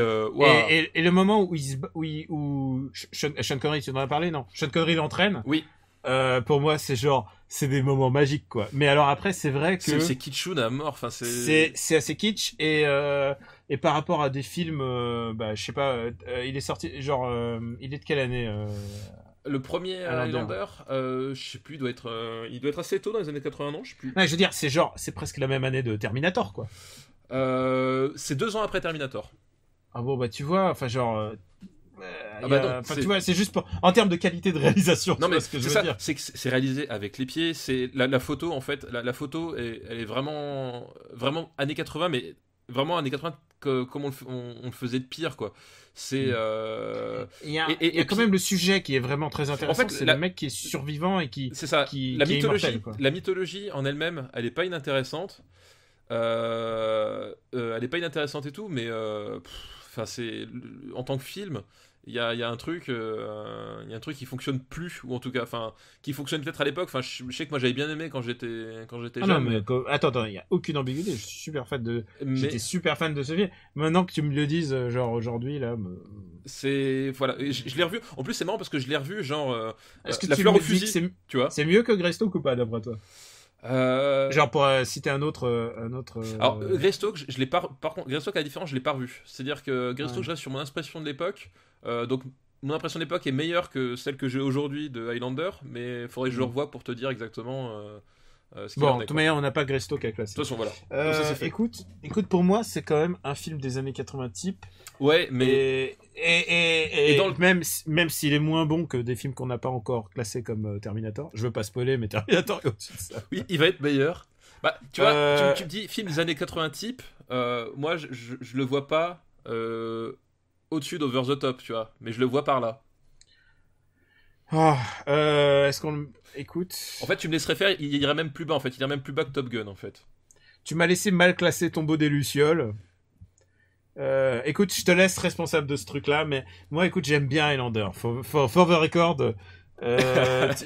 D: le moment où Sean Connery, tu en as parlé, non? Sean Connery l'entraîne.
E: Oui.
D: Pour moi c'est des moments magiques quoi. Mais alors après c'est vrai que
E: c'est kitschoun à mort, enfin
D: c'est assez kitsch et par rapport à des films je sais pas, il est sorti il est de quelle année
E: le premier Highlander, je sais plus, il doit être assez tôt dans les années 80, non, je sais plus.
D: Ouais, je veux dire c'est presque la même année de Terminator quoi.
E: C'est 2 ans après Terminator.
D: Ah bon tu vois, enfin tu vois, c'est juste en termes de qualité de réalisation.
E: Non mais
D: ce que je
E: c'est
D: veux
E: ça,
D: dire.
E: c'est que c'est réalisé avec les pieds. C'est la photo en fait, la photo elle est vraiment années 80, mais vraiment années 80 comme on le faisait de pire quoi. C'est
D: il y a quand même le sujet qui est vraiment très intéressant. En fait, c'est le mec qui est survivant et qui
E: c'est ça.
D: Qui
E: la
D: est
E: mythologie,
D: immortel, quoi.
E: La mythologie en elle-même, elle est pas inintéressante. Elle est pas inintéressante et tout, mais enfin c'est en tant que film. Il y a un truc qui fonctionne plus, ou en tout cas enfin qui fonctionne peut-être à l'époque. Enfin je sais que moi j'avais bien aimé quand j'étais jeune.
D: Non mais attends, il y a aucune ambiguïté, j'étais super fan de ce film. Maintenant que tu me le dises aujourd'hui là
E: c'est voilà, je l'ai revu. En plus c'est marrant parce que je l'ai revu
D: est-ce que
E: la
D: tu
E: fleur
D: me
E: au
D: dis
E: fusil,
D: que
E: tu vois.
D: C'est mieux que Greystoke ou pas d'après toi? Pour citer un autre
E: alors Greystoke je l'ai pas, par contre Greystoke à la différence je l'ai pas revu, c'est-à-dire que Greystoke je reste sur mon impression de l'époque, donc mon impression de l'époque est meilleure que celle que j'ai aujourd'hui de Highlander, mais il faudrait que je le revoie pour te dire exactement ce qu'il en est.
D: De toute manière on n'a pas Greystoke à classer.
E: De toute façon voilà. Donc, ça, c'est fait.
D: Écoute pour moi c'est quand même un film des années 80 type.
E: Ouais mais
D: et dans même s'il est moins bon que des films qu'on n'a pas encore classés comme Terminator, je veux pas spoiler mais Terminator est au-dessus de ça.
E: Oui, il va être meilleur. Bah, tu vois, tu me dis film des années 80 type, moi je le vois pas au-dessus d'Over the Top, tu vois, mais je le vois par là.
D: Est-ce qu'on écoute?
E: En fait, tu me laisserais faire, il irait même plus bas en fait, il irait même plus bas que Top Gun en fait.
D: Tu m'as laissé mal classer Tombeau des Lucioles. Écoute, je te laisse responsable de ce truc-là, mais moi, écoute, j'aime bien Highlander. For the record,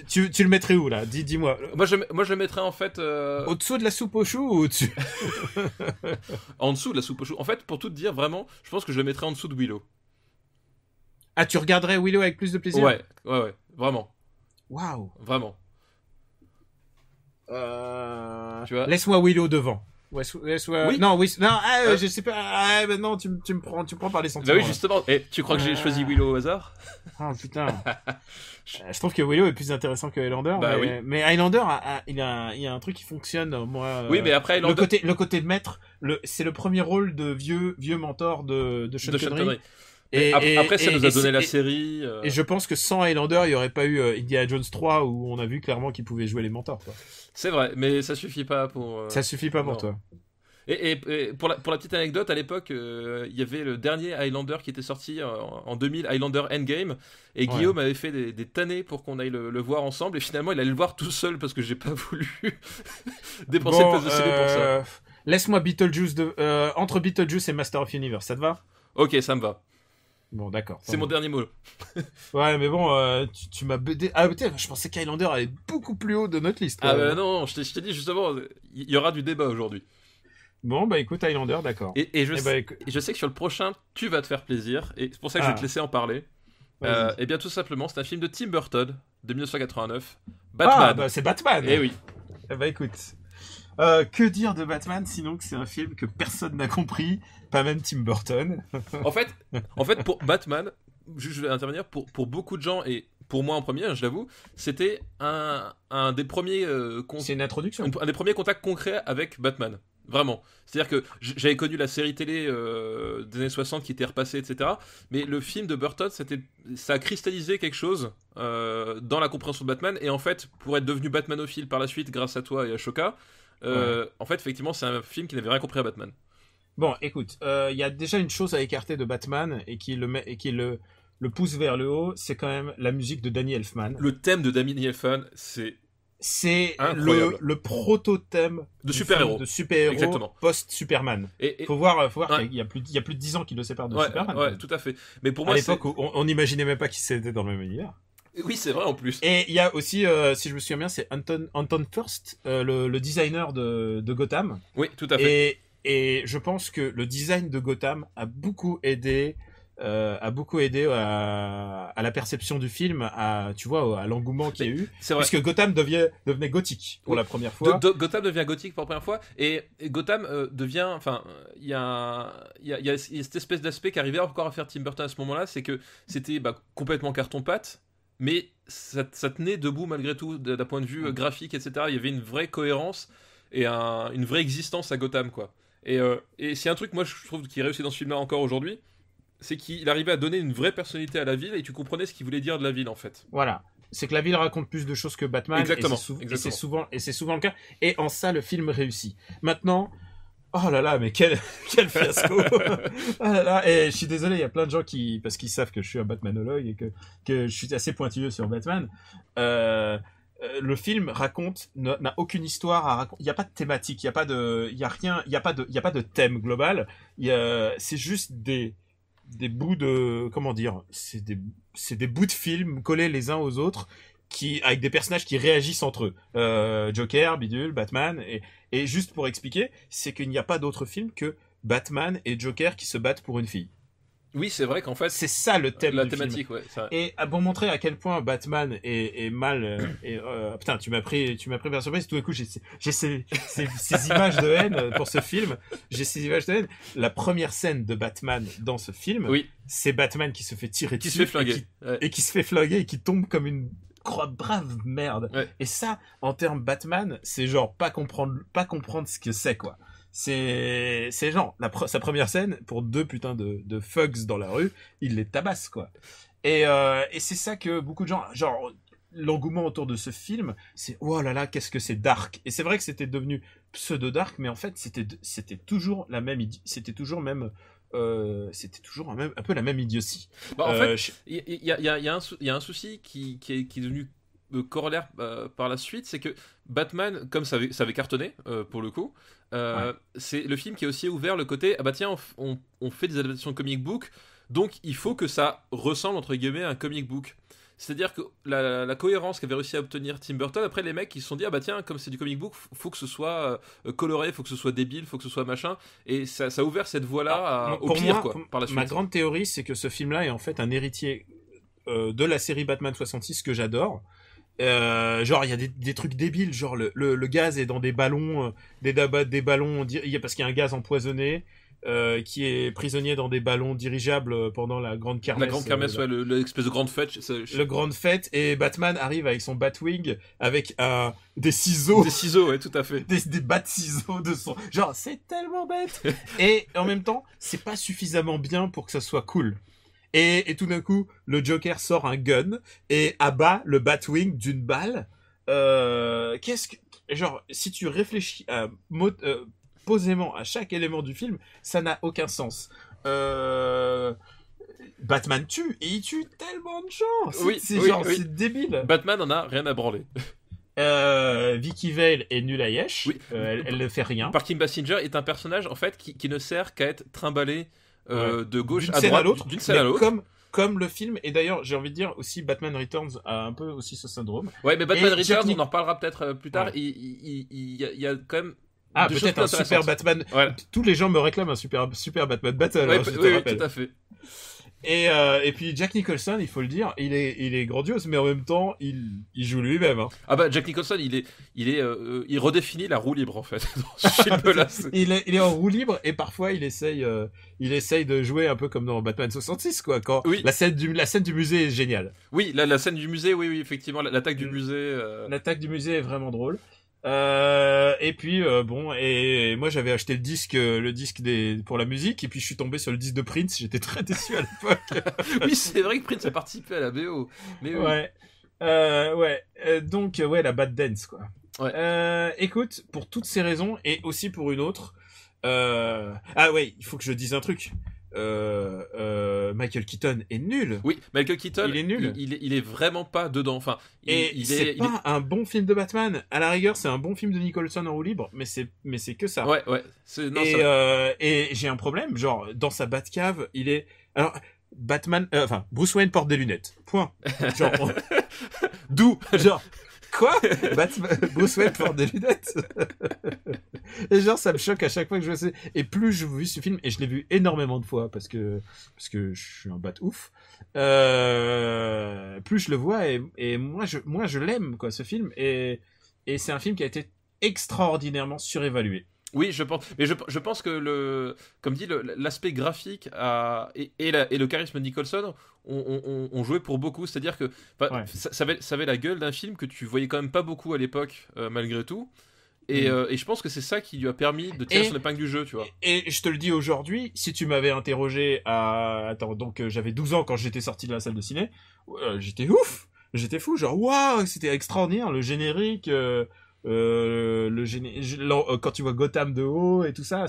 D: tu le mettrais où là? Dis-moi.
E: Moi, je le mettrais en fait
D: au-dessous de la soupe aux choux ou au-dessus?
E: En dessous de la soupe aux choux. En fait, pour tout te dire, vraiment, je pense que je le mettrais en dessous de Willow.
D: Ah, tu regarderais Willow avec plus de plaisir?
E: Ouais, vraiment.
D: Waouh.
E: Vraiment. Tu vois.
D: Laisse-moi Willow devant. Oui. Non, je sais pas. Non, tu me prends par les sentiments.
E: Bah oui, justement. Et tu crois que j'ai choisi Willow au hasard?
D: Oh putain. Je trouve que Willow est plus intéressant que Highlander.
E: Bah oui.
D: Mais Highlander, il y a un truc qui fonctionne. Moi.
E: Oui, mais après Highlander...
D: le côté de maître, c'est le premier rôle de vieux mentor de Sean Connery.
E: Après, ça nous a donné la série.
D: Et je pense que sans Highlander, il n'y aurait pas eu Indiana Jones 3 où on a vu clairement qu'il pouvait jouer les mentors. Quoi.
E: C'est vrai, mais ça suffit pas pour.
D: Ça suffit pas pour toi.
E: Et pour la petite anecdote, à l'époque, il y avait le dernier Highlander qui était sorti en 2000, Highlander Endgame, et Guillaume avait fait des tannées pour qu'on aille le voir ensemble, et finalement il allait le voir tout seul parce que j'ai pas voulu dépenser de place de série pour ça.
D: Laisse-moi Beetlejuice entre Beetlejuice et Master of Universe, ça te va?
E: Ok, ça me va.
D: Bon, d'accord.
E: C'est mon dernier mot.
D: Ouais, mais bon, tu m'as BD. Ah, putain, je pensais qu'Highlander allait beaucoup plus haut de notre liste.
E: Ah, bah non, je t'ai dit justement, il y aura du débat aujourd'hui.
D: Bon, bah écoute, Highlander, d'accord.
E: Et je sais que sur le prochain, tu vas te faire plaisir, et c'est pour ça que je vais te laisser en parler. Et bien, tout simplement, c'est un film de Tim Burton, de 1989. Batman.
D: Ah, bah c'est Batman.
E: Eh oui.
D: Eh bah écoute. Que dire de Batman sinon que c'est un film que personne n'a compris, pas même Tim Burton.
E: en fait, pour Batman, je vais intervenir, pour beaucoup de gens, et pour moi en premier, je l'avoue, c'était un des premiers...
D: c'est une introduction.
E: Un des premiers contacts concrets avec Batman. Vraiment. C'est-à-dire que j'avais connu la série télé des années 60 qui était repassée, etc. Mais le film de Burton, ça a cristallisé quelque chose dans la compréhension de Batman. Et en fait, pour être devenu Batmanophile par la suite, grâce à toi et à Shoka, en fait, effectivement, c'est un film qui n'avait rien compris à Batman. Bon,
D: écoute, il y a déjà une chose à écarter de Batman et qui le le pouce vers le haut, c'est quand même la musique de Danny Elfman.
E: Le thème de Danny Elfman,
D: c'est
E: incroyable.
D: le proto-thème
E: De super-héros.
D: de super-héros
E: Exactement.
D: post-Superman.
E: Et
D: Faut voir
E: ouais.
D: qu'il y a plus de 10 ans qui le séparent de
E: ouais,
D: Superman.
E: ouais, tout à fait. Mais pour
D: À
E: moi,
D: l'époque où on n'imaginait même pas qu'ils étaient dans le même univers.
E: oui, c'est vrai en plus.
D: Et il y a aussi, si je me souviens bien, c'est Anton Furst, le designer de Gotham.
E: Oui, tout à fait.
D: Et je pense que le design de Gotham a beaucoup aidé à la perception du film, tu vois, à l'engouement qu'il y a eu.
E: C'est vrai.
D: Puisque Gotham devenait gothique pour
E: Oui.
D: la première fois.
E: Gotham devient gothique pour la première fois, et Gotham devient, enfin, il y a cette espèce d'aspect qui arrivait encore à faire Tim Burton à ce moment-là, c'est que c'était complètement carton-pâte, mais ça tenait debout malgré tout d'un point de vue graphique, etc. Il y avait une vraie cohérence et une vraie existence à Gotham, quoi. Et c'est un truc, moi, je trouve, qui réussit dans ce film-là encore aujourd'hui, c'est qu'il arrivait à donner une vraie personnalité à la ville et tu comprenais ce qu'il voulait dire de la ville, en fait.
D: Voilà. C'est que la ville raconte plus de choses que Batman.
E: Exactement.
D: Et c'est souvent le cas. Et en ça, le film réussit. Maintenant, oh là là, mais quel fiasco. Oh là là. Et je suis désolé, il y a plein de gens parce qu'ils savent que je suis un Batmanologue et que je suis assez pointilleux sur Batman. Le film n'a aucune histoire à raconter. Il n'y a pas de thématique, il y a rien, il y a pas de thème global. C'est juste des bouts de, comment dire, c'est des bouts de films collés les uns aux autres avec des personnages qui réagissent entre eux. Joker, Bidule, Batman, et juste pour expliquer, c'est qu'il n'y a pas d'autre film que Batman et Joker qui se battent pour une fille.
E: Oui, c'est vrai qu'en fait,
D: c'est ça le thème
E: la
D: du
E: thématique,
D: film.
E: ouais. Ça...
D: Et pour montrer à quel point Batman est mal, putain, tu m'as pris par surprise. Tout d'un coup, j'ai ces images de haine pour ce film. J'ai ces images de haine. La première scène de Batman dans ce film,
E: oui,
D: c'est Batman qui se fait tirer dessus,
E: se fait flinguer,
D: et qui se fait flinguer et qui tombe comme une brave merde.
E: Ouais.
D: Et ça, en termes Batman, c'est genre pas comprendre ce que c'est, quoi. C'est genre sa première scène pour deux putains de thugs dans la rue, il les tabasse, quoi. Et c'est ça que beaucoup de gens, genre, l'engouement autour de ce film, c'est oh là là, qu'est-ce que c'est dark. Et c'est vrai que c'était devenu pseudo dark, mais en fait c'était toujours la même, c'était toujours un peu la même idiotie.
E: En fait, il y a un souci qui est devenu corollaire par la suite, c'est que Batman, comme ça avait cartonné pour le coup, c'est le film qui a aussi ouvert le côté tiens, on fait des adaptations de comic book, donc il faut que ça ressemble entre guillemets à un comic book. C'est-à-dire que la cohérence qu'avait réussi à obtenir Tim Burton, après les mecs ils se sont dit tiens, comme c'est du comic book, faut que ce soit coloré, faut que ce soit débile, faut que ce soit machin, et ça a ouvert cette voie-là au pire, quoi, par la suite.
D: Ma grande théorie, c'est que ce film-là est en fait un héritier de la série Batman 66 que j'adore. Genre il y a des trucs débiles, genre le gaz est dans des ballons, des ballons, parce qu'il y a un gaz empoisonné qui est prisonnier dans des ballons dirigeables pendant la grande kermesse.
E: La grande kermesse, l'espèce de grande fête.
D: Le grande fête, et Batman arrive avec son Batwing avec des ciseaux.
E: Des ciseaux, ouais, tout à fait.
D: Des bat-ciseaux de son. Genre c'est tellement bête. Et en même temps, c'est pas suffisamment bien pour que ça soit cool. Et tout d'un coup, le Joker sort un gun et abat le Batwing d'une balle. Genre, si tu réfléchis posément à chaque élément du film, ça n'a aucun sens. Batman tue, et il tue tellement de gens. C'est débile.
E: Batman en a rien à branler.
D: Vicky Vale est nulle à Yesh.
E: Oui.
D: Elle ne fait rien.
E: Parking Basinger est un personnage en fait qui ne sert qu'à être trimballé de gauche
D: d'une
E: à droite, d'une scène à l'autre.
D: Comme le film, et d'ailleurs j'ai envie de dire aussi Batman Returns a un peu aussi ce syndrome.
E: Ouais, mais Batman Returns, on en reparlera peut-être plus tard. Ouais. Il y a quand même
D: peut-être un super Batman. Voilà. Tous les gens me réclament un super Batman Battle.
E: Ouais, oui, tout à fait.
D: Et puis Jack Nicholson, il faut le dire, il est grandiose, mais en même temps, il joue lui-même. Hein.
E: Jack Nicholson, il redéfinit la roue libre en fait dans ce film-là.
D: il est en roue libre, et parfois il essaye de jouer un peu comme dans Batman 66, quoi. Quand la scène du musée est géniale.
E: Oui, la scène du musée, oui, effectivement, l'attaque du musée.
D: L'attaque du musée est vraiment drôle. Et puis et moi j'avais acheté le disque pour la musique, et puis je suis tombé sur le disque de Prince, j'étais très déçu à l'époque.
E: Oui, c'est vrai que Prince a participé à la BO. Mais oui.
D: Donc la Bad Dance, quoi.
E: Ouais.
D: Écoute, pour toutes ces raisons et aussi pour une autre, il faut que je dise un truc. My Michael Keaton est nul.
E: Oui, Michael Keaton,
D: il est nul.
E: Il est vraiment pas dedans. Enfin,
D: c'est pas un bon film de Batman. À la rigueur, c'est un bon film de Nicholson en roue libre, mais c'est que ça.
E: Ouais.
D: Et j'ai un problème, genre dans sa Batcave, il est alors Batman, Bruce Wayne porte des lunettes. Point. Genre d'où genre. Quoi? Bruce Wayne porte des lunettes. Et genre ça me choque à chaque fois que je vois ça. Et plus je vois ce film, et je l'ai vu énormément de fois parce que je suis un bat ouf, plus je le vois et moi je l'aime quoi ce film, et c'est un film qui a été extraordinairement surévalué.
E: Oui, je pense. Mais je pense que comme dit, l'aspect graphique et le charisme de Nicholson ont joué pour beaucoup. C'est-à-dire que ça avait la gueule d'un film que tu voyais quand même pas beaucoup à l'époque, malgré tout. Et je pense que c'est ça qui lui a permis de tirer son épingle du jeu, tu vois.
D: Et je te le dis aujourd'hui, si tu m'avais interrogé j'avais 12 ans quand j'étais sorti de la salle de ciné, j'étais ouf, j'étais fou, genre waouh, c'était extraordinaire, le générique. Quand tu vois Gotham de haut et tout ça,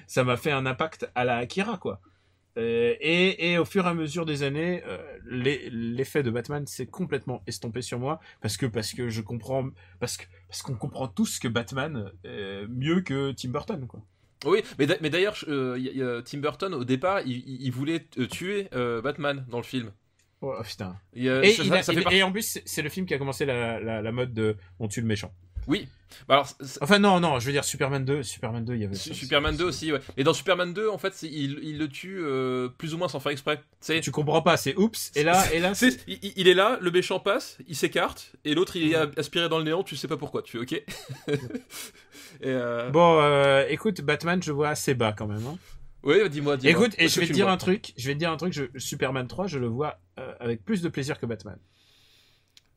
D: ça m'a fait un impact à la Akira quoi. Et au fur et à mesure des années, l'effet de Batman s'est complètement estompé sur moi parce que je comprends, parce qu'on comprend tous que Batman mieux que Tim Burton quoi.
E: Oui, mais d'ailleurs, Tim Burton au départ, il voulait tuer Batman dans le film.
D: Oh putain. Et en plus, c'est le film qui a commencé la mode de on tue le méchant.
E: Oui. Bah alors,
D: non, je veux dire Superman 2, il y avait
E: Superman 2 aussi, ouais. Et dans Superman 2, en fait, il le tue plus ou moins sans faire exprès.
D: Tu comprends pas, c'est oups. Et là,
E: il est là, le méchant passe, il s'écarte, et l'autre il est aspiré dans le néant, tu sais pas pourquoi, ok.
D: Bon, écoute, Batman, je vois assez bas quand même. Hein.
E: Oui, dis-moi.
D: Écoute, et je vais te dire un truc. Superman 3, je le vois avec plus de plaisir que Batman.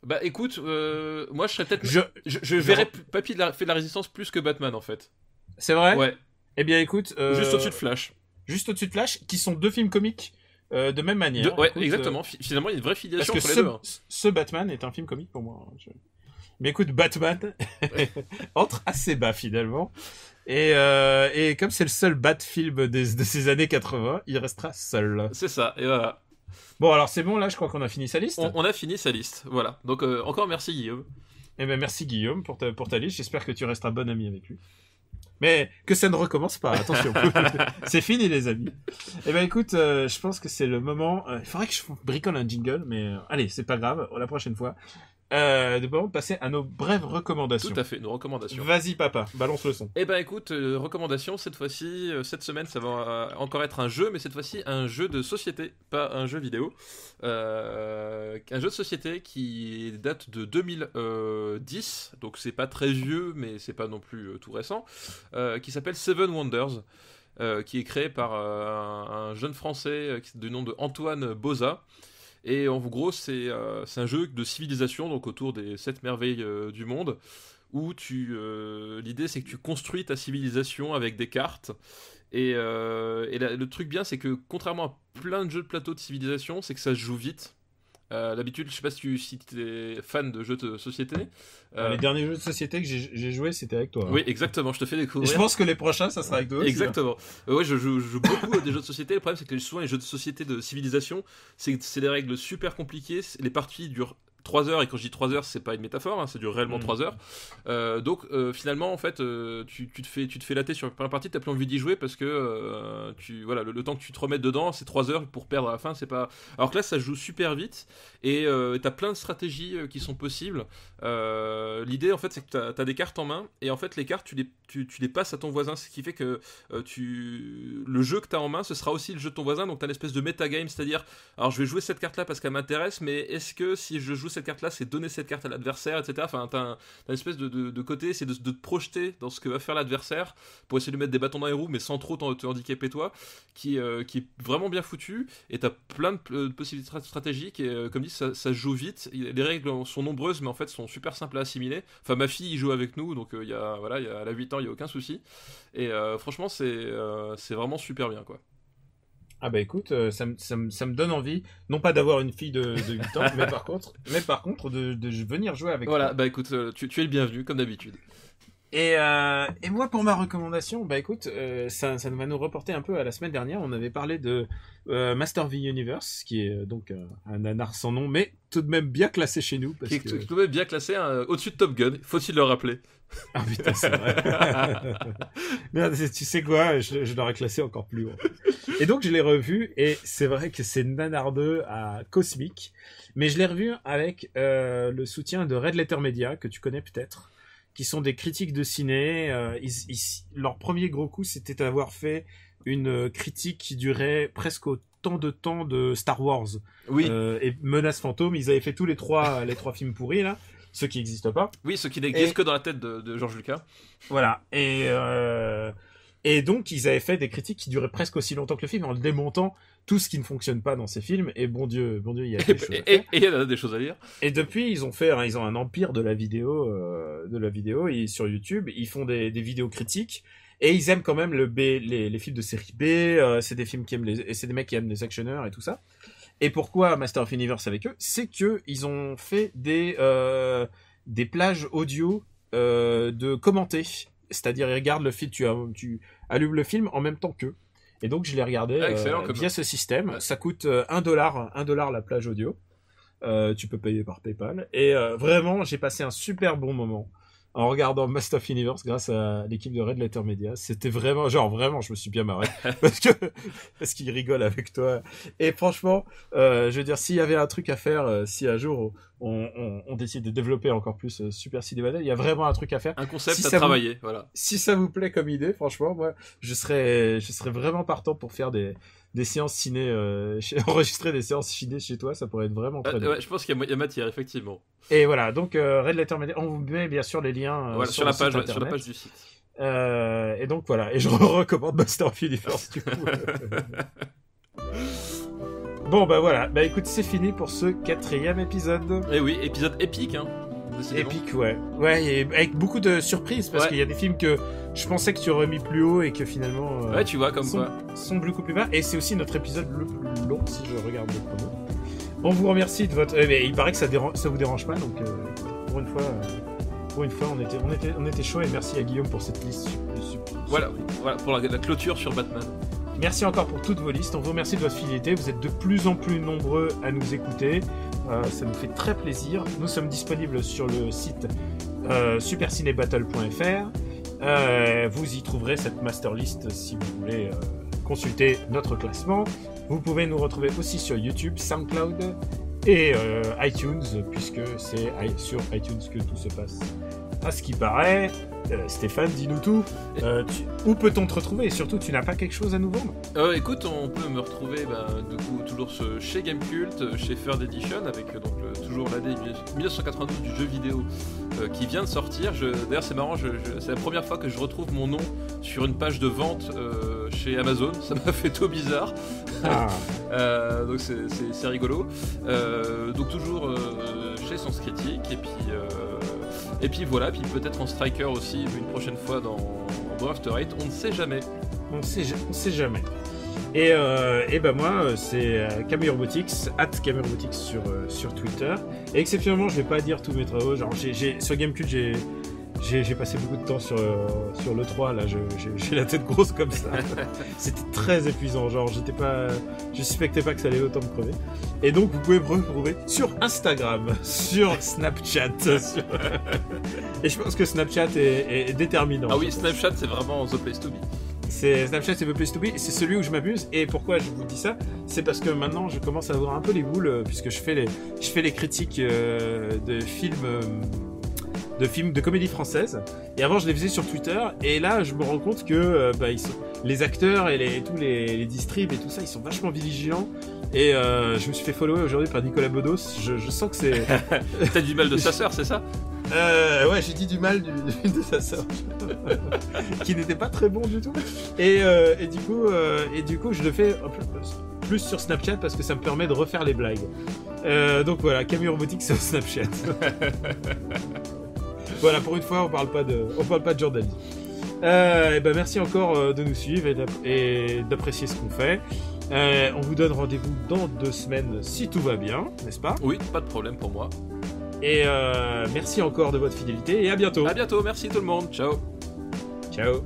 E: Bah écoute, moi je serais peut-être. Je verrais Papy fait de la résistance plus que Batman en fait.
D: C'est vrai ?
E: Ouais.
D: Eh bien écoute.
E: Juste au-dessus de Flash.
D: Juste au-dessus de Flash, qui sont deux films comiques de même manière.
E: Ouais, écoute, exactement. Finalement, il y a une vraie filiation entre les deux.
D: Ce Batman est un film comique pour moi. Mais écoute, Batman entre assez bas finalement. Et comme c'est le seul Bat-film de ces années 80, il restera seul.
E: C'est ça, et voilà.
D: Bon, alors c'est bon, là, je crois qu'on a fini sa liste.
E: On a fini sa liste, voilà. Donc, encore merci, Guillaume.
D: Eh ben, merci, Guillaume, pour ta liste. J'espère que tu resteras bon ami avec lui. Mais que ça ne recommence pas, attention. C'est fini, les amis. Eh ben, écoute, je pense que c'est le moment... Il faudrait que je bricole un jingle, mais allez, c'est pas grave, la prochaine fois. De passer à nos brèves recommandations.
E: Tout à fait, nos recommandations.
D: Vas-y papa, balance le son.
E: Eh ben écoute, recommandations cette fois-ci, cette semaine ça va encore être un jeu, mais cette fois-ci un jeu de société, pas un jeu vidéo. Un jeu de société qui date de 2010, donc c'est pas très vieux, mais c'est pas non plus tout récent, qui s'appelle Seven Wonders, qui est créé par un jeune français du nom de Antoine Boza. Et en gros, c'est un jeu de civilisation, donc autour des 7 merveilles du monde, où l'idée c'est que tu construis ta civilisation avec des cartes. Et le truc bien, c'est que contrairement à plein de jeux de plateau de civilisation, c'est que ça se joue vite. D'habitude, je sais pas si tu es fan de jeux de société.
D: Les derniers jeux de société que j'ai joué, c'était avec toi. Hein.
E: Oui, exactement, je te fais découvrir.
D: Et je pense que les prochains, ça sera avec toi aussi.
E: Exactement. Ouais, je joue beaucoup à des jeux de société. Le problème, c'est que souvent, les jeux de société de civilisation, c'est des règles super compliquées. Les parties durent 3 heures, et quand je dis 3 heures, c'est pas une métaphore, hein, ça dure réellement 3 heures. Donc finalement, en fait, tu te fais latter sur plein de parties, t'as plus envie d'y jouer parce que le temps que tu te remettes dedans, c'est 3 heures pour perdre à la fin, c'est pas. Alors que là, ça joue super vite et t'as plein de stratégies qui sont possibles. L'idée, en fait, c'est que t'as des cartes en main et en fait, les cartes, tu les passes à ton voisin, ce qui fait que le jeu que t'as en main, ce sera aussi le jeu de ton voisin, donc t'as une espèce de metagame, c'est-à-dire, alors je vais jouer cette carte-là parce qu'elle m'intéresse, mais est-ce que si je joue cette carte-là, c'est donner cette carte à l'adversaire, etc. Enfin, t'as une espèce de côté, c'est de te projeter dans ce que va faire l'adversaire pour essayer de mettre des bâtons dans les roues, mais sans trop te handicaper toi, qui est vraiment bien foutu. Et t'as plein de possibilités stratégiques. Et comme dit, ça se joue vite. Les règles sont nombreuses, mais en fait, sont super simples à assimiler. Enfin, ma fille y joue avec nous, donc elle a 8 ans, il y a aucun souci. Et franchement, c'est vraiment super bien, quoi.
D: Ah bah écoute, ça me donne envie, non pas d'avoir une fille de 8 ans, mais par contre de venir jouer avec
E: voilà,
D: toi.
E: Bah écoute, tu es le bienvenu, comme d'habitude.
D: Et moi, pour ma recommandation, bah écoute, ça va nous reporter un peu à la semaine dernière. On avait parlé de Master of the Universe, qui est donc un nanar sans nom, mais tout de même bien classé chez nous. Parce
E: Qui est
D: que...
E: tout de même bien classé au-dessus de Top Gun, faut-il le rappeler.
D: Ah putain, c'est vrai. Merde, tu sais quoi, je l'aurais classé encore plus haut. Et donc je l'ai revu, et c'est vrai que c'est nanardeux à cosmique, mais je l'ai revu avec le soutien de Red Letter Media, que tu connais peut-être, qui sont des critiques de ciné. Leur premier gros coup, c'était d'avoir fait une critique qui durait presque autant de temps de Star Wars.
E: Oui.
D: Et Menace Fantôme, ils avaient fait tous les trois films pourris, là. Ceux qui n'existent pas.
E: Oui, ceux qui n'existent que dans la tête de George Lucas.
D: Voilà. Et donc, ils avaient fait des critiques qui duraient presque aussi longtemps que le film, en démontant tout ce qui ne fonctionne pas dans ces films. Et bon Dieu, il y a des choses à faire.
E: Et il y en a des choses à lire.
D: Et depuis, ils ont un empire de la vidéo, et sur YouTube, ils font des vidéos critiques. Et ils aiment quand même les films de série B. C'est des films c'est des mecs qui aiment les actionneurs et tout ça. Et pourquoi Master of Universe avec eux? C'est que ils ont fait des plages audio de commenter. C'est-à-dire, ils regardent le film, tu allumes le film en même temps qu'eux. Et donc, je l'ai regardé via ce système. Ouais. Ça coûte $1 la plage audio. Tu peux payer par PayPal. Et vraiment, j'ai passé un super bon moment en regardant Master of Universe grâce à l'équipe de Red Letter Media. C'était vraiment, je me suis bien marré parce qu'ils rigolent avec toi. Et franchement, je veux dire, s'il y avait un truc à faire, si un jour on décide de développer encore plus Super Ciné Battle, il y a vraiment un truc à faire.
E: Un concept à travailler, voilà.
D: Si ça vous plaît comme idée, franchement, moi, je serais vraiment partant pour faire des séances ciné, enregistrer des séances ciné chez toi, ça pourrait être vraiment très bien.
E: Ouais, je pense qu'il y a matière, effectivement.
D: Et voilà, donc Red Letter Media, on vous met bien sûr les liens
E: voilà, sur la page du site.
D: Et donc voilà, et je recommande Master of Universe du coup. Bon bah voilà, bah écoute, c'est fini pour ce 4e épisode.
E: Et oui, épisode épique, hein.
D: Épique, ouais. Ouais, et avec beaucoup de surprises, parce qu'il y a des films que je pensais que tu aurais mis plus haut et que finalement...
E: ouais, tu vois, comme quoi.
D: Sont beaucoup plus bas, et c'est aussi notre épisode le plus long, si je regarde le chrono. On vous remercie de votre... mais il paraît que ça vous dérange pas, donc pour une fois, on était chaud, et merci à Guillaume pour cette liste super.
E: Voilà, pour la clôture sur Batman.
D: Merci encore pour toutes vos listes, on vous remercie de votre fidélité, vous êtes de plus en plus nombreux à nous écouter, ça nous fait très plaisir. Nous sommes disponibles sur le site supercinébattle.fr, vous y trouverez cette master list si vous voulez consulter notre classement. Vous pouvez nous retrouver aussi sur YouTube, SoundCloud et iTunes, puisque c'est sur iTunes que tout se passe. À ce qui paraît, Stéphane, dis-nous tout. Où peut-on te retrouver? Et surtout, tu n'as pas quelque chose à nous vendre?
E: Écoute, on peut me retrouver du coup toujours chez Gamecult, chez Third Edition, avec toujours l'année 1992 du jeu vidéo qui vient de sortir. D'ailleurs, c'est marrant, c'est la première fois que je retrouve mon nom sur une page de vente chez Amazon. Ça m'a fait tout bizarre. Donc c'est rigolo. Donc toujours chez Sens Critique, et puis voilà, puis peut-être en Striker aussi une prochaine fois dans After Eight, on ne sait jamais.
D: On sait jamais. Et ben moi, c'est Camille Robotics, @CamilleRobotics sur Twitter. Et exceptionnellement, je vais pas dire tous mes travaux. Genre, sur Gamecube, j'ai passé beaucoup de temps sur l'E3, là, j'ai la tête grosse comme ça. C'était très épuisant, genre, je suspectais pas que ça allait autant me crever. Et donc, vous pouvez me retrouver sur Instagram, sur Snapchat, et je pense que Snapchat est déterminant.
E: Ah oui, Snapchat, c'est vraiment the place to be.
D: Snapchat, c'est the place to be, c'est celui où je m'amuse. Et pourquoi je vous dis ça? C'est parce que maintenant, je commence à avoir un peu les boules, puisque je fais les critiques de films de comédie française, et avant je les faisais sur Twitter, et là je me rends compte que les acteurs et tous les distribs et tout ça, ils sont vachement vigilants, et je me suis fait follower aujourd'hui par Nicolas Bedos. Je sens que c'est...
E: T'as du mal de sa sœur, c'est ça?
D: Ouais, j'ai dit du mal de sa sœur qui n'était pas très bon du tout, et du coup je le fais plus sur Snapchat parce que ça me permet de refaire les blagues. Donc voilà, Camille Robotics sur Snapchat. Voilà, pour une fois, on parle pas de Jordanie. Merci encore de nous suivre et d'apprécier ce qu'on fait. On vous donne rendez-vous dans 2 semaines si tout va bien, n'est-ce pas?
E: Oui, pas de problème pour moi.
D: Et merci encore de votre fidélité et à bientôt.
E: À bientôt, merci tout le monde. Ciao.
D: Ciao.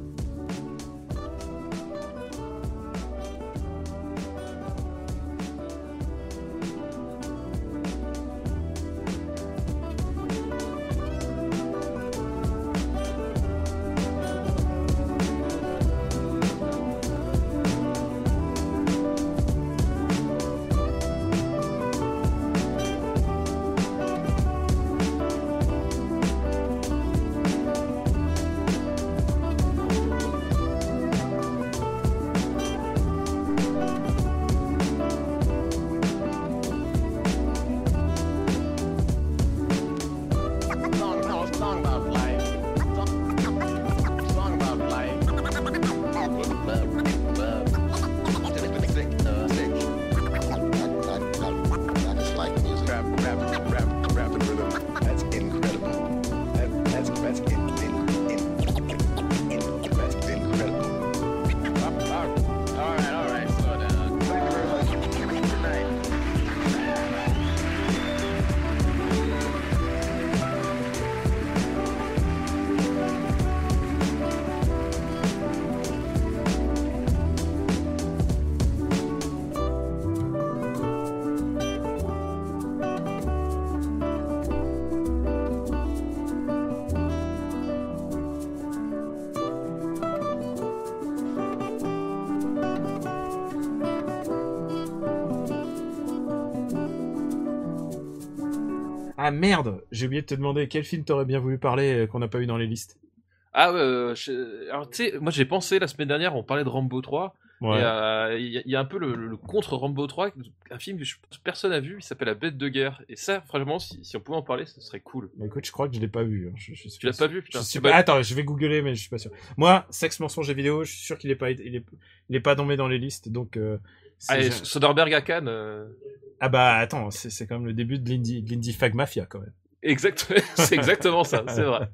D: Ah merde, j'ai oublié de te demander quel film t'aurais bien voulu parler qu'on n'a pas eu dans les listes.
E: Ah ouais, alors tu sais, moi j'ai pensé la semaine dernière, on parlait de Rambo 3,
D: Ouais.
E: et il y a un peu le contre Rambo 3, un film que personne n'a vu, il s'appelle La Bête de Guerre, et ça, franchement, si on pouvait en parler, ce serait cool.
D: Bah écoute, je crois que je l'ai pas vu. Hein.
E: Tu l'as pas vu, putain.
D: Je suis pas... Attends, je vais googler, mais je suis pas sûr. Moi, sexe, mensonge et vidéo, je suis sûr qu'il est pas, il est pas tombé dans les listes, donc.
E: Allez, Soderbergh à Cannes.
D: Ah bah attends, c'est quand même le début de l'indie Fag Mafia quand même.
E: C'est exactement ça, c'est vrai.